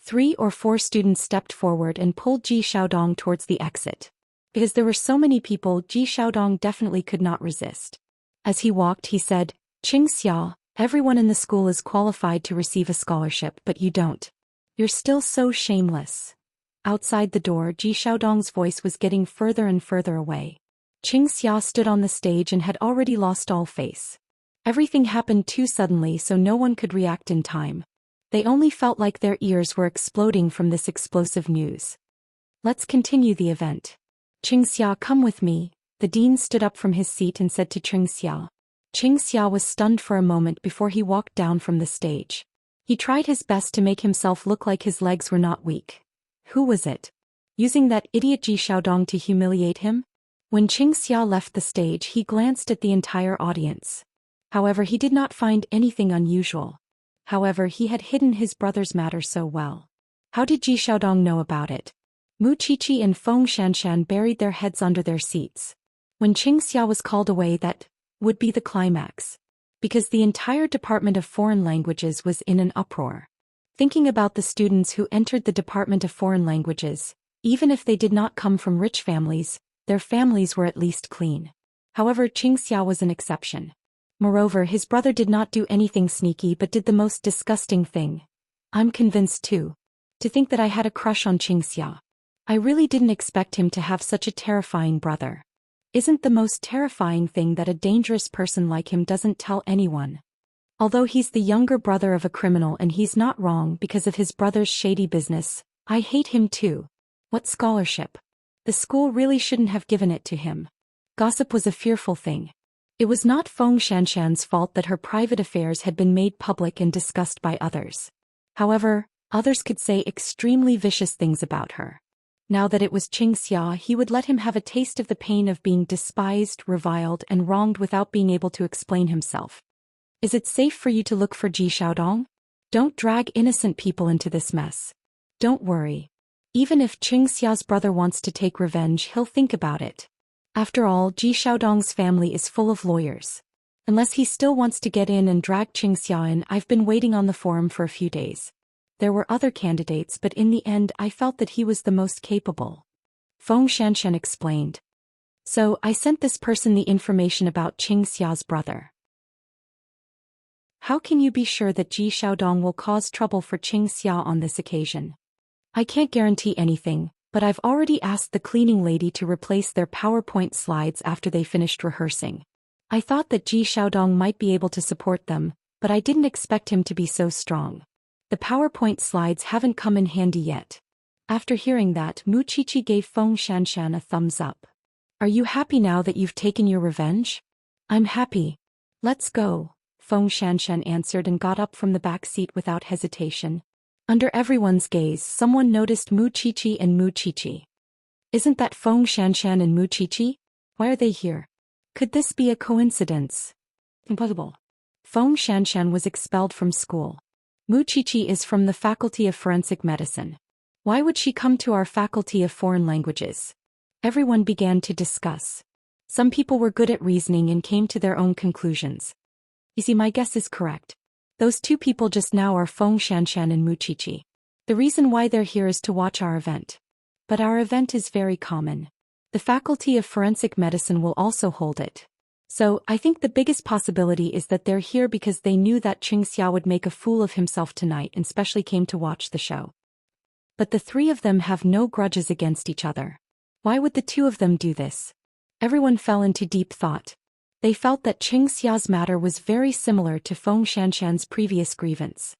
3 or 4 students stepped forward and pulled Ji Xiaodong towards the exit. Because there were so many people, Ji Xiaodong definitely could not resist. As he walked, he said, "Qing Xia, everyone in the school is qualified to receive a scholarship, but you don't. You're still so shameless." Outside the door, Ji Xiaodong's voice was getting further and further away. Qing Xia stood on the stage and had already lost all face. Everything happened too suddenly, so no one could react in time. They only felt like their ears were exploding from this explosive news. "Let's continue the event. Qing Xia, come with me." The dean stood up from his seat and said to Qing Xia. Qing Xia was stunned for a moment before he walked down from the stage. He tried his best to make himself look like his legs were not weak. Who was it? Using that idiot Ji Xiaodong to humiliate him? When Qing Xia left the stage, he glanced at the entire audience. However, he did not find anything unusual. However, he had hidden his brother's matter so well. How did Ji Xiaodong know about it? Mu Qiqi and Feng Shanshan buried their heads under their seats. When Qing Xia was called away, that would be the climax. Because the entire Department of Foreign Languages was in an uproar. Thinking about the students who entered the Department of Foreign Languages, even if they did not come from rich families, their families were at least clean. However, Qing Xia was an exception. Moreover, his brother did not do anything sneaky but did the most disgusting thing. I'm convinced too. To think that I had a crush on Qing Xia. I really didn't expect him to have such a terrifying brother. Isn't the most terrifying thing that a dangerous person like him doesn't tell anyone? Although he's the younger brother of a criminal and he's not wrong because of his brother's shady business, I hate him too. What scholarship? The school really shouldn't have given it to him. Gossip was a fearful thing. It was not Feng Shanshan's fault that her private affairs had been made public and discussed by others. However, others could say extremely vicious things about her. Now that it was Qing Xia, he would let him have a taste of the pain of being despised, reviled, and wronged without being able to explain himself. Is it safe for you to look for Ji Xiaodong? Don't drag innocent people into this mess. Don't worry. Even if Qing Xia's brother wants to take revenge, he'll think about it. After all, Ji Xiaodong's family is full of lawyers. Unless he still wants to get in and drag Qing Xia in, I've been waiting on the forum for a few days. There were other candidates, but in the end I felt that he was the most capable. Feng Shanshan explained. So, I sent this person the information about Qing Xia's brother. How can you be sure that Ji Xiaodong will cause trouble for Qing Xia on this occasion? I can't guarantee anything, but I've already asked the cleaning lady to replace their PowerPoint slides after they finished rehearsing. I thought that Ji Xiaodong might be able to support them, but I didn't expect him to be so strong. The PowerPoint slides haven't come in handy yet. After hearing that, Mu Qiqi gave Feng Shanshan a thumbs up. Are you happy now that you've taken your revenge? I'm happy. Let's go, Feng Shanshan answered and got up from the back seat without hesitation. Under everyone's gaze, someone noticed Mu Qiqi and Mu Qiqi. Isn't that Feng Shanshan and Mu Qiqi? Why are they here? Could this be a coincidence? Impossible. Feng Shanshan was expelled from school. Mu Qiqi is from the Faculty of Forensic Medicine. Why would she come to our Faculty of Foreign Languages? Everyone began to discuss. Some people were good at reasoning and came to their own conclusions. You see, my guess is correct. Those two people just now are Feng Shanshan and Mu Qiqi. The reason why they're here is to watch our event. But our event is very common. The Faculty of Forensic Medicine will also hold it. So, I think the biggest possibility is that they're here because they knew that Qing Xia would make a fool of himself tonight and specially came to watch the show. But the three of them have no grudges against each other. Why would the two of them do this? Everyone fell into deep thought. They felt that Qing Xia's matter was very similar to Feng Shanshan's previous grievance.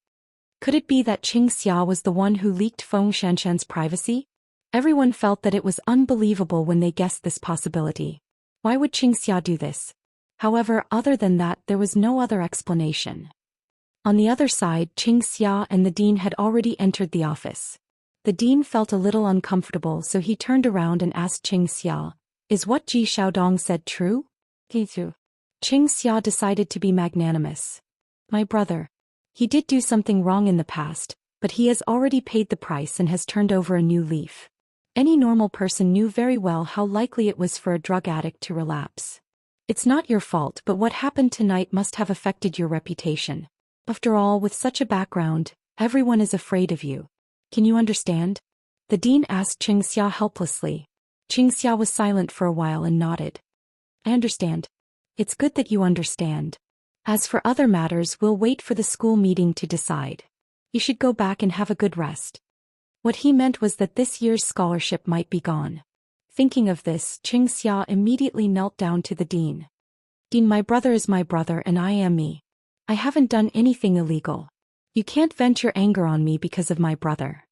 Could it be that Qing Xia was the one who leaked Feng Shanshan's privacy? Everyone felt that it was unbelievable when they guessed this possibility. Why would Qing Xia do this? However, other than that, there was no other explanation. On the other side, Qing Xia and the dean had already entered the office. The dean felt a little uncomfortable, so he turned around and asked Qing Xia, "Is what Ji Xiaodong said true?" Qing Xia decided to be magnanimous. "My brother. He did do something wrong in the past, but he has already paid the price and has turned over a new leaf. Any normal person knew very well how likely it was for a drug addict to relapse. It's not your fault, but what happened tonight must have affected your reputation. After all, with such a background, everyone is afraid of you. Can you understand? The dean asked Qingxia helplessly. Qingxia was silent for a while and nodded. I understand. It's good that you understand. As for other matters, we'll wait for the school meeting to decide. You should go back and have a good rest. What he meant was that this year's scholarship might be gone. Thinking of this, Qingxia immediately knelt down to the dean. Dean, my brother is my brother and I am me. I haven't done anything illegal. You can't vent your anger on me because of my brother.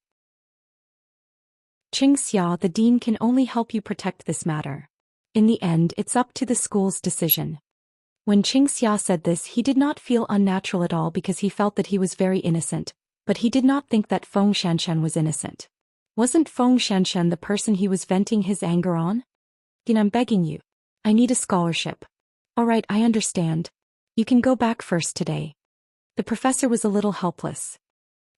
Qingxia, the dean can only help you protect this matter. In the end, it's up to the school's decision. When Qingxia said this, he did not feel unnatural at all because he felt that he was very innocent, but he did not think that Feng Shanshan was innocent. Wasn't Feng Shanshan the person he was venting his anger on? Dean, I'm begging you. I need a scholarship. Alright, I understand. You can go back first today. The professor was a little helpless.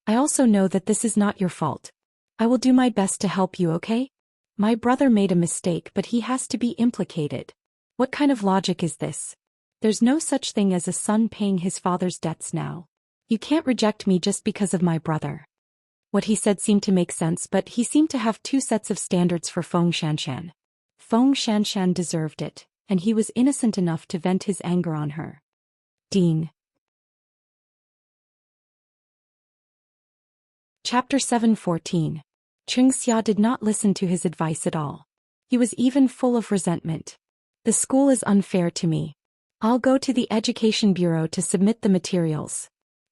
I also know that this is not your fault. I will do my best to help you, okay? My brother made a mistake, but he has to be implicated. What kind of logic is this? There's no such thing as a son paying his father's debts now. You can't reject me just because of my brother. What he said seemed to make sense, but he seemed to have two sets of standards for Feng Shanshan. Feng Shanshan deserved it, and he was innocent enough to vent his anger on her. Dean. Chapter 7:14. Qingxia did not listen to his advice at all. He was even full of resentment. The school is unfair to me. I'll go to the Education Bureau to submit the materials.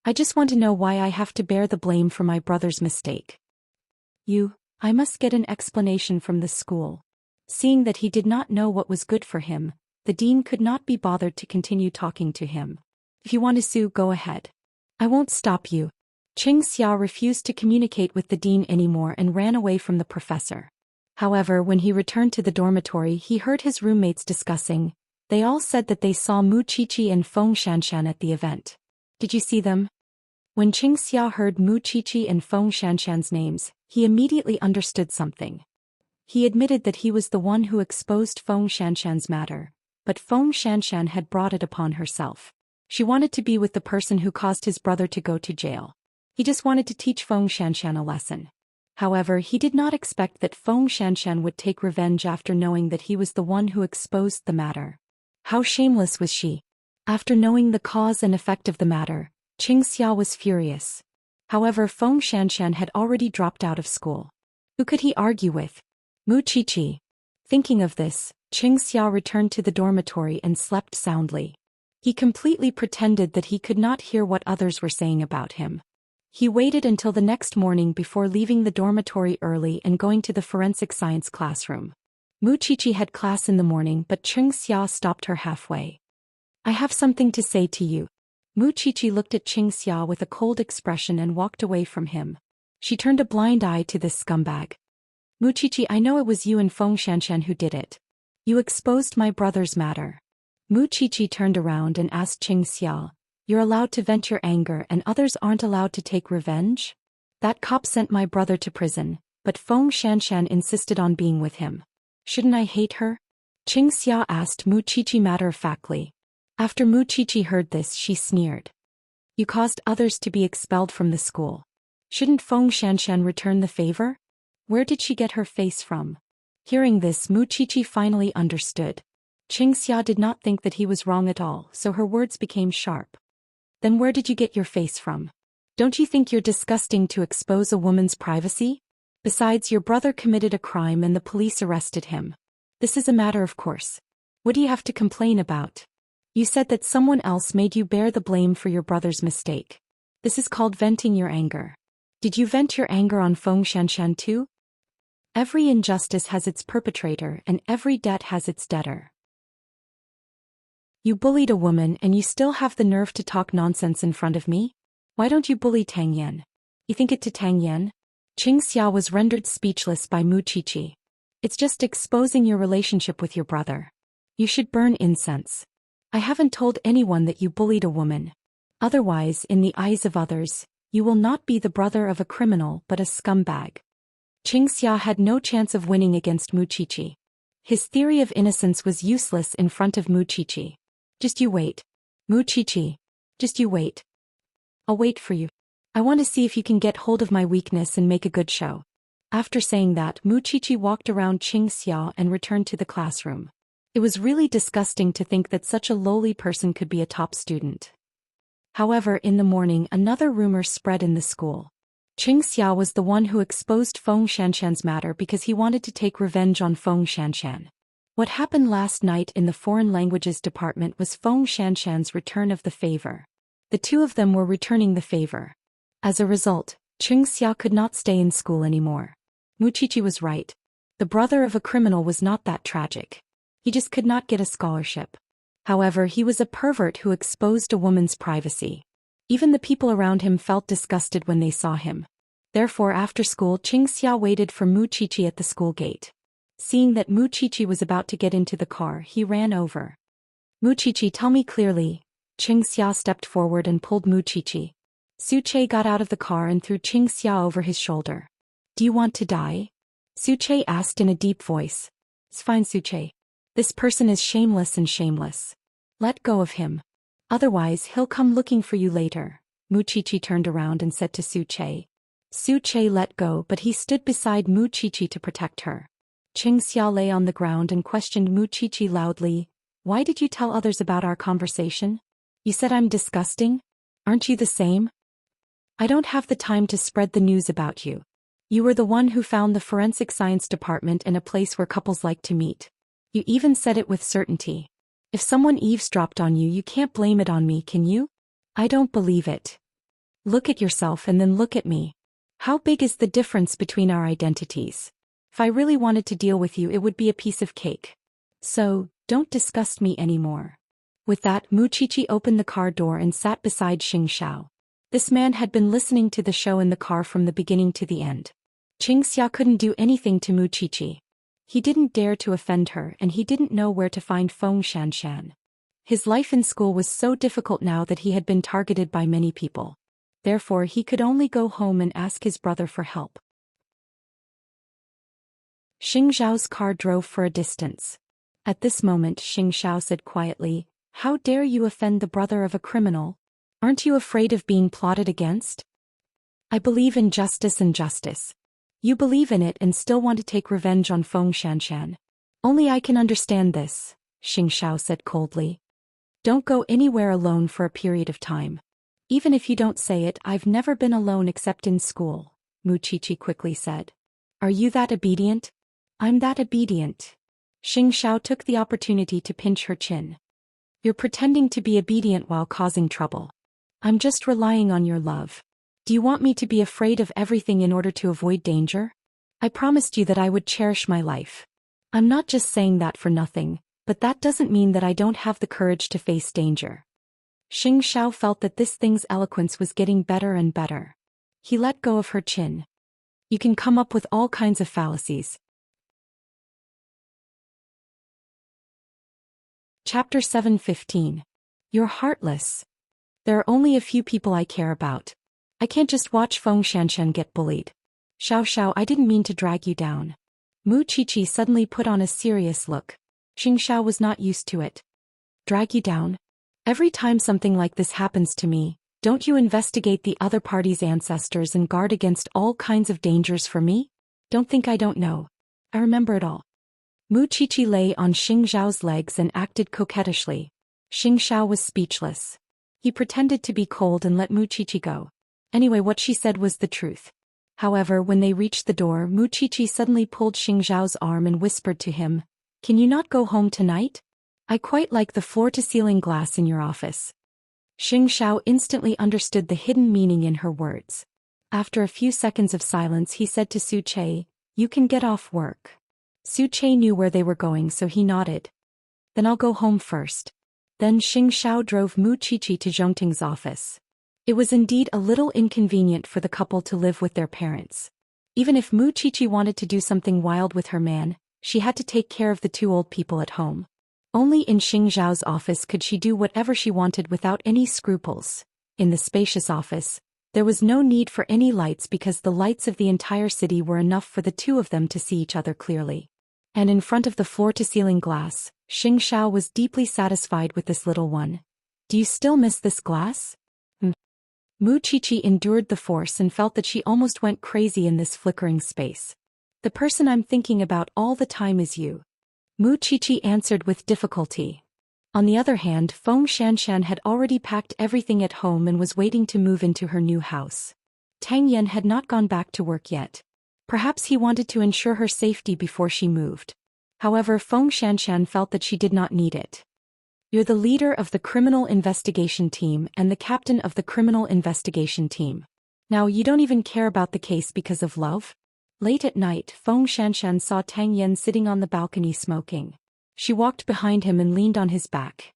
I just want to know why I have to bear the blame for my brother's mistake. I must get an explanation from the school. Seeing that he did not know what was good for him, the dean could not be bothered to continue talking to him. If you want to sue, go ahead. I won't stop you. Qingxia refused to communicate with the dean anymore and ran away from the professor. However, when he returned to the dormitory, he heard his roommates discussing. They all said that they saw Mu Qiqi and Feng Shanshan at the event. Did you see them? When Qingxia heard Mu Qiqi and Feng Shanshan's names, he immediately understood something. He admitted that he was the one who exposed Feng Shanshan's matter, but Feng Shanshan had brought it upon herself. She wanted to be with the person who caused his brother to go to jail. He just wanted to teach Feng Shanshan a lesson. However, he did not expect that Feng Shanshan would take revenge after knowing that he was the one who exposed the matter. How shameless was she? After knowing the cause and effect of the matter, Qingxia was furious. However, Feng Shanshan had already dropped out of school. Who could he argue with? Mu Qiqi. Thinking of this, Qingxia returned to the dormitory and slept soundly. He completely pretended that he could not hear what others were saying about him. He waited until the next morning before leaving the dormitory early and going to the forensic science classroom. Mu Qiqi had class in the morning, but Qingxia stopped her halfway. I have something to say to you. Mu Qiqi looked at Qingxia with a cold expression and walked away from him. She turned a blind eye to this scumbag. Mu Qiqi, I know it was you and Feng Shanshan who did it. You exposed my brother's matter. Mu Qiqi turned around and asked Qingxia, you're allowed to vent your anger and others aren't allowed to take revenge? That cop sent my brother to prison, but Feng Shanshan insisted on being with him. Shouldn't I hate her? Qingxia asked Mu Qiqi matter-of-factly. After Mu Qiqi heard this, she sneered. You caused others to be expelled from the school. Shouldn't Feng Shanshan return the favor? Where did she get her face from? Hearing this, Mu Qiqi finally understood. Qingxia did not think that he was wrong at all, so her words became sharp. Then where did you get your face from? Don't you think you're disgusting to expose a woman's privacy? Besides, your brother committed a crime and the police arrested him. This is a matter of course. What do you have to complain about? You said that someone else made you bear the blame for your brother's mistake. This is called venting your anger. Did you vent your anger on Feng Shanshan too? Every injustice has its perpetrator and every debt has its debtor. You bullied a woman and you still have the nerve to talk nonsense in front of me? Why don't you bully Tang Yan? You think it to Tang Yan? Qingxia was rendered speechless by Mu Qiqi. It's just exposing your relationship with your brother. You should burn incense. I haven't told anyone that you bullied a woman. Otherwise, in the eyes of others, you will not be the brother of a criminal but a scumbag. Qingxia had no chance of winning against Muqiqi. His theory of innocence was useless in front of Muqiqi. Just you wait. Muqiqi. Just you wait. I'll wait for you. I want to see if you can get hold of my weakness and make a good show. After saying that, Muqiqi walked around Qingxia and returned to the classroom. It was really disgusting to think that such a lowly person could be a top student. However, in the morning, another rumor spread in the school. Qingxia was the one who exposed Feng Shanshan's matter because he wanted to take revenge on Feng Shanshan. What happened last night in the foreign languages department was Feng Shanshan's return of the favor. The two of them were returning the favor. As a result, Qingxia could not stay in school anymore. Muqiqi was right. The brother of a criminal was not that tragic. He just could not get a scholarship. However, he was a pervert who exposed a woman's privacy. Even the people around him felt disgusted when they saw him. Therefore, after school, Qingxia waited for Muqiqi at the school gate. Seeing that Muqiqi was about to get into the car, he ran over. Muqiqi, tell me clearly. Qingxia stepped forward and pulled Muqiqi. Suche got out of the car and threw Qingxia over his shoulder. Do you want to die? Suche asked in a deep voice. It's fine, Suche. This person is shameless and shameless. Let go of him. Otherwise he'll come looking for you later. Muqiqi turned around and said to Suche. Suche let go, but he stood beside Muqiqi to protect her. Qingxia lay on the ground and questioned Muqiqi loudly. Why did you tell others about our conversation? You said I'm disgusting? Aren't you the same? I don't have the time to spread the news about you. You were the one who found the forensic science department in a place where couples like to meet. You even said it with certainty. If someone eavesdropped on you, you can't blame it on me, can you? I don't believe it. Look at yourself and then look at me. How big is the difference between our identities? If I really wanted to deal with you, it would be a piece of cake. So, don't disgust me anymore. With that, Muqiqi opened the car door and sat beside Qingxiao. This man had been listening to the show in the car from the beginning to the end. Qingxia couldn't do anything to Muqiqi. He didn't dare to offend her and he didn't know where to find Feng Shanshan. His life in school was so difficult now that he had been targeted by many people. Therefore, he could only go home and ask his brother for help. Xingzhao's car drove for a distance. At this moment, Xingzhao said quietly, How dare you offend the brother of a criminal? Aren't you afraid of being plotted against? I believe in justice and justice. You believe in it and still want to take revenge on Feng Shanshan. Only I can understand this, Xingzhao said coldly. Don't go anywhere alone for a period of time. Even if you don't say it, I've never been alone except in school, Muqiqi quickly said. Are you that obedient? I'm that obedient. Xingzhao took the opportunity to pinch her chin. You're pretending to be obedient while causing trouble. I'm just relying on your love. Do you want me to be afraid of everything in order to avoid danger? I promised you that I would cherish my life. I'm not just saying that for nothing, but that doesn't mean that I don't have the courage to face danger. Xingzhao felt that this thing's eloquence was getting better and better. He let go of her chin. You can come up with all kinds of fallacies. Chapter 7:15. You're heartless. There are only a few people I care about. I can't just watch Feng Shanshan get bullied. Xiao, I didn't mean to drag you down. Muqiqi suddenly put on a serious look. Xingzhao was not used to it. Drag you down? Every time something like this happens to me, don't you investigate the other party's ancestors and guard against all kinds of dangers for me? Don't think I don't know. I remember it all. Muqiqi lay on Xingzhao's legs and acted coquettishly. Xingzhao was speechless. He pretended to be cold and let Muqiqi go. Anyway, what she said was the truth. However, when they reached the door, Muqiqi suddenly pulled Xingzhao's arm and whispered to him, Can you not go home tonight? I quite like the floor-to-ceiling glass in your office. Xingzhao instantly understood the hidden meaning in her words. After a few seconds of silence, he said to Suche, You can get off work. Suche knew where they were going, so he nodded. Then I'll go home first. Then Xingzhao drove Muqiqi to Zhongting's office. It was indeed a little inconvenient for the couple to live with their parents. Even if Muqiqi wanted to do something wild with her man, she had to take care of the two old people at home. Only in Xingzhao's office could she do whatever she wanted without any scruples. In the spacious office, There was no need for any lights because the lights of the entire city were enough for the two of them to see each other clearly. And in front of the floor-to-ceiling glass, Xing Xiao was deeply satisfied with this little one. Do you still miss this glass? Mu Qiqi endured the force and felt that she almost went crazy in this flickering space. The person I'm thinking about all the time is you. Mu Qiqi answered with difficulty. On the other hand, Feng Shanshan had already packed everything at home and was waiting to move into her new house. Tang Yan had not gone back to work yet. Perhaps he wanted to ensure her safety before she moved. However, Feng Shanshan felt that she did not need it. You're the leader of the criminal investigation team and the captain of the criminal investigation team. Now you don't even care about the case because of love? Late at night, Feng Shanshan saw Tang Yan sitting on the balcony smoking. She walked behind him and leaned on his back.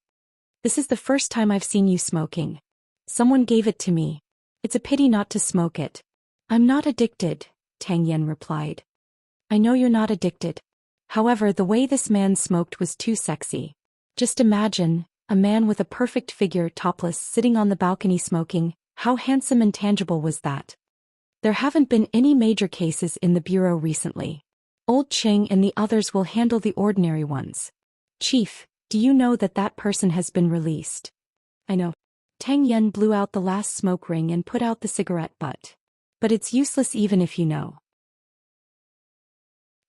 This is the first time I've seen you smoking. Someone gave it to me. It's a pity not to smoke it. I'm not addicted, Tang Yan replied. I know you're not addicted. However, the way this man smoked was too sexy. Just imagine, a man with a perfect figure topless sitting on the balcony smoking. How handsome and tangible was that? There haven't been any major cases in the bureau recently. Old Qing and the others will handle the ordinary ones. Chief, do you know that that person has been released? I know. Tang Yan blew out the last smoke ring and put out the cigarette butt. But it's useless even if you know.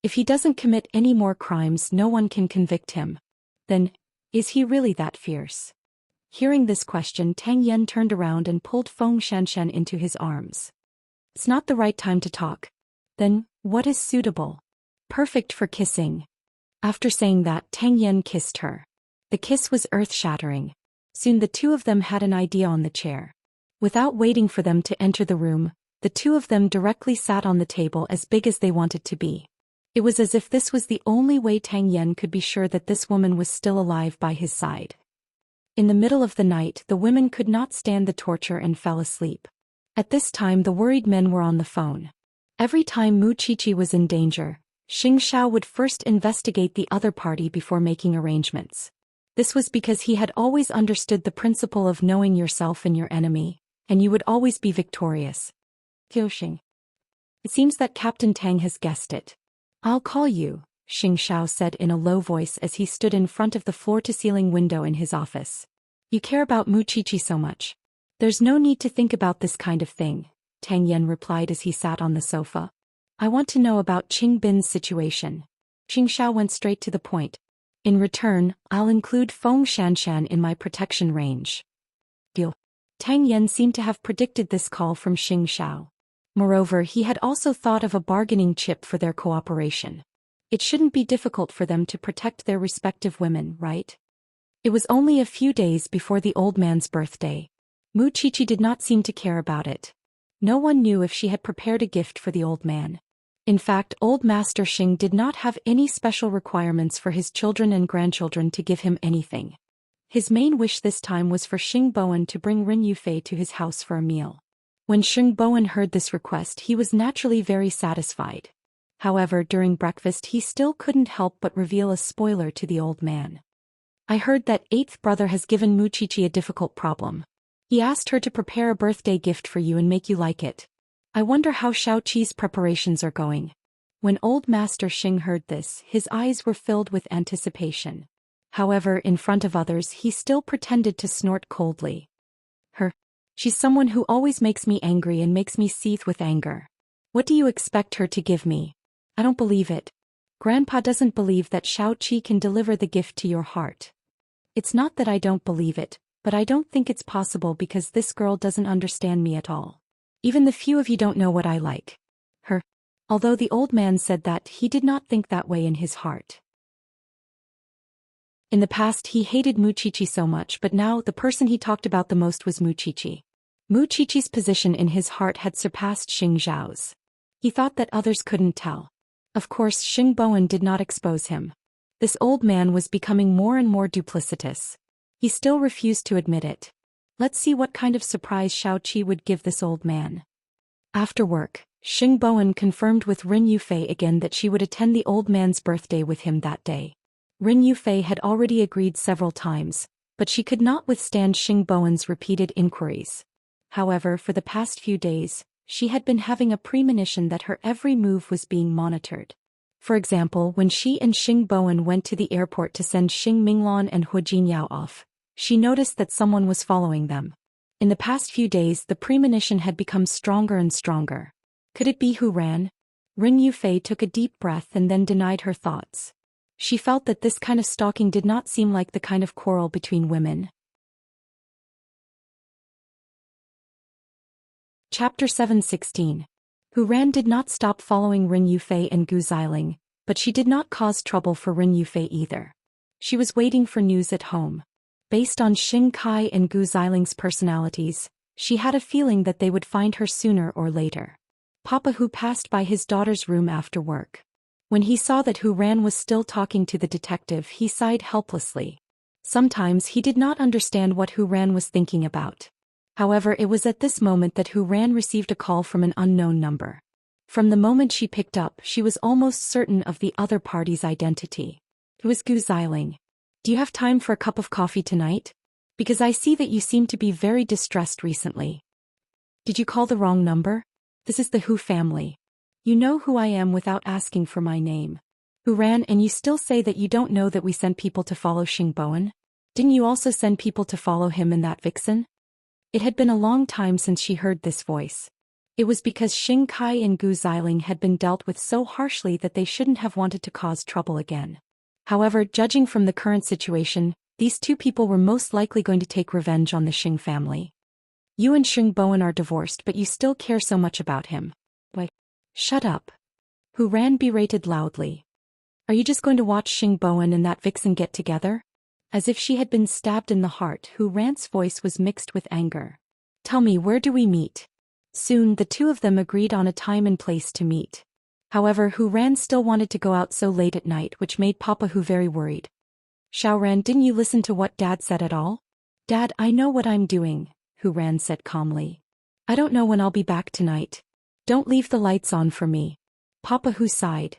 If he doesn't commit any more crimes, no one can convict him. Then, is he really that fierce? Hearing this question, Tang Yan turned around and pulled Feng Shanshan into his arms. It's not the right time to talk. Then, what is suitable? Perfect for kissing. After saying that, Tang Yan kissed her. The kiss was earth-shattering. Soon the two of them had an idea on the chair. Without waiting for them to enter the room, the two of them directly sat on the table as big as they wanted to be. It was as if this was the only way Tang Yan could be sure that this woman was still alive by his side. In the middle of the night, the women could not stand the torture and fell asleep. At this time, the worried men were on the phone. Every time Mu Qiqi was in danger, Xing Xiao would first investigate the other party before making arrangements. This was because he had always understood the principle of knowing yourself and your enemy, and you would always be victorious. Xing. It seems that Captain Tang has guessed it. I'll call you, Xing Xiao said in a low voice as he stood in front of the floor-to-ceiling window in his office. You care about Mu Qiqi so much. There's no need to think about this kind of thing, Tang Yan replied as he sat on the sofa. I want to know about Qing Bin's situation. Xing Xiao went straight to the point. In return, I'll include Feng Shanshan in my protection range. Deal. Tang Yan seemed to have predicted this call from Xing Xiao. Moreover, he had also thought of a bargaining chip for their cooperation. It shouldn't be difficult for them to protect their respective women, right? It was only a few days before the old man's birthday. Mu Qiqi did not seem to care about it. No one knew if she had prepared a gift for the old man. In fact, old Master Xing did not have any special requirements for his children and grandchildren to give him anything. His main wish this time was for Xing Bowen to bring Rin Yufei to his house for a meal. When Xing Bowen heard this request, he was naturally very satisfied. However, during breakfast he still couldn't help but reveal a spoiler to the old man. I heard that eighth brother has given Mu Qiqi a difficult problem. He asked her to prepare a birthday gift for you and make you like it. I wonder how Xiaoqi's preparations are going. When old Master Xing heard this, his eyes were filled with anticipation. However, in front of others he still pretended to snort coldly. She's someone who always makes me angry and makes me seethe with anger. What do you expect her to give me? I don't believe it. Grandpa doesn't believe that Xiaoqi can deliver the gift to your heart. It's not that I don't believe it, but I don't think it's possible because this girl doesn't understand me at all. Even the few of you don't know what I like. Her. Although the old man said that, he did not think that way in his heart. In the past he hated Mu Qiqi so much, but now the person he talked about the most was Mu Qiqi. Mu Qiqi's position in his heart had surpassed Xing Zhao's. He thought that others couldn't tell. Of course, Xing Bowen did not expose him. This old man was becoming more and more duplicitous. He still refused to admit it. Let's see what kind of surprise Xiaoqi would give this old man. After work, Xing Bowen confirmed with Rin Yufei again that she would attend the old man's birthday with him that day. Rin Yufei had already agreed several times, but she could not withstand Xing Bowen's repeated inquiries. However, for the past few days, she had been having a premonition that her every move was being monitored. For example, when she and Xing Bowen went to the airport to send Xing Minglan and Hu Jinyao off, she noticed that someone was following them. In the past few days, the premonition had become stronger and stronger. Could it be Hu Ran? Rin Yufei took a deep breath and then denied her thoughts. She felt that this kind of stalking did not seem like the kind of quarrel between women. Chapter 7:16. Hu Ran did not stop following Rin Yufei and Gu Xiling, but she did not cause trouble for Rin Yufei either. She was waiting for news at home. Based on Xing Kai and Gu Xiling's personalities, she had a feeling that they would find her sooner or later. Papa Hu passed by his daughter's room after work. When he saw that Hu Ran was still talking to the detective, he sighed helplessly. Sometimes he did not understand what Hu Ran was thinking about. However, it was at this moment that Hu Ran received a call from an unknown number. From the moment she picked up, she was almost certain of the other party's identity. It was Gu Xiling. Do you have time for a cup of coffee tonight? Because I see that you seem to be very distressed recently. Did you call the wrong number? This is the Hu family. You know who I am without asking for my name. Hu Ran, and you still say that you don't know that we sent people to follow Xing Bowen? Didn't you also send people to follow him and that vixen? It had been a long time since she heard this voice. It was because Xing Kai and Gu Xiling had been dealt with so harshly that they shouldn't have wanted to cause trouble again. However, judging from the current situation, these two people were most likely going to take revenge on the Xing family. You and Xing Bowen are divorced, but you still care so much about him. Why? Shut up. Hu Ran berated loudly. Are you just going to watch Xing Bowen and that vixen get together? As if she had been stabbed in the heart, Hu Ran's voice was mixed with anger. Tell me, where do we meet? Soon, the two of them agreed on a time and place to meet. However, Hu Ran still wanted to go out so late at night, which made Papa Hu very worried. Xiao Ran, didn't you listen to what Dad said at all? Dad, I know what I'm doing, Hu Ran said calmly. I don't know when I'll be back tonight. Don't leave the lights on for me. Papa Hu sighed.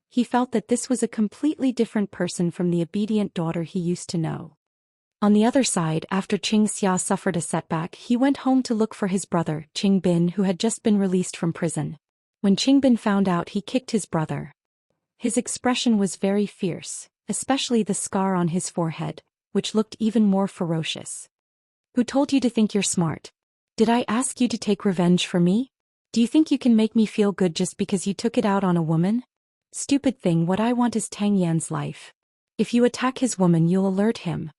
He felt that this was a completely different person from the obedient daughter he used to know. On the other side, after Qing Xia suffered a setback, he went home to look for his brother, Qing Bin, who had just been released from prison. When Qing Bin found out, he kicked his brother. His expression was very fierce, especially the scar on his forehead, which looked even more ferocious. Who told you to think you're smart? Did I ask you to take revenge for me? Do you think you can make me feel good just because you took it out on a woman? Stupid thing, what I want is Tang Yan's life. If you attack his woman, you'll alert him.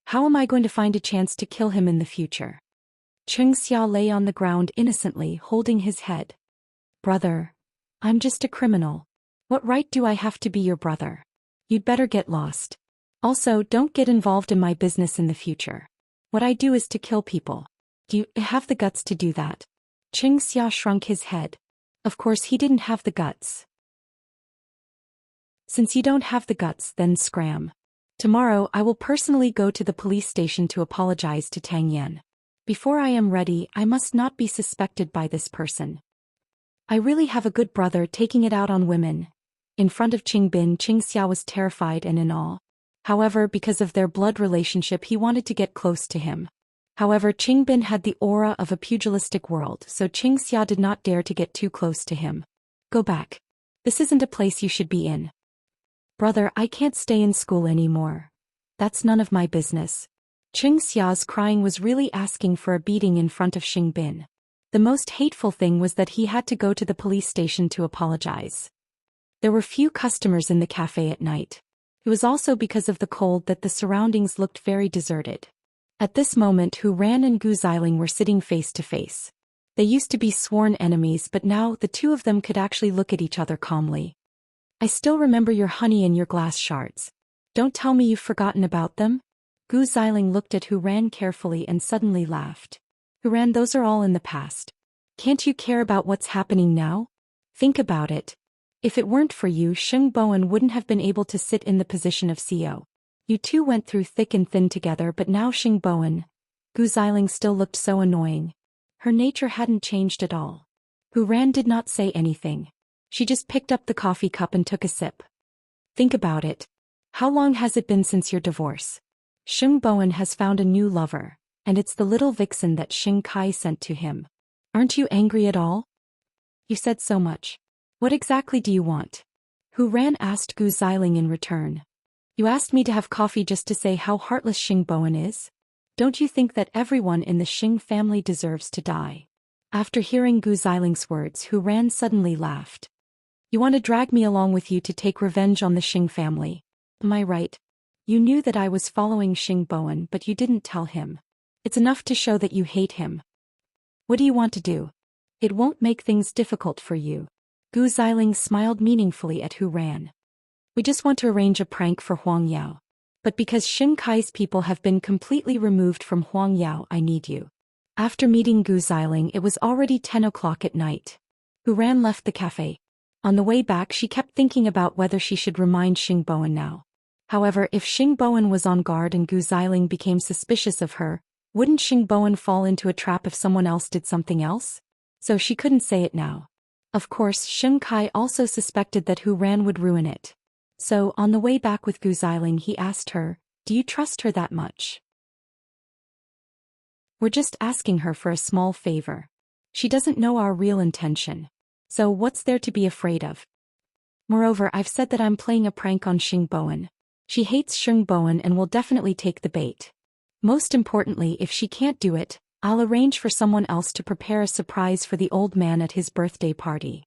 How am I going to find a chance to kill him in the future? Qing Xia lay on the ground innocently, holding his head. Brother, I'm just a criminal. What right do I have to be your brother? You'd better get lost. Also, don't get involved in my business in the future. What I do is to kill people. Do you have the guts to do that? Qing Xia shrunk his head. Of course he didn't have the guts. Since you don't have the guts, then scram. Tomorrow I will personally go to the police station to apologize to Tang Yan. Before I am ready, I must not be suspected by this person. I really have a good brother taking it out on women. In front of Qing Bin, Qing Xia was terrified and in awe. However, because of their blood relationship, he wanted to get close to him. However, Qing Bin had the aura of a pugilistic world, so Qing Xia did not dare to get too close to him. Go back. This isn't a place you should be in. Brother, I can't stay in school anymore. That's none of my business. Qing Xia's crying was really asking for a beating in front of Xing Bin. The most hateful thing was that he had to go to the police station to apologize. There were few customers in the cafe at night. It was also because of the cold that the surroundings looked very deserted. At this moment, Hu Ran and Gu Xiling were sitting face to face. They used to be sworn enemies, but now the two of them could actually look at each other calmly. I still remember your honey and your glass shards. Don't tell me you've forgotten about them? Gu Xiling looked at Hu Ran carefully and suddenly laughed. Hu Ran, those are all in the past. Can't you care about what's happening now? Think about it. If it weren't for you, Xing Bowen wouldn't have been able to sit in the position of CEO. You two went through thick and thin together, but now Xing Bowen. Gu Xiling still looked so annoying. Her nature hadn't changed at all. Hu Ran did not say anything. She just picked up the coffee cup and took a sip. Think about it. How long has it been since your divorce? Xing Bowen has found a new lover. And it's the little vixen that Xing Kai sent to him. Aren't you angry at all? You said so much. What exactly do you want? Hu Ran asked Gu Xiling in return. You asked me to have coffee just to say how heartless Xing Bowen is? Don't you think that everyone in the Xing family deserves to die? After hearing Gu Xiling's words, Hu Ran suddenly laughed. You want to drag me along with you to take revenge on the Xing family? Am I right? You knew that I was following Xing Bowen, but you didn't tell him. It's enough to show that you hate him. What do you want to do? It won't make things difficult for you. Gu Xiling smiled meaningfully at Hu Ran. We just want to arrange a prank for Huang Yao. But because Xing Kai's people have been completely removed from Huang Yao, I need you. After meeting Gu Xiling, it was already 10 o'clock at night. Hu Ran left the cafe. On the way back, she kept thinking about whether she should remind Xing Bowen now. However, if Xing Bowen was on guard and Gu Xiling became suspicious of her, wouldn't Xing Bowen fall into a trap if someone else did something else? So she couldn't say it now. Of course, Xing Kai also suspected that Hu Ran would ruin it. So, on the way back with Gu Xiling, he asked her, do you trust her that much? We're just asking her for a small favor. She doesn't know our real intention. So what's there to be afraid of? Moreover, I've said that I'm playing a prank on Xing Bowen. She hates Xing Bowen and will definitely take the bait. Most importantly, if she can't do it, I'll arrange for someone else to prepare a surprise for the old man at his birthday party.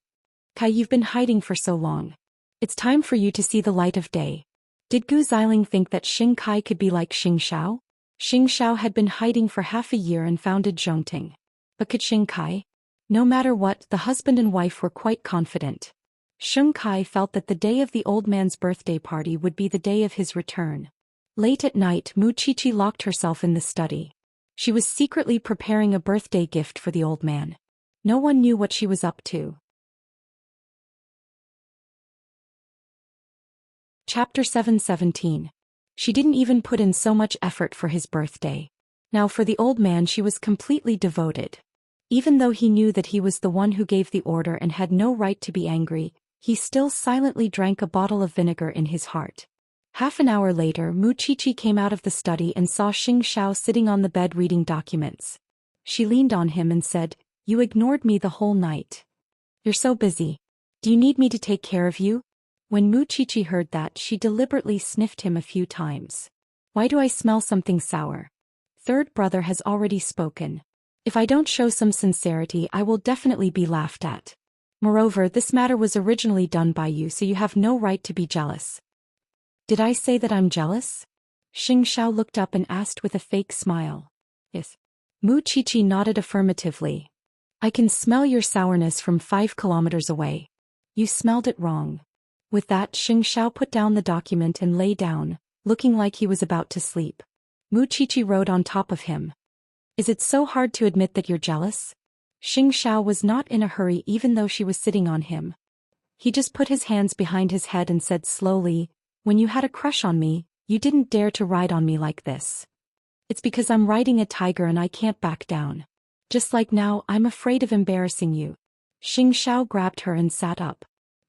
Kai, you've been hiding for so long. It's time for you to see the light of day. Did Gu Xiling think that Xing Kai could be like Xing Xiao? Xing Xiao had been hiding for half a year and founded Zhongting. But could Xing Kai? No matter what, the husband and wife were quite confident. Xing Kai felt that the day of the old man's birthday party would be the day of his return. Late at night, Mu Qiqi locked herself in the study. She was secretly preparing a birthday gift for the old man. No one knew what she was up to. Chapter 7:17. She didn't even put in so much effort for his birthday. Now for the old man she was completely devoted. Even though he knew that he was the one who gave the order and had no right to be angry, he still silently drank a bottle of vinegar in his heart. Half an hour later, Mu Qiqi came out of the study and saw Xing Xiao sitting on the bed reading documents. She leaned on him and said, "You ignored me the whole night. You're so busy. Do you need me to take care of you?" When Mu Qiqi heard that, she deliberately sniffed him a few times. "Why do I smell something sour?" Third brother has already spoken. If I don't show some sincerity, I will definitely be laughed at. Moreover, this matter was originally done by you, so you have no right to be jealous. Did I say that I'm jealous? Xing Xiao looked up and asked with a fake smile. Yes. Mu Qiqi nodded affirmatively. I can smell your sourness from 5 kilometers away. You smelled it wrong. With that, Xing Xiao put down the document and lay down, looking like he was about to sleep. Mu Qiqi rode on top of him. Is it so hard to admit that you're jealous? Xing Xiao was not in a hurry even though she was sitting on him. He just put his hands behind his head and said slowly, "When you had a crush on me, you didn't dare to ride on me like this. It's because I'm riding a tiger and I can't back down. Just like now, I'm afraid of embarrassing you." Xing Xiao grabbed her and sat up.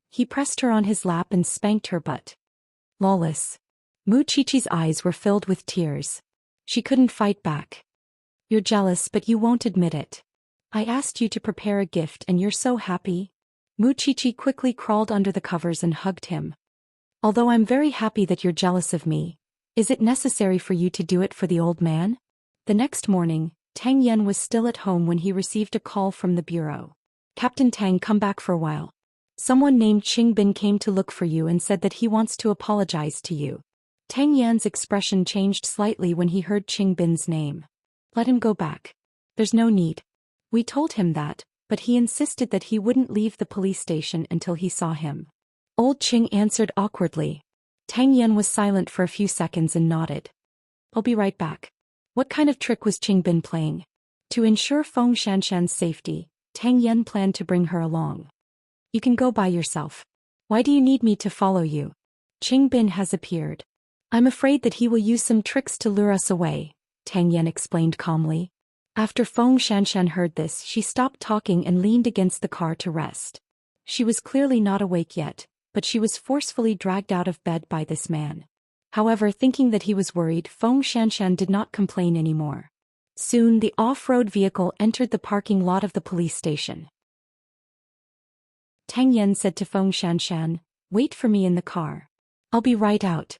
He pressed her on his lap and spanked her butt. Lawless. Mu Qiqi's eyes were filled with tears. She couldn't fight back. You're jealous, but you won't admit it. I asked you to prepare a gift and you're so happy. Mu Qiqi quickly crawled under the covers and hugged him. Although I'm very happy that you're jealous of me, is it necessary for you to do it for the old man? The next morning, Tang Yan was still at home when he received a call from the bureau. Captain Tang, come back for a while. Someone named Qing Bin came to look for you and said that he wants to apologize to you. Tang Yan's expression changed slightly when he heard Qing Bin's name. Let him go back. There's no need. We told him that, but he insisted that he wouldn't leave the police station until he saw him. Old Qing answered awkwardly. Tang Yan was silent for a few seconds and nodded. I'll be right back. What kind of trick was Qing Bin playing? To ensure Feng Shanshan's safety, Tang Yan planned to bring her along. You can go by yourself. Why do you need me to follow you? Qing Bin has appeared. I'm afraid that he will use some tricks to lure us away, Tang Yan explained calmly. After Feng Shanshan heard this, she stopped talking and leaned against the car to rest. She was clearly not awake yet, but she was forcefully dragged out of bed by this man. However, thinking that he was worried, Feng Shanshan did not complain anymore. Soon the off-road vehicle entered the parking lot of the police station. Tang Yan said to Feng Shanshan, "Wait for me in the car. I'll be right out."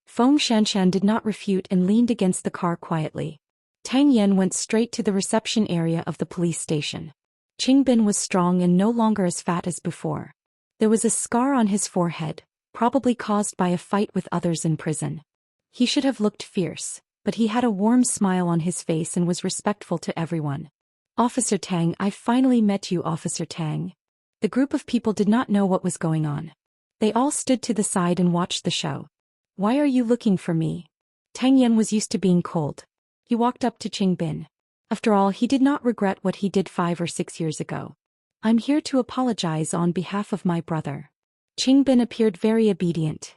Feng Shanshan did not refute and leaned against the car quietly. Tang Yan went straight to the reception area of the police station. Qingbin was strong and no longer as fat as before. There was a scar on his forehead, probably caused by a fight with others in prison. He should have looked fierce, but he had a warm smile on his face and was respectful to everyone. "Officer Tang, I finally met you, Officer Tang." The group of people did not know what was going on. They all stood to the side and watched the show. "Why are you looking for me?" Tang Yan was used to being cold. He walked up to Qingbin. After all, he did not regret what he did 5 or 6 years ago. "I'm here to apologize on behalf of my brother." Qingbin appeared very obedient.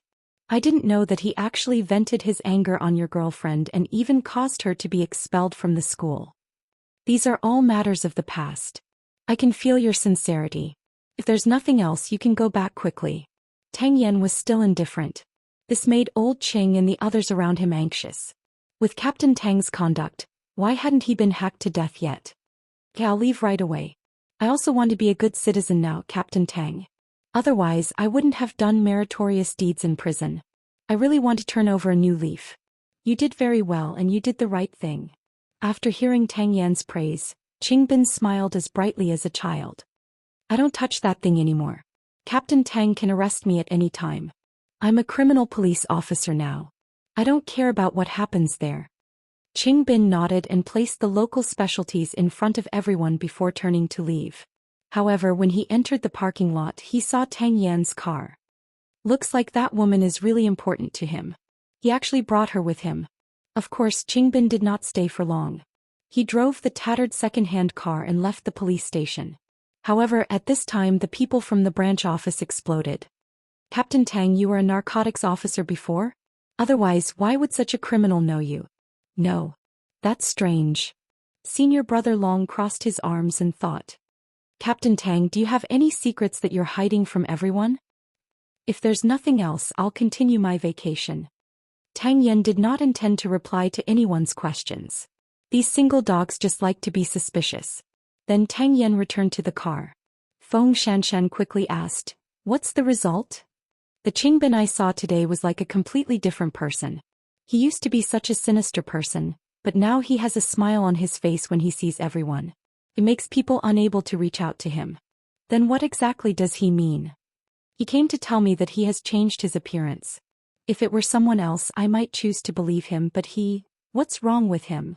"I didn't know that he actually vented his anger on your girlfriend and even caused her to be expelled from the school. These are all matters of the past. I can feel your sincerity. If there's nothing else, you can go back quickly." Tang Yan was still indifferent. This made old Qing and the others around him anxious. With Captain Tang's conduct, why hadn't he been hacked to death yet? "Okay, I'll leave right away. I also want to be a good citizen now, Captain Tang. Otherwise, I wouldn't have done meritorious deeds in prison. I really want to turn over a new leaf." "You did very well and you did the right thing." After hearing Tang Yan's praise, Qingbin smiled as brightly as a child. "I don't touch that thing anymore. Captain Tang can arrest me at any time. I'm a criminal police officer now. I don't care about what happens there." Qingbin nodded and placed the local specialties in front of everyone before turning to leave. However, when he entered the parking lot, he saw Tang Yan's car. Looks like that woman is really important to him. He actually brought her with him. Of course, Qingbin did not stay for long. He drove the tattered second-hand car and left the police station. However, at this time the people from the branch office exploded. "Captain Tang, you were a narcotics officer before? Otherwise, why would such a criminal know you?" "No. That's strange." Senior Brother Long crossed his arms and thought. "Captain Tang, do you have any secrets that you're hiding from everyone?" "If there's nothing else, I'll continue my vacation." Tang Yan did not intend to reply to anyone's questions. These single dogs just like to be suspicious. Then Tang Yan returned to the car. Feng Shanshan quickly asked, "What's the result?" "The Qingbin I saw today was like a completely different person. He used to be such a sinister person, but now he has a smile on his face when he sees everyone. It makes people unable to reach out to him." "Then what exactly does he mean?" "He came to tell me that he has changed his appearance. If it were someone else, I might choose to believe him, but what's wrong with him?"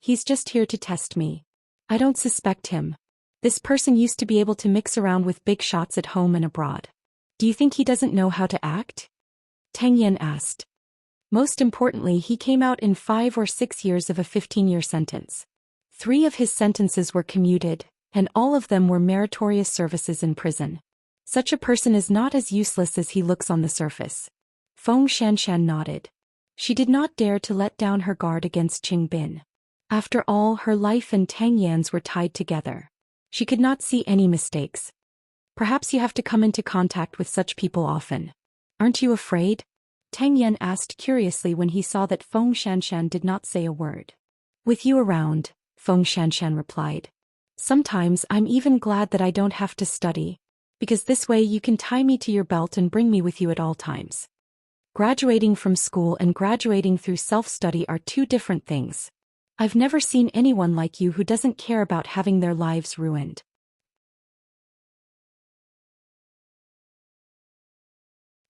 "He's just here to test me. I don't suspect him. This person used to be able to mix around with big shots at home and abroad. Do you think he doesn't know how to act?" Tang Yan asked. "Most importantly, he came out in 5 or 6 years of a 15-year sentence. 3 of his sentences were commuted, and all of them were meritorious services in prison. Such a person is not as useless as he looks on the surface." Feng Shanshan nodded. She did not dare to let down her guard against Qingbin. After all, her life and Tang Yan's were tied together. She could not see any mistakes. "Perhaps you have to come into contact with such people often. Aren't you afraid?" Tang Yan asked curiously when he saw that Feng Shanshan did not say a word. "With you around," Feng Shanshan replied. "Sometimes I'm even glad that I don't have to study, because this way you can tie me to your belt and bring me with you at all times. Graduating from school and graduating through self-study are 2 different things. I've never seen anyone like you who doesn't care about having their lives ruined."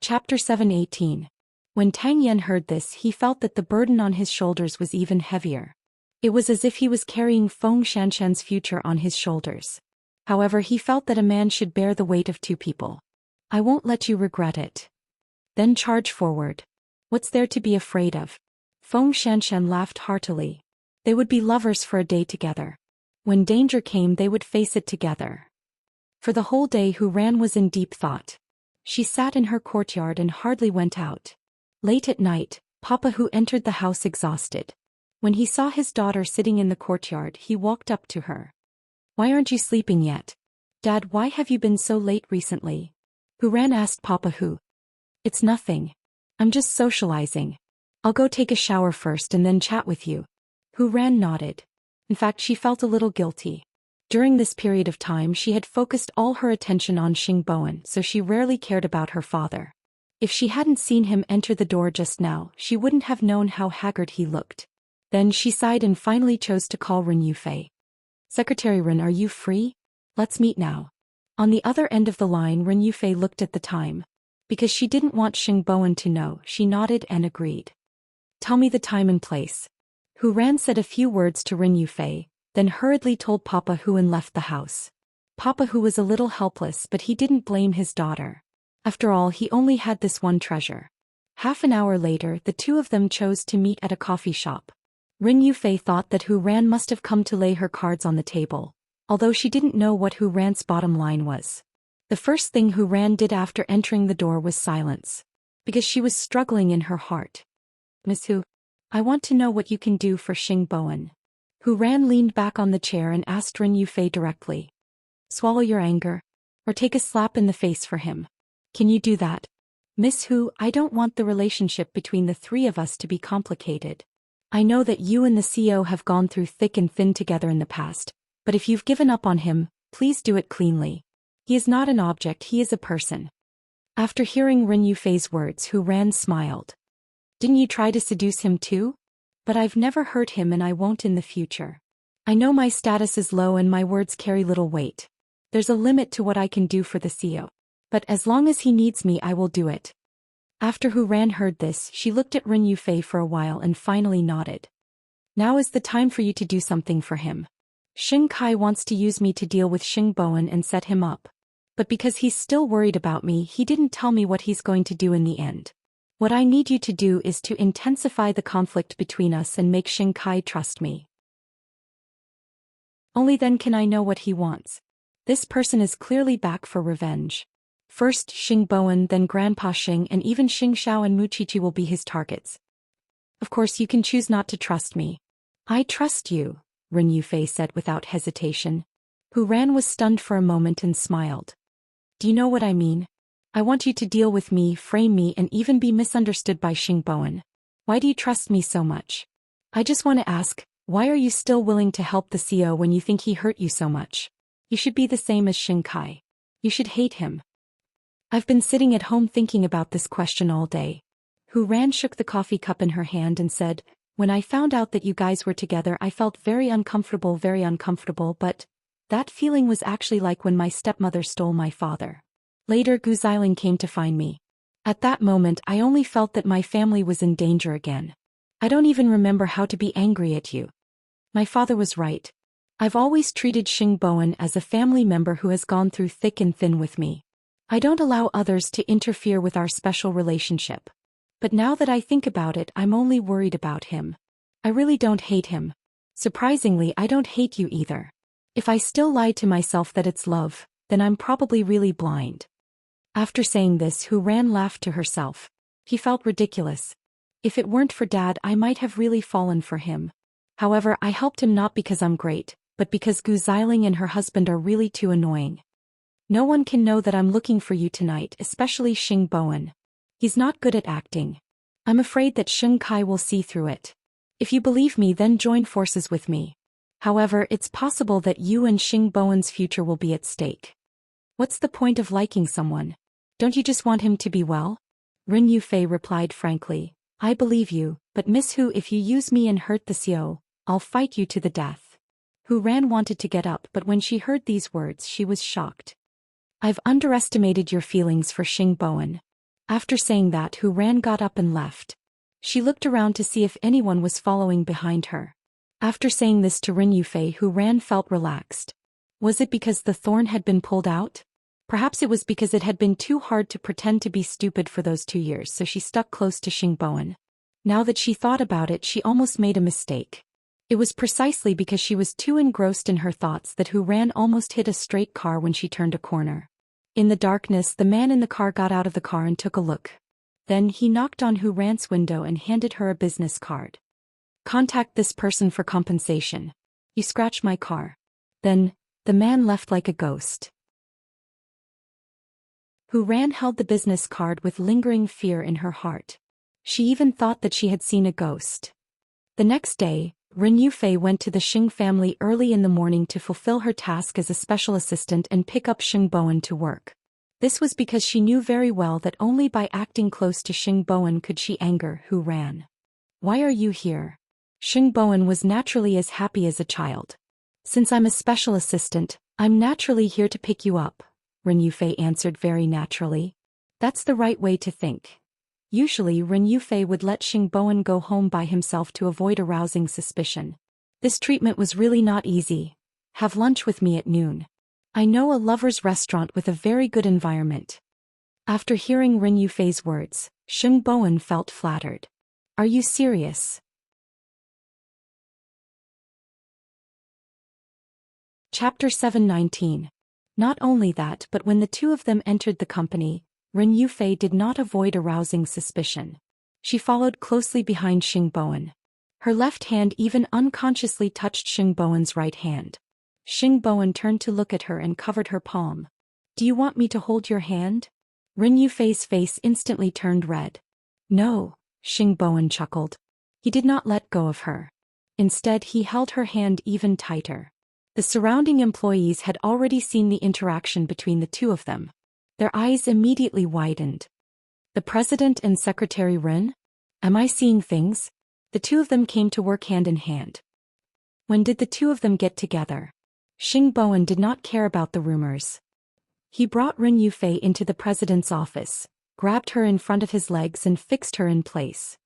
Chapter 7:18. When Tang Yan heard this, he felt that the burden on his shoulders was even heavier. It was as if he was carrying Feng Shanshan's future on his shoulders. However, he felt that a man should bear the weight of 2 people. "I won't let you regret it." "Then charge forward. What's there to be afraid of?" Feng Shanshan laughed heartily. They would be lovers for a day together. When danger came, they would face it together. For the whole day, Hu Ran was in deep thought. She sat in her courtyard and hardly went out. Late at night, Papa Hu entered the house exhausted. When he saw his daughter sitting in the courtyard, he walked up to her. "Why aren't you sleeping yet?" "Dad, why have you been so late recently?" Hu Ran asked Papa Hu. "It's nothing. I'm just socializing." I'll go take a shower first and then chat with you. Hu Ran nodded. In fact, she felt a little guilty. During this period of time she had focused all her attention on Xing Bowen, so she rarely cared about her father. If she hadn't seen him enter the door just now, she wouldn't have known how haggard he looked. Then she sighed and finally chose to call Ren Yufei. Secretary Ren, are you free? Let's meet now. On the other end of the line, Ren Yufei looked at the time. Because she didn't want Xing Bowen to know, she nodded and agreed. Tell me the time and place. Hu Ran said a few words to Ren Yufei, then hurriedly told Papa Hu and left the house. Papa Hu was a little helpless, but he didn't blame his daughter. After all, he only had this one treasure. Half an hour later, the two of them chose to meet at a coffee shop. Ren Yufei thought that Hu Ran must have come to lay her cards on the table, although she didn't know what Hu Ran's bottom line was. The first thing Hu Ran did after entering the door was silence, because she was struggling in her heart. Miss Hu, I want to know what you can do for Xing Bowen. Hu Ran leaned back on the chair and asked Ren Yufei directly. Swallow your anger, or take a slap in the face for him. Can you do that? Miss Hu, I don't want the relationship between the three of us to be complicated. I know that you and the CEO have gone through thick and thin together in the past, but if you've given up on him, please do it cleanly. He is not an object, he is a person. After hearing Ren Yufei's words, Hu Ran smiled. Didn't you try to seduce him too? But I've never hurt him and I won't in the future. I know my status is low and my words carry little weight. There's a limit to what I can do for the CEO. But as long as he needs me, I will do it. After Hu Ran heard this, she looked at Ren Yufei for a while and finally nodded. Now is the time for you to do something for him. Xing Kai wants to use me to deal with Xing Bowen and set him up. But because he's still worried about me, he didn't tell me what he's going to do in the end. What I need you to do is to intensify the conflict between us and make Xing Kai trust me. Only then can I know what he wants. This person is clearly back for revenge. First Xing Bowen, then Grandpa Xing, and even Xing Xiao and Mu Qiqi will be his targets. Of course you can choose not to trust me. I trust you, Ren Yufei said without hesitation. Hu Ran was stunned for a moment and smiled. Do you know what I mean? I want you to deal with me, frame me, and even be misunderstood by Xing Bowen. Why do you trust me so much? I just want to ask, why are you still willing to help the CEO when you think he hurt you so much? You should be the same as Xing Kai. You should hate him. I've been sitting at home thinking about this question all day. Hu Ran shook the coffee cup in her hand and said, when I found out that you guys were together I felt very uncomfortable, but that feeling was actually like when my stepmother stole my father. Later Gu Xiling came to find me. At that moment I only felt that my family was in danger again. I don't even remember how to be angry at you. My father was right. I've always treated Xing Bowen as a family member who has gone through thick and thin with me. I don't allow others to interfere with our special relationship. But now that I think about it, I'm only worried about him. I really don't hate him. Surprisingly, I don't hate you either. If I still lie to myself that it's love, then I'm probably really blind. After saying this, Hu Ran laughed to herself. He felt ridiculous. If it weren't for Dad, I might have really fallen for him. However, I helped him not because I'm great, but because Gu Xiling and her husband are really too annoying. No one can know that I'm looking for you tonight, especially Xing Bowen. He's not good at acting. I'm afraid that Xing Kai will see through it. If you believe me, then join forces with me. However, it's possible that you and Xing Bowen's future will be at stake. What's the point of liking someone? Don't you just want him to be well? Ren Yufei replied frankly, I believe you, but Miss Hu, if you use me and hurt the CEO, I'll fight you to the death. Hu Ran wanted to get up, but when she heard these words she was shocked. I've underestimated your feelings for Xing Bowen. After saying that, Hu Ran got up and left. She looked around to see if anyone was following behind her. After saying this to Ren Yufei, Hu Ran felt relaxed. Was it because the thorn had been pulled out? Perhaps it was because it had been too hard to pretend to be stupid for those 2 years, so she stuck close to Xing Bowen. Now that she thought about it, she almost made a mistake. It was precisely because she was too engrossed in her thoughts that Hu Ran almost hit a straight car when she turned a corner. In the darkness, the man in the car got out of the car and took a look. Then he knocked on Hu Ran's window and handed her a business card. Contact this person for compensation. You scratched my car. Then, the man left like a ghost. Hu Ran held the business card with lingering fear in her heart. She even thought that she had seen a ghost. The next day, Ren Yufei went to the Xing family early in the morning to fulfill her task as a special assistant and pick up Xing Bowen to work. This was because she knew very well that only by acting close to Xing Bowen could she anger Hu Ran. "Why are you here?" Xing Bowen was naturally as happy as a child. "Since I'm a special assistant, I'm naturally here to pick you up," Ren Yufei answered very naturally. That's the right way to think. Usually Ren Yufei would let Xing Bowen go home by himself to avoid arousing suspicion. This treatment was really not easy. "Have lunch with me at noon. I know a lover's restaurant with a very good environment." After hearing Ren Yufei's words, Xing Bowen felt flattered. "Are you serious?" Chapter 719. Not only that, but when the two of them entered the company, Ren Yufei did not avoid arousing suspicion. She followed closely behind Xing Bowen. Her left hand even unconsciously touched Xing Bowen's right hand. Xing Bowen turned to look at her and covered her palm. "Do you want me to hold your hand?" Ren Yufei's face instantly turned red. "No," Xing Bowen chuckled. He did not let go of her. Instead, he held her hand even tighter. The surrounding employees had already seen the interaction between the two of them. Their eyes immediately widened. "The president and Secretary Ren? Am I seeing things?" The two of them came to work hand in hand. When did the two of them get together? Xing Bowen did not care about the rumors. He brought Ren Yufei into the president's office, grabbed her in front of his legs and fixed her in place.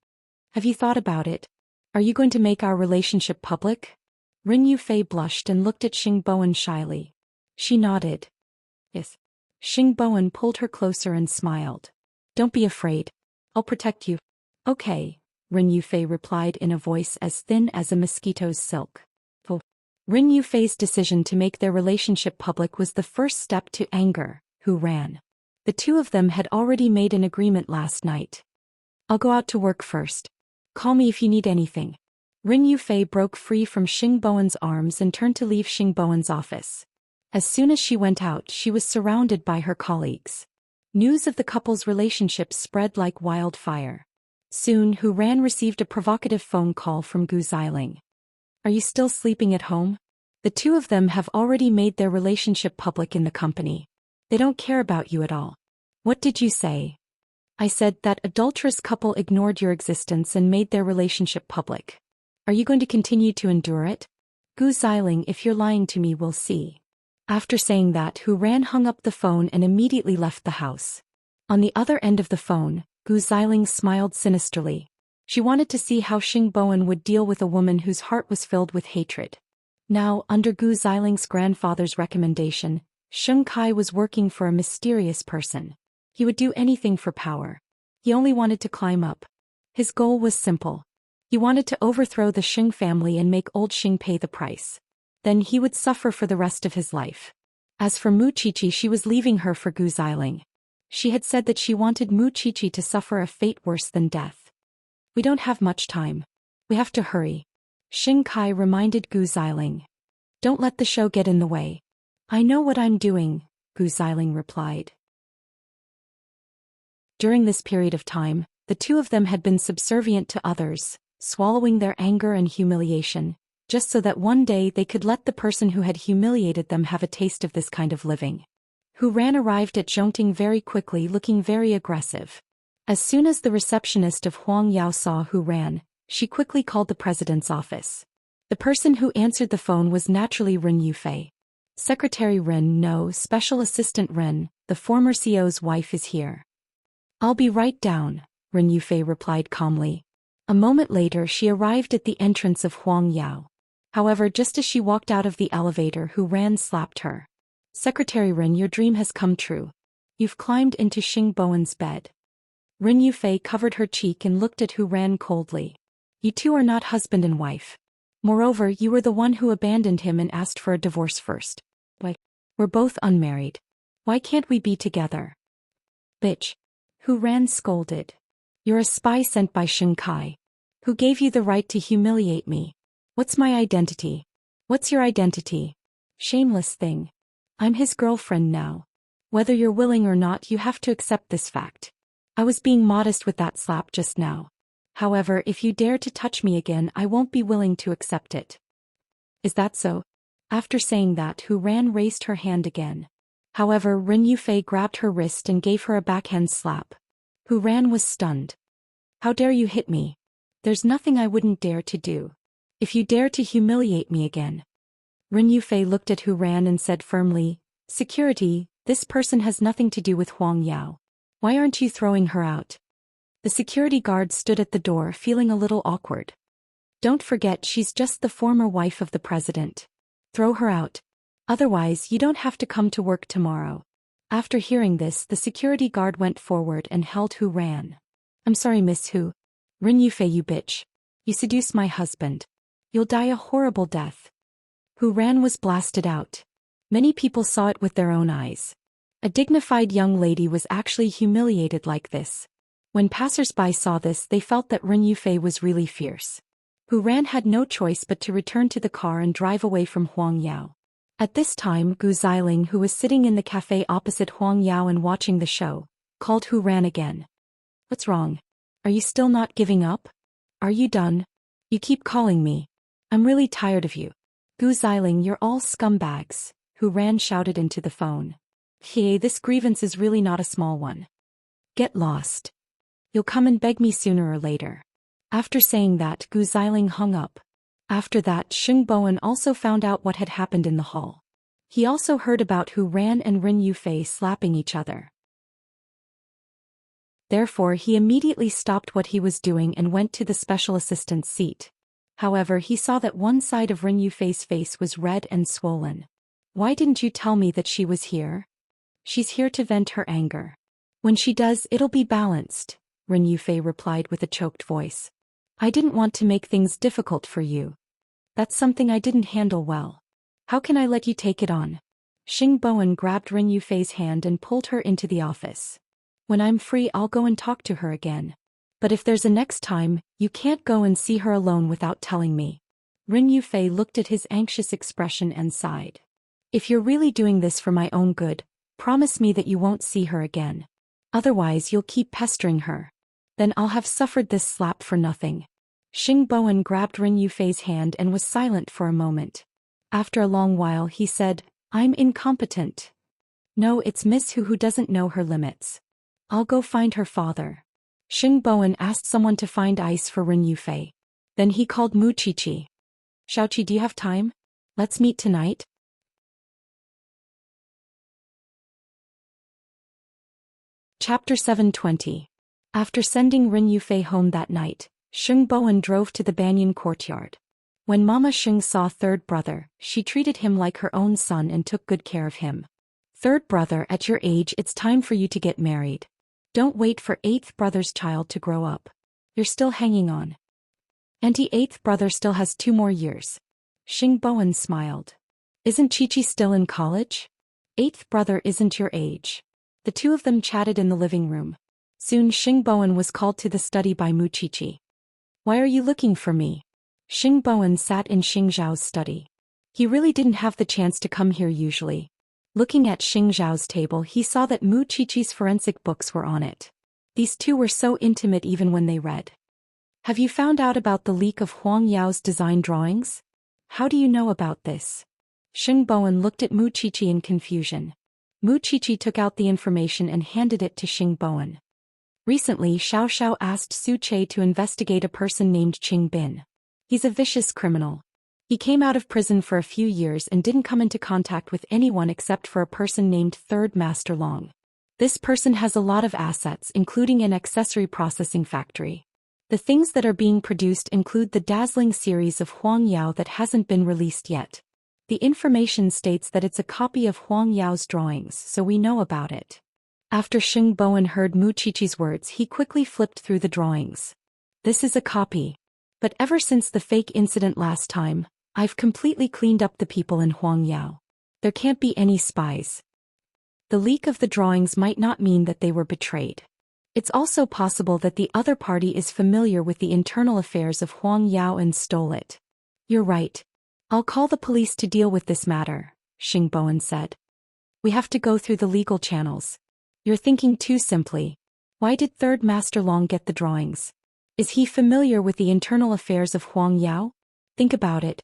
"Have you thought about it? Are you going to make our relationship public?" Ren Yufei blushed and looked at Xing Bowen shyly. She nodded. "Yes." Xing Bowen pulled her closer and smiled. "Don't be afraid. I'll protect you." "Okay," Ren Yufei replied in a voice as thin as a mosquito's silk. Oh. Ren Yufei's decision to make their relationship public was the first step to anger Hu Ran. The two of them had already made an agreement last night. "I'll go out to work first. Call me if you need anything." Ren Yufei broke free from Xing Bowen's arms and turned to leave Xing Bowen's office. As soon as she went out, she was surrounded by her colleagues. News of the couple's relationship spread like wildfire. Soon Hu Ran received a provocative phone call from Gu Xiling. "Are you still sleeping at home? The two of them have already made their relationship public in the company. They don't care about you at all." "What did you say?" "I said that adulterous couple ignored your existence and made their relationship public. Are you going to continue to endure it?" "Gu Xiling, if you're lying to me, we'll see." After saying that, Hu Ran hung up the phone and immediately left the house. On the other end of the phone, Gu Xiling smiled sinisterly. She wanted to see how Xing Bowen would deal with a woman whose heart was filled with hatred. Now, under Gu Xiling's grandfather's recommendation, Sheng Kai was working for a mysterious person. He would do anything for power. He only wanted to climb up. His goal was simple. He wanted to overthrow the Xing family and make old Xing pay the price. Then he would suffer for the rest of his life. As for Mu Qiqi, she was leaving her for Gu Xiling. She had said that she wanted Mu Qiqi to suffer a fate worse than death. "We don't have much time. We have to hurry," Xing Kai reminded Gu Xiling. "Don't let the show get in the way." "I know what I'm doing," Gu Xiling replied. During this period of time, the two of them had been subservient to others, swallowing their anger and humiliation, just so that one day they could let the person who had humiliated them have a taste of this kind of living. Hu Ran arrived at Zhongting very quickly, looking very aggressive. As soon as the receptionist of Huang Yao saw Hu Ran, she quickly called the president's office. The person who answered the phone was naturally Ren Yufei. "Secretary Ren, no, Special Assistant Ren, the former CEO's wife is here." "I'll be right down," Ren Yufei replied calmly. A moment later she arrived at the entrance of Huang Yao. However, just as she walked out of the elevator, Hu Ran slapped her. "Secretary Ren, your dream has come true. You've climbed into Xing Bowen's bed." Ren Yufei covered her cheek and looked at Hu Ran coldly. "You two are not husband and wife. Moreover, you were the one who abandoned him and asked for a divorce first. Why? We're both unmarried. Why can't we be together?" "Bitch," Hu Ran scolded. "You're a spy sent by Xing Kai. Who gave you the right to humiliate me? What's my identity? What's your identity? Shameless thing. I'm his girlfriend now. Whether you're willing or not, you have to accept this fact." I was being modest with that slap just now. However, if you dare to touch me again, I won't be willing to accept it. Is that so? After saying that, Hu Ran raised her hand again. However, Rin Yufei grabbed her wrist and gave her a backhand slap. Hu Ran was stunned. How dare you hit me? There's nothing I wouldn't dare to do. If you dare to humiliate me again. Rin Yufei looked at Hu Ran and said firmly, Security, this person has nothing to do with Huang Yao. Why aren't you throwing her out? The security guard stood at the door feeling a little awkward. Don't forget she's just the former wife of the president. Throw her out. Otherwise you don't have to come to work tomorrow. After hearing this, the security guard went forward and held Hu Ran. I'm sorry, Miss Hu. Rin Yufei, you bitch. You seduced my husband. You'll die a horrible death. Hu Ran was blasted out. Many people saw it with their own eyes. A dignified young lady was actually humiliated like this. When passers-by saw this, they felt that Rin Yufei was really fierce. Hu Ran had no choice but to return to the car and drive away from Huang Yao. At this time, Gu Xiling, who was sitting in the cafe opposite Huang Yao and watching the show, called Hu Ran again. What's wrong? Are you still not giving up? Are you done? You keep calling me. I'm really tired of you. Gu Xiling, you're all scumbags, Hu Ran shouted into the phone. Hey, this grievance is really not a small one. Get lost. You'll come and beg me sooner or later. After saying that, Gu Xiling hung up. After that, Xing Bowen also found out what had happened in the hall. He also heard about Hu Ran and Rin Yufei slapping each other. Therefore, he immediately stopped what he was doing and went to the special assistant's seat. However, he saw that one side of Rin Yufei's face was red and swollen. Why didn't you tell me that she was here? She's here to vent her anger. When she does, it'll be balanced, Rin Yufei replied with a choked voice. I didn't want to make things difficult for you. That's something I didn't handle well. How can I let you take it on? Xing Bowen grabbed Rin Yufei's hand and pulled her into the office. When I'm free, I'll go and talk to her again. But if there's a next time, you can't go and see her alone without telling me. Rin Yufei looked at his anxious expression and sighed. If you're really doing this for my own good, promise me that you won't see her again. Otherwise you'll keep pestering her. Then I'll have suffered this slap for nothing. Xing Bowen grabbed Rin Yufei's hand and was silent for a moment. After a long while he said, I'm incompetent. No, it's Miss Hu who doesn't know her limits. I'll go find her father. Xing Bowen asked someone to find ice for Rin Yufei. Then he called Mu Qiqi. Xiaoqi, do you have time? Let's meet tonight. Chapter 720. After sending Rin Yufei home that night, Xing Bowen drove to the banyan courtyard. When Mama Xing saw third brother, she treated him like her own son and took good care of him. Third brother, at your age it's time for you to get married. Don't wait for eighth brother's child to grow up. You're still hanging on. Auntie eighth brother still has 2 more years. Xing Bowen smiled. Isn't Qiqi still in college? Eighth brother isn't your age. The two of them chatted in the living room. Soon Xing Bowen was called to the study by Mu Qiqi. Why are you looking for me? Xing Bowen sat in Xing Zhao's study. He really didn't have the chance to come here usually. Looking at Xing Zhao's table, he saw that Mu Qiqi's forensic books were on it. These two were so intimate even when they read. Have you found out about the leak of Huang Yao's design drawings? How do you know about this? Xing Bowen looked at Mu Qiqi in confusion. Mu Qiqi took out the information and handed it to Xing Bowen. Recently, Xiao Xiao asked Su Che to investigate a person named Qing Bin. He's a vicious criminal. He came out of prison for a few years and didn't come into contact with anyone except for a person named Third Master Long. This person has a lot of assets, including an accessory processing factory. The things that are being produced include the dazzling series of Huang Yao that hasn't been released yet. The information states that it's a copy of Huang Yao's drawings, so we know about it. After Xing Bowen heard Mu Qiqi's words, he quickly flipped through the drawings. This is a copy. But ever since the fake incident last time, I've completely cleaned up the people in Huang Yao. There can't be any spies. The leak of the drawings might not mean that they were betrayed. It's also possible that the other party is familiar with the internal affairs of Huang Yao and stole it. You're right. I'll call the police to deal with this matter, Xing Bowen said. We have to go through the legal channels. You're thinking too simply. Why did Third Master Long get the drawings? Is he familiar with the internal affairs of Huang Yao? Think about it.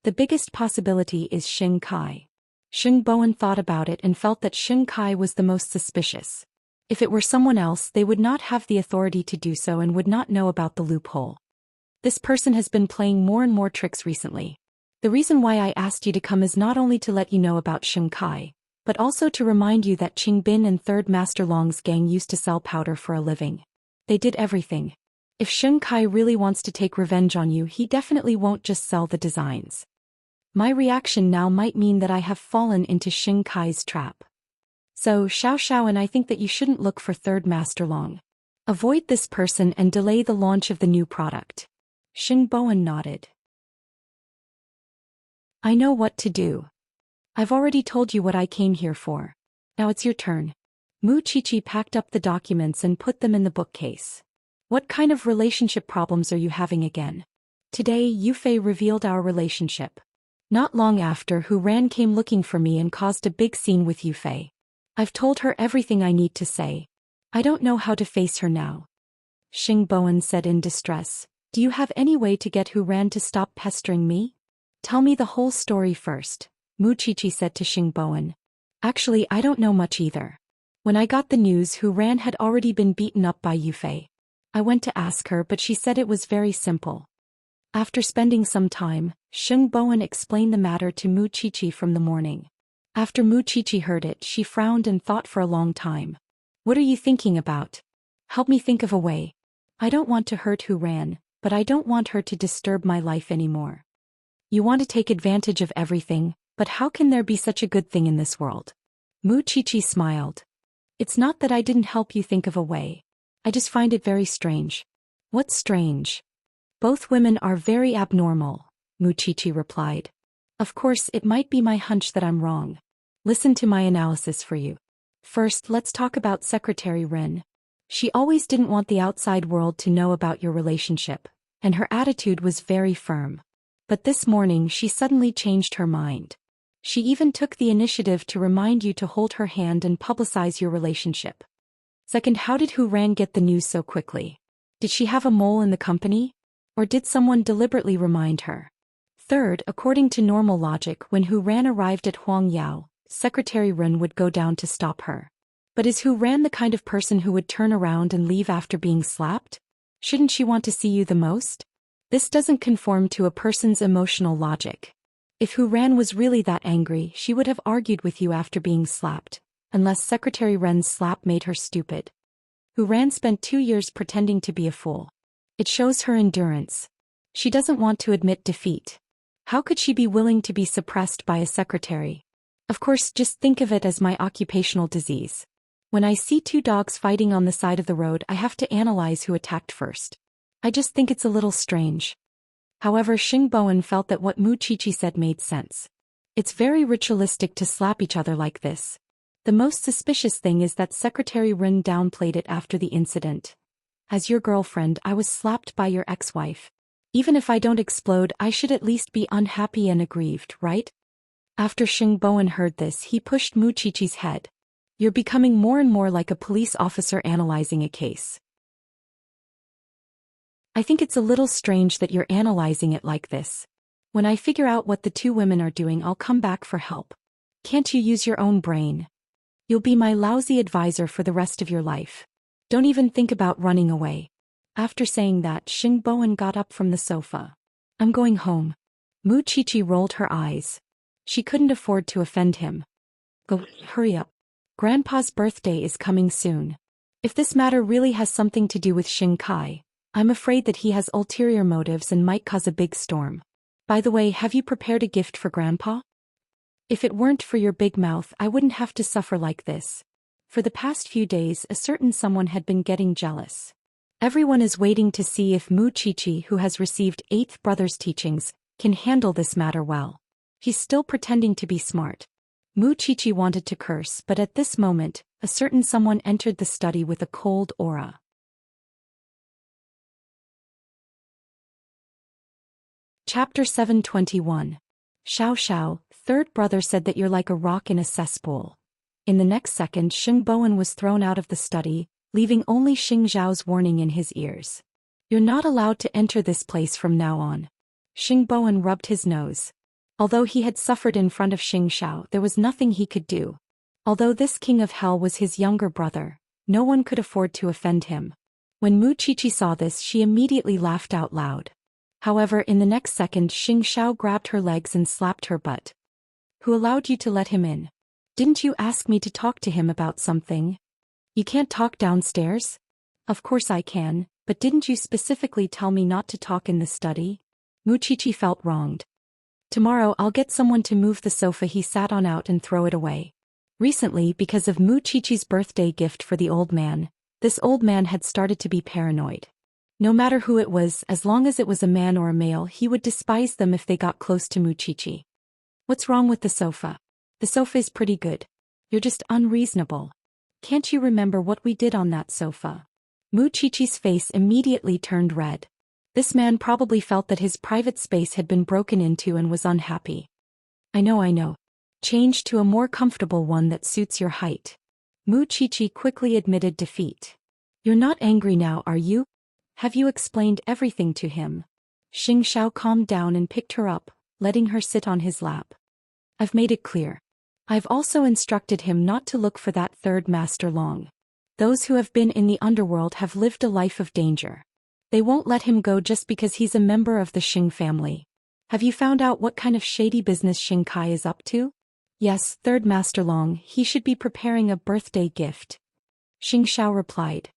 The biggest possibility is Xing Kai. Xing Bowen thought about it and felt that Xing Kai was the most suspicious. If it were someone else, they would not have the authority to do so and would not know about the loophole. This person has been playing more and more tricks recently. The reason why I asked you to come is not only to let you know about Xing Kai, but also to remind you that Qing Bin and Third Master Long's gang used to sell powder for a living. They did everything. If Xing Kai really wants to take revenge on you, he definitely won't just sell the designs. My reaction now might mean that I have fallen into Xing Kai's trap. So, Xiao and I think that you shouldn't look for Third Master Long. Avoid this person and delay the launch of the new product. Xing Bowen nodded. I know what to do. I've already told you what I came here for. Now it's your turn. Mu Qiqi packed up the documents and put them in the bookcase. What kind of relationship problems are you having again? Today, Yufei revealed our relationship. Not long after, Hu Ran came looking for me and caused a big scene with Yufei. I've told her everything I need to say. I don't know how to face her now. Xing Bowen said in distress. Do you have any way to get Hu Ran to stop pestering me? Tell me the whole story first, Mu Qiqi said to Xing Bowen. Actually, I don't know much either. When I got the news, Hu Ran had already been beaten up by Yufei. I went to ask her, but she said it was very simple. After spending some time, Xing Bowen explained the matter to Mu Qiqi from the morning. After Mu Qiqi heard it, she frowned and thought for a long time. What are you thinking about? Help me think of a way. I don't want to hurt Hu Ran, but I don't want her to disturb my life anymore. You want to take advantage of everything, but how can there be such a good thing in this world? Mu Qiqi smiled. It's not that I didn't help you think of a way. I just find it very strange. What's strange? Both women are very abnormal, Mu Qiqi replied. Of course, it might be my hunch that I'm wrong. Listen to my analysis for you. First, let's talk about Secretary Ren. She always didn't want the outside world to know about your relationship, and her attitude was very firm. But this morning she suddenly changed her mind. She even took the initiative to remind you to hold her hand and publicize your relationship. Second, how did Hu Ran get the news so quickly? Did she have a mole in the company? Or did someone deliberately remind her? Third, according to normal logic, when Hu Ran arrived at Huang Yao, Secretary Ren would go down to stop her. But is Hu Ran the kind of person who would turn around and leave after being slapped? Shouldn't she want to see you the most? This doesn't conform to a person's emotional logic. If Hu Ran was really that angry, she would have argued with you after being slapped, unless Secretary Ren's slap made her stupid. Hu Ran spent 2 years pretending to be a fool. It shows her endurance. She doesn't want to admit defeat. How could she be willing to be suppressed by a secretary? Of course, just think of it as my occupational disease. When I see 2 dogs fighting on the side of the road, I have to analyze who attacked first. I just think it's a little strange. However, Xing Bowen felt that what Mu Qiqi said made sense. It's very ritualistic to slap each other like this. The most suspicious thing is that Secretary Ren downplayed it after the incident. As your girlfriend, I was slapped by your ex-wife. Even if I don't explode, I should at least be unhappy and aggrieved, right? After Xing Bowen heard this, he pushed Mu Qiqi's head. You're becoming more and more like a police officer analyzing a case. I think it's a little strange that you're analyzing it like this. When I figure out what the 2 women are doing, I'll come back for help. Can't you use your own brain? You'll be my lousy advisor for the rest of your life. Don't even think about running away. After saying that, Xing Bowen got up from the sofa. I'm going home. Mu Qiqi rolled her eyes. She couldn't afford to offend him. Go, hurry up. Grandpa's birthday is coming soon. If this matter really has something to do with Xing Kai, I'm afraid that he has ulterior motives and might cause a big storm. By the way, have you prepared a gift for Grandpa? If it weren't for your big mouth, I wouldn't have to suffer like this. For the past few days, a certain someone had been getting jealous. Everyone is waiting to see if Mu Qiqi, who has received 8th brother's teachings, can handle this matter well. He's still pretending to be smart. Mu Qiqi wanted to curse, but at this moment, a certain someone entered the study with a cold aura. Chapter 721. Xiao, 3rd brother said that you're like a rock in a cesspool. In the next second, Xing Bowen was thrown out of the study, leaving only Xing Zhao's warning in his ears. You're not allowed to enter this place from now on. Xing Bowen rubbed his nose. Although he had suffered in front of Xing Xiao, there was nothing he could do. Although this king of hell was his younger brother, no one could afford to offend him. When Mu Qiqi saw this, she immediately laughed out loud. However, in the next second, Xing Xiao grabbed her legs and slapped her butt. Who allowed you to let him in? Didn't you ask me to talk to him about something? You can't talk downstairs? Of course I can, but didn't you specifically tell me not to talk in the study? Mu Qiqi felt wronged. Tomorrow I'll get someone to move the sofa he sat on out and throw it away. Recently, because of Mu Qiqi's birthday gift for the old man, this old man had started to be paranoid. No matter who it was, as long as it was a man or a male, he would despise them if they got close to Mu Qiqi. What's wrong with the sofa? The sofa is pretty good. You're just unreasonable. Can't you remember what we did on that sofa? Mu Qiqi's face immediately turned red. This man probably felt that his private space had been broken into and was unhappy. I know. Change to a more comfortable one that suits your height. Mu Qiqi quickly admitted defeat. You're not angry now, are you? Have you explained everything to him? Xing Xiao calmed down and picked her up, letting her sit on his lap. I've made it clear. I've also instructed him not to look for that third master long. Those who have been in the underworld have lived a life of danger. They won't let him go just because he's a member of the Xing family. Have you found out what kind of shady business Xing Kai is up to? Yes, third master Long, he should be preparing a birthday gift. Xing Xiao replied.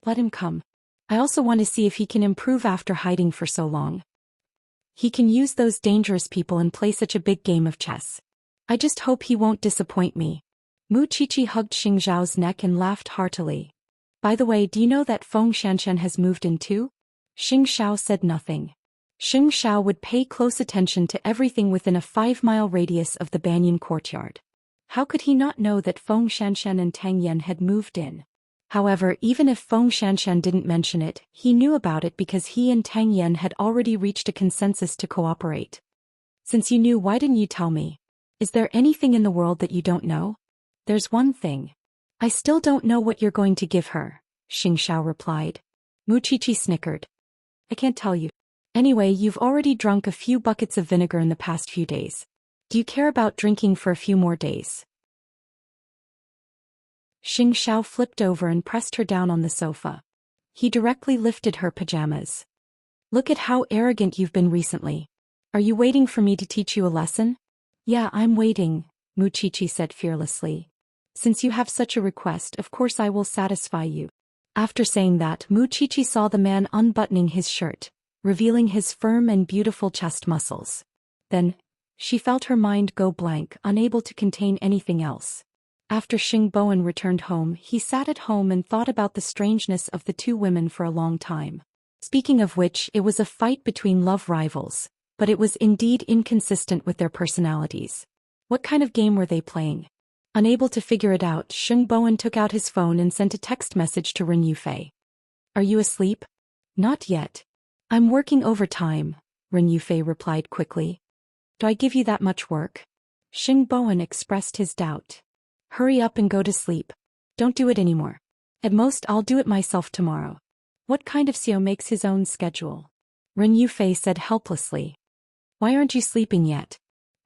Let him come. I also want to see if he can improve after hiding for so long. He can use those dangerous people and play such a big game of chess. I just hope he won't disappoint me. Mu Qiqi hugged Xing Zhao's neck and laughed heartily. By the way, do you know that Feng Shanshan has moved in too? Xing Xiao said nothing. Xing Xiao would pay close attention to everything within a 5-mile radius of the Banyan courtyard. How could he not know that Feng Shanshan and Tang Yan had moved in? However, even if Feng Shanshan didn't mention it, he knew about it because he and Tang Yan had already reached a consensus to cooperate. Since you knew, why didn't you tell me? Is there anything in the world that you don't know? There's one thing. I still don't know what you're going to give her, Xing Xiao replied. Mu Qiqi snickered. I can't tell you. Anyway, you've already drunk a few buckets of vinegar in the past few days. Do you care about drinking for a few more days? Xing Xiao flipped over and pressed her down on the sofa. He directly lifted her pajamas. Look at how arrogant you've been recently. Are you waiting for me to teach you a lesson? Yeah, I'm waiting, Mu Qiqi said fearlessly. Since you have such a request, of course I will satisfy you. After saying that, Mu Qiqi saw the man unbuttoning his shirt, revealing his firm and beautiful chest muscles. Then, she felt her mind go blank, unable to contain anything else. After Xing Bowen returned home, he sat at home and thought about the strangeness of the two women for a long time. Speaking of which, it was a fight between love rivals, but it was indeed inconsistent with their personalities. What kind of game were they playing? Unable to figure it out, Xing Bowen took out his phone and sent a text message to Ren Yufei. Are you asleep? Not yet. I'm working overtime, Ren Yufei replied quickly. Do I give you that much work? Xing Bowen expressed his doubt. Hurry up and go to sleep. Don't do it anymore. At most I'll do it myself tomorrow. What kind of CEO makes his own schedule? Ren Yufei said helplessly. Why aren't you sleeping yet?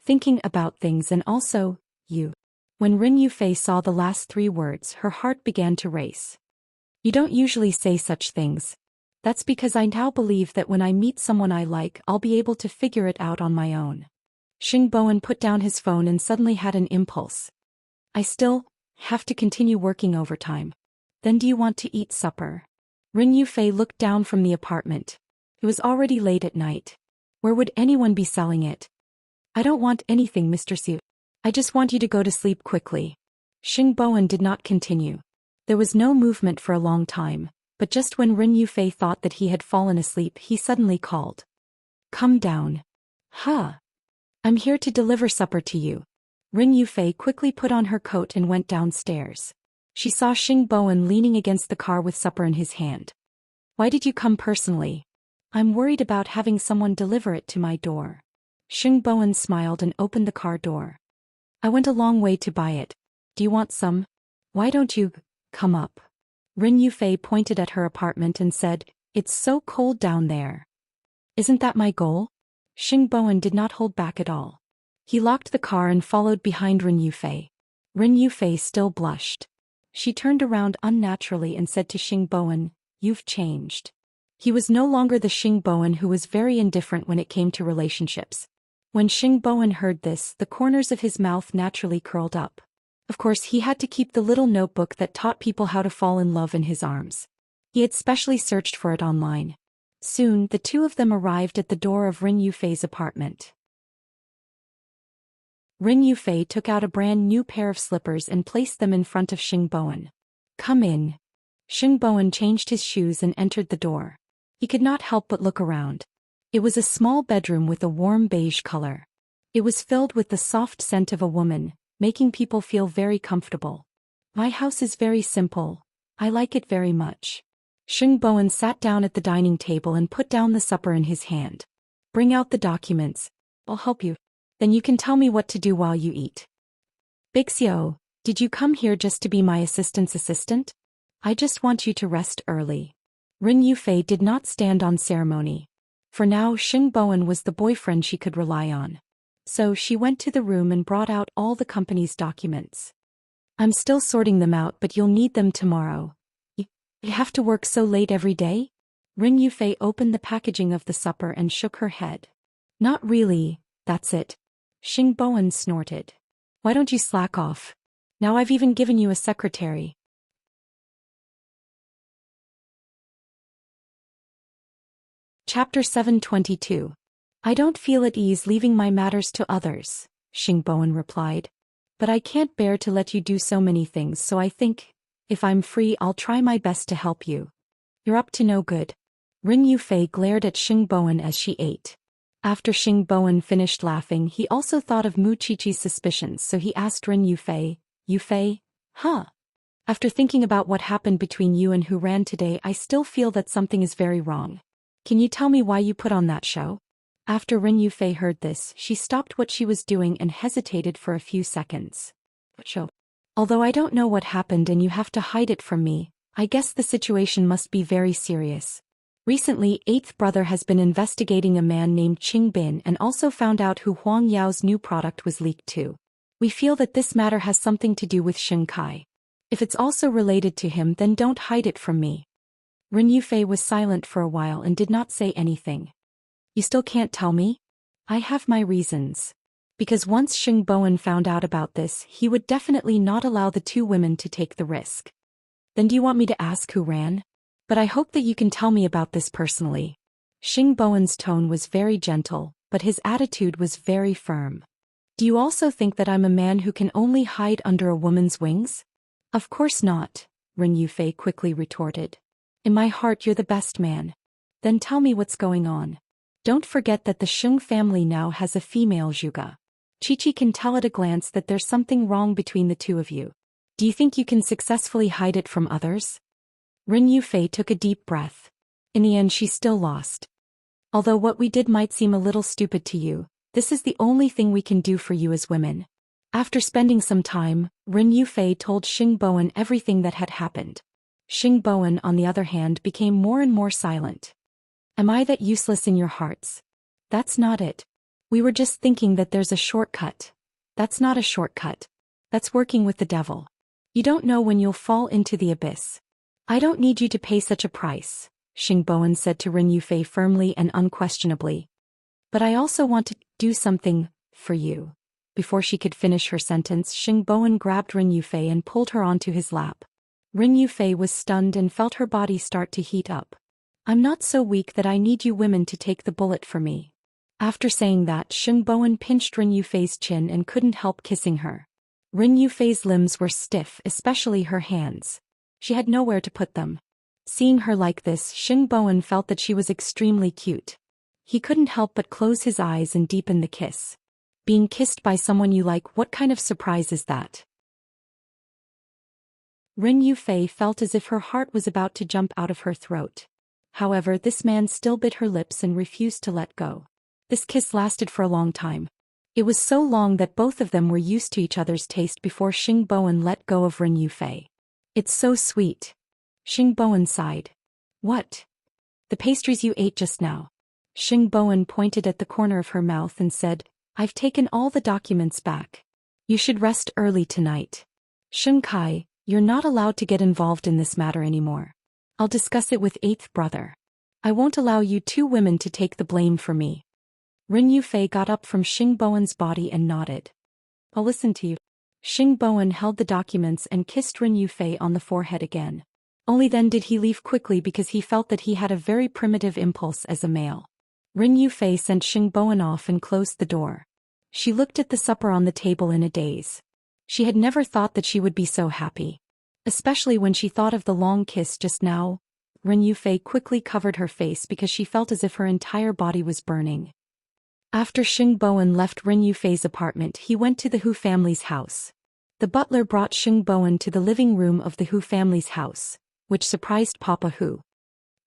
Thinking about things and also, you. When Ren Yufei saw the last 3 words, her heart began to race. You don't usually say such things. That's because I now believe that when I meet someone I like, I'll be able to figure it out on my own. Xing Bowen put down his phone and suddenly had an impulse. I still have to continue working overtime. Then do you want to eat supper? Ren Yufei looked down from the apartment. It was already late at night. Where would anyone be selling it? I don't want anything, Mr. Su. I just want you to go to sleep quickly. Xing Bowen did not continue. There was no movement for a long time, but just when Ren Yufei thought that he had fallen asleep, he suddenly called. Come down. Huh. I'm here to deliver supper to you. Ren Yufei quickly put on her coat and went downstairs. She saw Xing Bowen leaning against the car with supper in his hand. Why did you come personally? I'm worried about having someone deliver it to my door. Xing Bowen smiled and opened the car door. I went a long way to buy it. Do you want some? Why don't you come up? Rin Yufei pointed at her apartment and said, "It's so cold down there." "Isn't that my goal?" Xing Bowen did not hold back at all. He locked the car and followed behind Rin Yufei. Rin Yufei still blushed. She turned around unnaturally and said to Xing Bowen, "You've changed." He was no longer the Xing Bowen who was very indifferent when it came to relationships. When Xing Bowen heard this, the corners of his mouth naturally curled up. Of course, he had to keep the little notebook that taught people how to fall in love in his arms. He had specially searched for it online. Soon, the two of them arrived at the door of Rin Yufei's apartment. Rin Yufei took out a brand new pair of slippers and placed them in front of Xing Bowen. "Come in." Xing Bowen changed his shoes and entered the door. He could not help but look around. It was a small bedroom with a warm beige color. It was filled with the soft scent of a woman, making people feel very comfortable. "My house is very simple. I like it very much." Xing Bowen sat down at the dining table and put down the supper in his hand. "Bring out the documents. I'll help you. Then you can tell me what to do while you eat." "Big Xiao, did you come here just to be my assistant's assistant? I just want you to rest early." Rin Yufei did not stand on ceremony. For now, Xing Bowen was the boyfriend she could rely on. So she went to the room and brought out all the company's documents. "I'm still sorting them out, but you'll need them tomorrow. You have to work so late every day?" Rin Yufei opened the packaging of the supper and shook her head. "Not really, that's it." Xing Bowen snorted. "Why don't you slack off? Now I've even given you a secretary." Chapter 722. "I don't feel at ease leaving my matters to others," Xing Bowen replied. "But I can't bear to let you do so many things, so I think, if I'm free, I'll try my best to help you. You're up to no good." Rin Yufei glared at Xing Bowen as she ate. After Xing Bowen finished laughing, he also thought of Mu Qiqi's suspicions, so he asked Rin Yufei, "Yufei, huh? After thinking about what happened between you and Hu Ran today, I still feel that something is very wrong. Can you tell me why you put on that show?" After Rin Yufei heard this, she stopped what she was doing and hesitated for a few seconds. "What show? Although I don't know what happened and you have to hide it from me, I guess the situation must be very serious. Recently, Eighth Brother has been investigating a man named Qing Bin and also found out who Huang Yao's new product was leaked to. We feel that this matter has something to do with Xing Kai. If it's also related to him, then don't hide it from me." Rin Yufei was silent for a while and did not say anything. "You still can't tell me?" "I have my reasons. Because once Xing Bowen found out about this, he would definitely not allow the two women to take the risk." "Then do you want me to ask who ran? But I hope that you can tell me about this personally." Xing Bowen's tone was very gentle, but his attitude was very firm. "Do you also think that I'm a man who can only hide under a woman's wings?" "Of course not," Rin Yufei quickly retorted. "In my heart you're the best man. Then tell me what's going on. Don't forget that the Xing family now has a female Zhuge. Qiqi can tell at a glance that there's something wrong between the two of you. Do you think you can successfully hide it from others?" Rin Yufei took a deep breath. In the end, she still lost. "Although what we did might seem a little stupid to you, this is the only thing we can do for you as women." After spending some time, Rin Yufei told Xing Bowen everything that had happened. Xing Bowen, on the other hand, became more and more silent. "Am I that useless in your hearts? That's not it. We were just thinking that there's a shortcut." "That's not a shortcut. That's working with the devil. You don't know when you'll fall into the abyss." "I don't need you to pay such a price," Xing Bowen said to Rin Yufei firmly and unquestionably. "But I also want to do something for you." Before she could finish her sentence, Xing Bowen grabbed Rin Yufei and pulled her onto his lap. Rin Yufei was stunned and felt her body start to heat up. "I'm not so weak that I need you women to take the bullet for me." After saying that, Xing Bowen pinched Rin Yufei's chin and couldn't help kissing her. Rin Yufei's limbs were stiff, especially her hands. She had nowhere to put them. Seeing her like this, Xing Bowen felt that she was extremely cute. He couldn't help but close his eyes and deepen the kiss. Being kissed by someone you like, what kind of surprise is that? Rin Yufei felt as if her heart was about to jump out of her throat. However, this man still bit her lips and refused to let go. This kiss lasted for a long time. It was so long that both of them were used to each other's taste before Xing Bowen let go of Rin Yufei. "It's so sweet." Xing Bowen sighed. What? The pastries you ate just now. Xing Bowen pointed at the corner of her mouth and said, I've taken all the documents back. You should rest early tonight. Xing Kai, you're not allowed to get involved in this matter anymore. I'll discuss it with eighth brother. I won't allow you two women to take the blame for me. Rin Yufei got up from Xing Bowen's body and nodded. I'll listen to you. Xing Bowen held the documents and kissed Rin Yufei on the forehead again. Only then did he leave quickly because he felt that he had a very primitive impulse as a male. Rin Yufei sent Xing Bowen off and closed the door. She looked at the supper on the table in a daze. She had never thought that she would be so happy. Especially when she thought of the long kiss just now. Rin Yufei quickly covered her face because she felt as if her entire body was burning. After Xing Bowen left Rin Yufei's apartment, he went to the Hu family's house. The butler brought Xing Bowen to the living room of the Hu family's house, which surprised Papa Hu.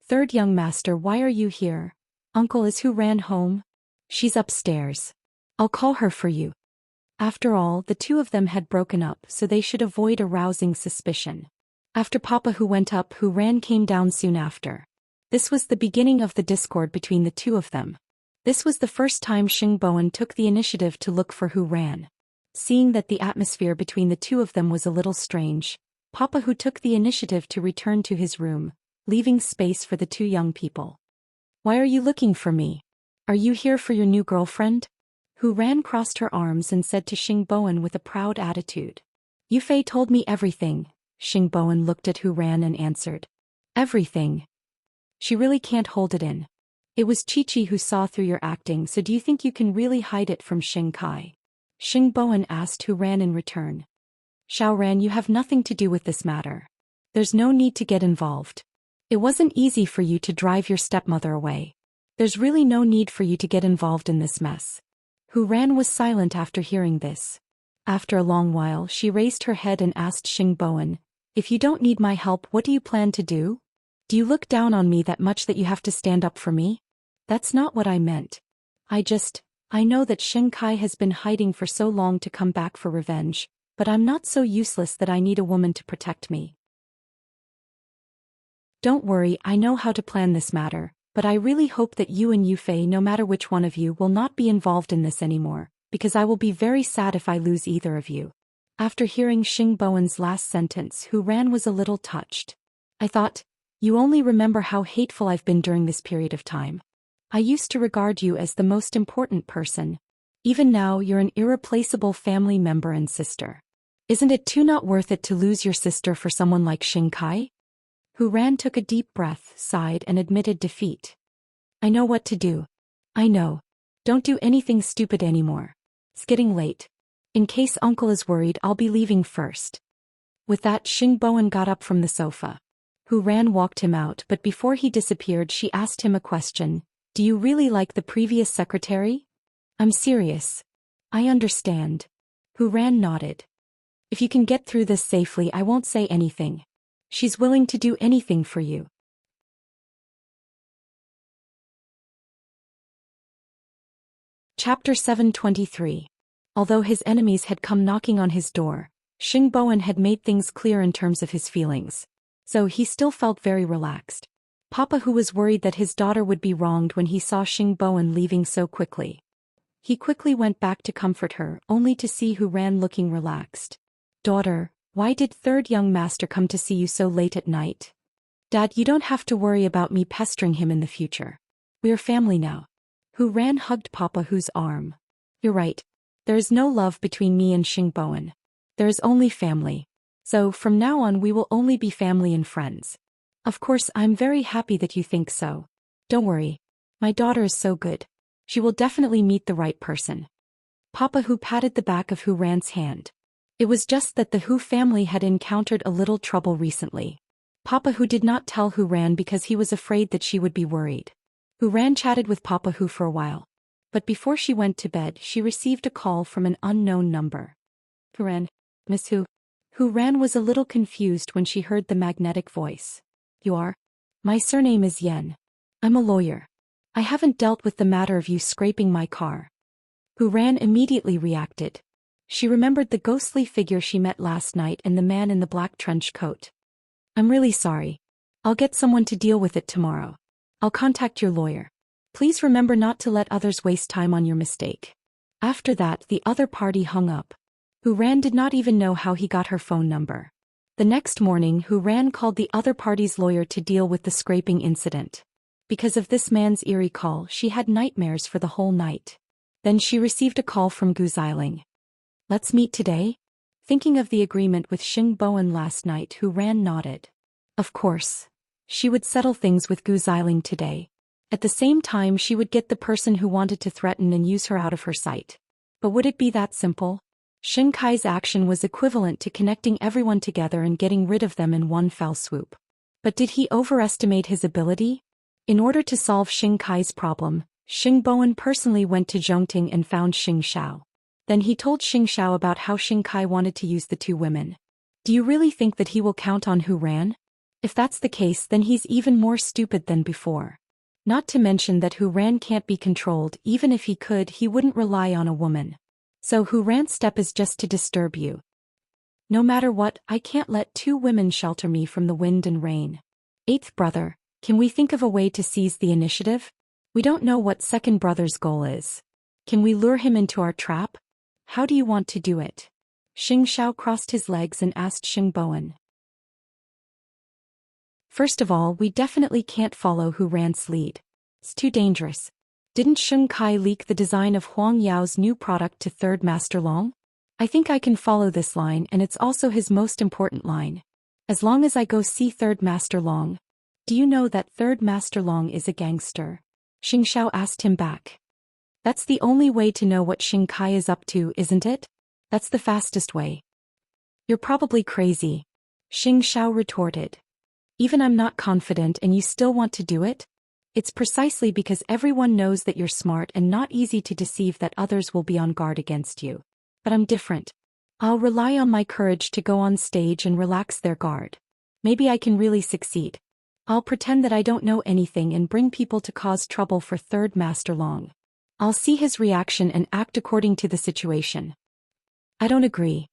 Third young master, why are you here? Uncle, is Hu ran home? She's upstairs. I'll call her for you. After all, the two of them had broken up, so they should avoid arousing suspicion. After Papa Hu went up, Hu ran came down soon after. This was the beginning of the discord between the two of them. This was the first time Xing Bowen took the initiative to look for Hu ran. Seeing that the atmosphere between the two of them was a little strange, Papa Hu took the initiative to return to his room, leaving space for the two young people. Why are you looking for me? Are you here for your new girlfriend? Hu ran crossed her arms and said to Xing Bowen with a proud attitude. Yufei told me everything. Xing Bowen looked at Hu ran and answered. Everything. She really can't hold it in. It was Chi-Chi who saw through your acting, so do you think you can really hide it from Xing Kai? Xing Bowen asked Hu ran in return. Xiao Ran, you have nothing to do with this matter. There's no need to get involved. It wasn't easy for you to drive your stepmother away. There's really no need for you to get involved in this mess. Hu ran was silent after hearing this. After a long while, she raised her head and asked Xing Bowen, if you don't need my help, what do you plan to do? Do you look down on me that much that you have to stand up for me? That's not what I meant. I know that Xing Kai has been hiding for so long to come back for revenge, but I'm not so useless that I need a woman to protect me. Don't worry, I know how to plan this matter, but I really hope that you and Yufei, no matter which one of you, will not be involved in this anymore, because I will be very sad if I lose either of you. After hearing Xing Bowen's last sentence, Hu ran was a little touched. I thought, you only remember how hateful I've been during this period of time. I used to regard you as the most important person. Even now, you're an irreplaceable family member and sister. Isn't it too not worth it to lose your sister for someone like Xing Kai? Hu ran took a deep breath, sighed, and admitted defeat. I know what to do. I know. Don't do anything stupid anymore. It's getting late. In case Uncle is worried, I'll be leaving first. With that, Xing Bowen got up from the sofa. Hu ran walked him out, but before he disappeared, she asked him a question. Do you really like the previous secretary? I'm serious. I understand. Hu ran nodded. If you can get through this safely, I won't say anything. She's willing to do anything for you. Chapter 723. Although his enemies had come knocking on his door, Xing Bowen had made things clear in terms of his feelings. So he still felt very relaxed. Papa Hu was worried that his daughter would be wronged when he saw Xing Bowen leaving so quickly. He quickly went back to comfort her, only to see Hu ran looking relaxed. Daughter, why did third young master come to see you so late at night? Dad, you don't have to worry about me pestering him in the future. We're family now. Hu ran hugged Papa Hu's arm. You're right. There is no love between me and Xing Bowen. There is only family. So, from now on we will only be family and friends. Of course, I'm very happy that you think so. Don't worry. My daughter is so good. She will definitely meet the right person. Papa Hu patted the back of Hu ran's hand. It was just that the Hu family had encountered a little trouble recently. Papa Hu did not tell Hu ran because he was afraid that she would be worried. Hu ran chatted with Papa Hu for a while. But before she went to bed, she received a call from an unknown number. Hu ran. Miss Hu. Hu ran was a little confused when she heard the magnetic voice. You are? My surname is Yen. I'm a lawyer. I haven't dealt with the matter of you scraping my car. Hu ran immediately reacted. She remembered the ghostly figure she met last night and the man in the black trench coat. I'm really sorry. I'll get someone to deal with it tomorrow. I'll contact your lawyer. Please remember not to let others waste time on your mistake. After that, the other party hung up. Hooran did not even know how he got her phone number. The next morning, Hooran called the other party's lawyer to deal with the scraping incident. Because of this man's eerie call, she had nightmares for the whole night. Then she received a call from Gu Xiling. Let's meet today? Thinking of the agreement with Xing Bowen last night, Hooran nodded. Of course. She would settle things with Gu Xiling today. At the same time, she would get the person who wanted to threaten and use her out of her sight. But would it be that simple? Xing Kai's action was equivalent to connecting everyone together and getting rid of them in one fell swoop. But did he overestimate his ability? In order to solve Xing Kai's problem, Xing Bowen personally went to Zhongting and found Xing Xiao. Then he told Xing Xiao about how Xing Kai wanted to use the two women. Do you really think that he will count on Hooran? If that's the case, then he's even more stupid than before. Not to mention that Hooran can't be controlled. Even if he could, he wouldn't rely on a woman. So Hooran's step is just to disturb you. No matter what, I can't let two women shelter me from the wind and rain. Eighth brother, can we think of a way to seize the initiative? We don't know what second brother's goal is. Can we lure him into our trap? How do you want to do it? Xing Xiao crossed his legs and asked Xing Bowen. First of all, we definitely can't follow Hooran's lead. It's too dangerous. Didn't Xing Kai leak the design of Huang Yao's new product to Third Master Long? I think I can follow this line, and it's also his most important line. As long as I go see Third Master Long. Do you know that Third Master Long is a gangster? Xing Xiao asked him back. That's the only way to know what Xing Kai is up to, isn't it? That's the fastest way. You're probably crazy. Xing Xiao retorted. Even I'm not confident and you still want to do it? It's precisely because everyone knows that you're smart and not easy to deceive that others will be on guard against you. But I'm different. I'll rely on my courage to go on stage and relax their guard. Maybe I can really succeed. I'll pretend that I don't know anything and bring people to cause trouble for Third Master Long. I'll see his reaction and act according to the situation. I don't agree.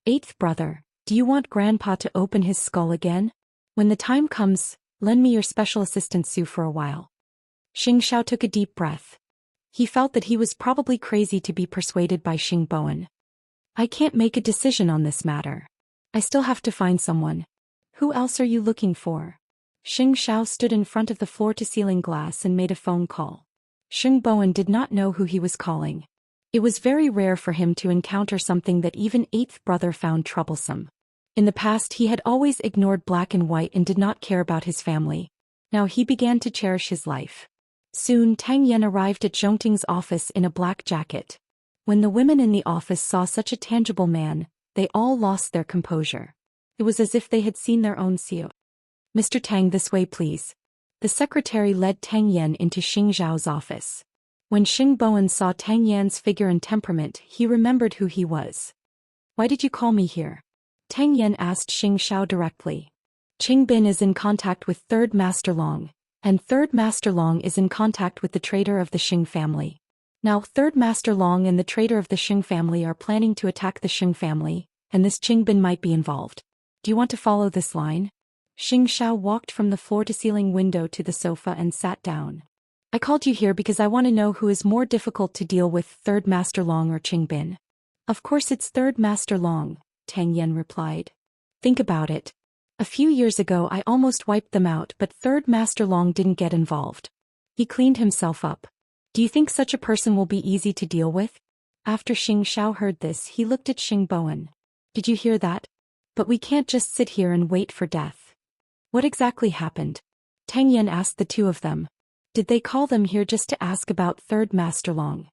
Eighth brother, do you want Grandpa to open his skull again? When the time comes, lend me your special assistant Sue for a while. Xing Xiao took a deep breath. He felt that he was probably crazy to be persuaded by Xing Bowen. I can't make a decision on this matter. I still have to find someone. Who else are you looking for? Xing Xiao stood in front of the floor-to-ceiling glass and made a phone call. Xing Bowen did not know who he was calling. It was very rare for him to encounter something that even eighth brother found troublesome. In the past he had always ignored black and white and did not care about his family. Now he began to cherish his life. Soon Tang Yan arrived at Zhongting's office in a black jacket. When the women in the office saw such a tangible man, they all lost their composure. It was as if they had seen their own CEO. Mr. Tang, this way please. The secretary led Tang Yan into Xing Zhao's office. When Xing Bowen saw Tang Yan's figure and temperament, he remembered who he was. Why did you call me here? Tang Yan asked Xing Xiao directly. Qing Bin is in contact with Third Master Long, and Third Master Long is in contact with the traitor of the Xing family. Now Third Master Long and the traitor of the Xing family are planning to attack the Xing family, and this Qing Bin might be involved. Do you want to follow this line? Xing Xiao walked from the floor-to-ceiling window to the sofa and sat down. I called you here because I want to know who is more difficult to deal with, Third Master Long or Qing Bin. Of course it's Third Master Long, Tang Yan replied. Think about it. A few years ago I almost wiped them out, but Third Master Long didn't get involved. He cleaned himself up. Do you think such a person will be easy to deal with? After Xing Xiao heard this, he looked at Xing Bowen. Did you hear that? But we can't just sit here and wait for death. What exactly happened? Tang Yan asked the two of them. Did they call them here just to ask about Third Master Long?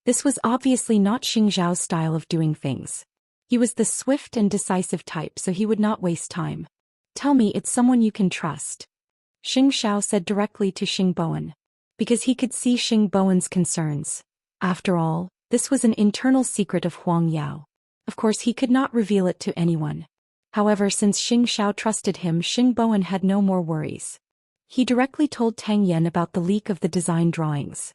This was obviously not Xing Zhao's style of doing things. He was the swift and decisive type, so he would not waste time. Tell me it's someone you can trust. Xing Xiao said directly to Xing Bowen. Because he could see Xing Bowen's concerns. After all, this was an internal secret of Huang Yao. Of course he could not reveal it to anyone. However, since Xing Xiao trusted him, Xing Bowen had no more worries. He directly told Tang Yan about the leak of the design drawings.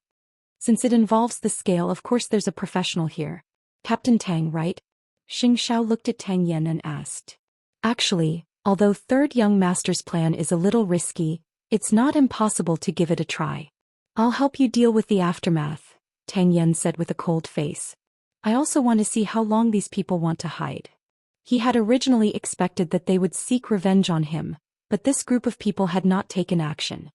Since it involves the scale, of course there's a professional here. Captain Tang, right? Xing Xiao looked at Tang Yan and asked. Actually, Although third young master's plan is a little risky, it's not impossible to give it a try. I'll help you deal with the aftermath, Tang Yen said with a cold face. I also want to see how long these people want to hide. He had originally expected that they would seek revenge on him, but this group of people had not taken action.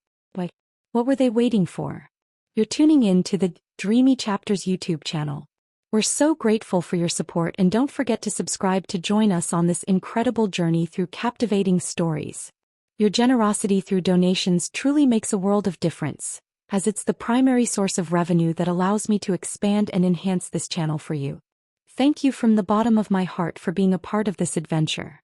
What were they waiting for? You're tuning in to the Dreamy Chapters YouTube channel. We're so grateful for your support, and don't forget to subscribe to join us on this incredible journey through captivating stories. Your generosity through donations truly makes a world of difference, as it's the primary source of revenue that allows me to expand and enhance this channel for you. Thank you from the bottom of my heart for being a part of this adventure.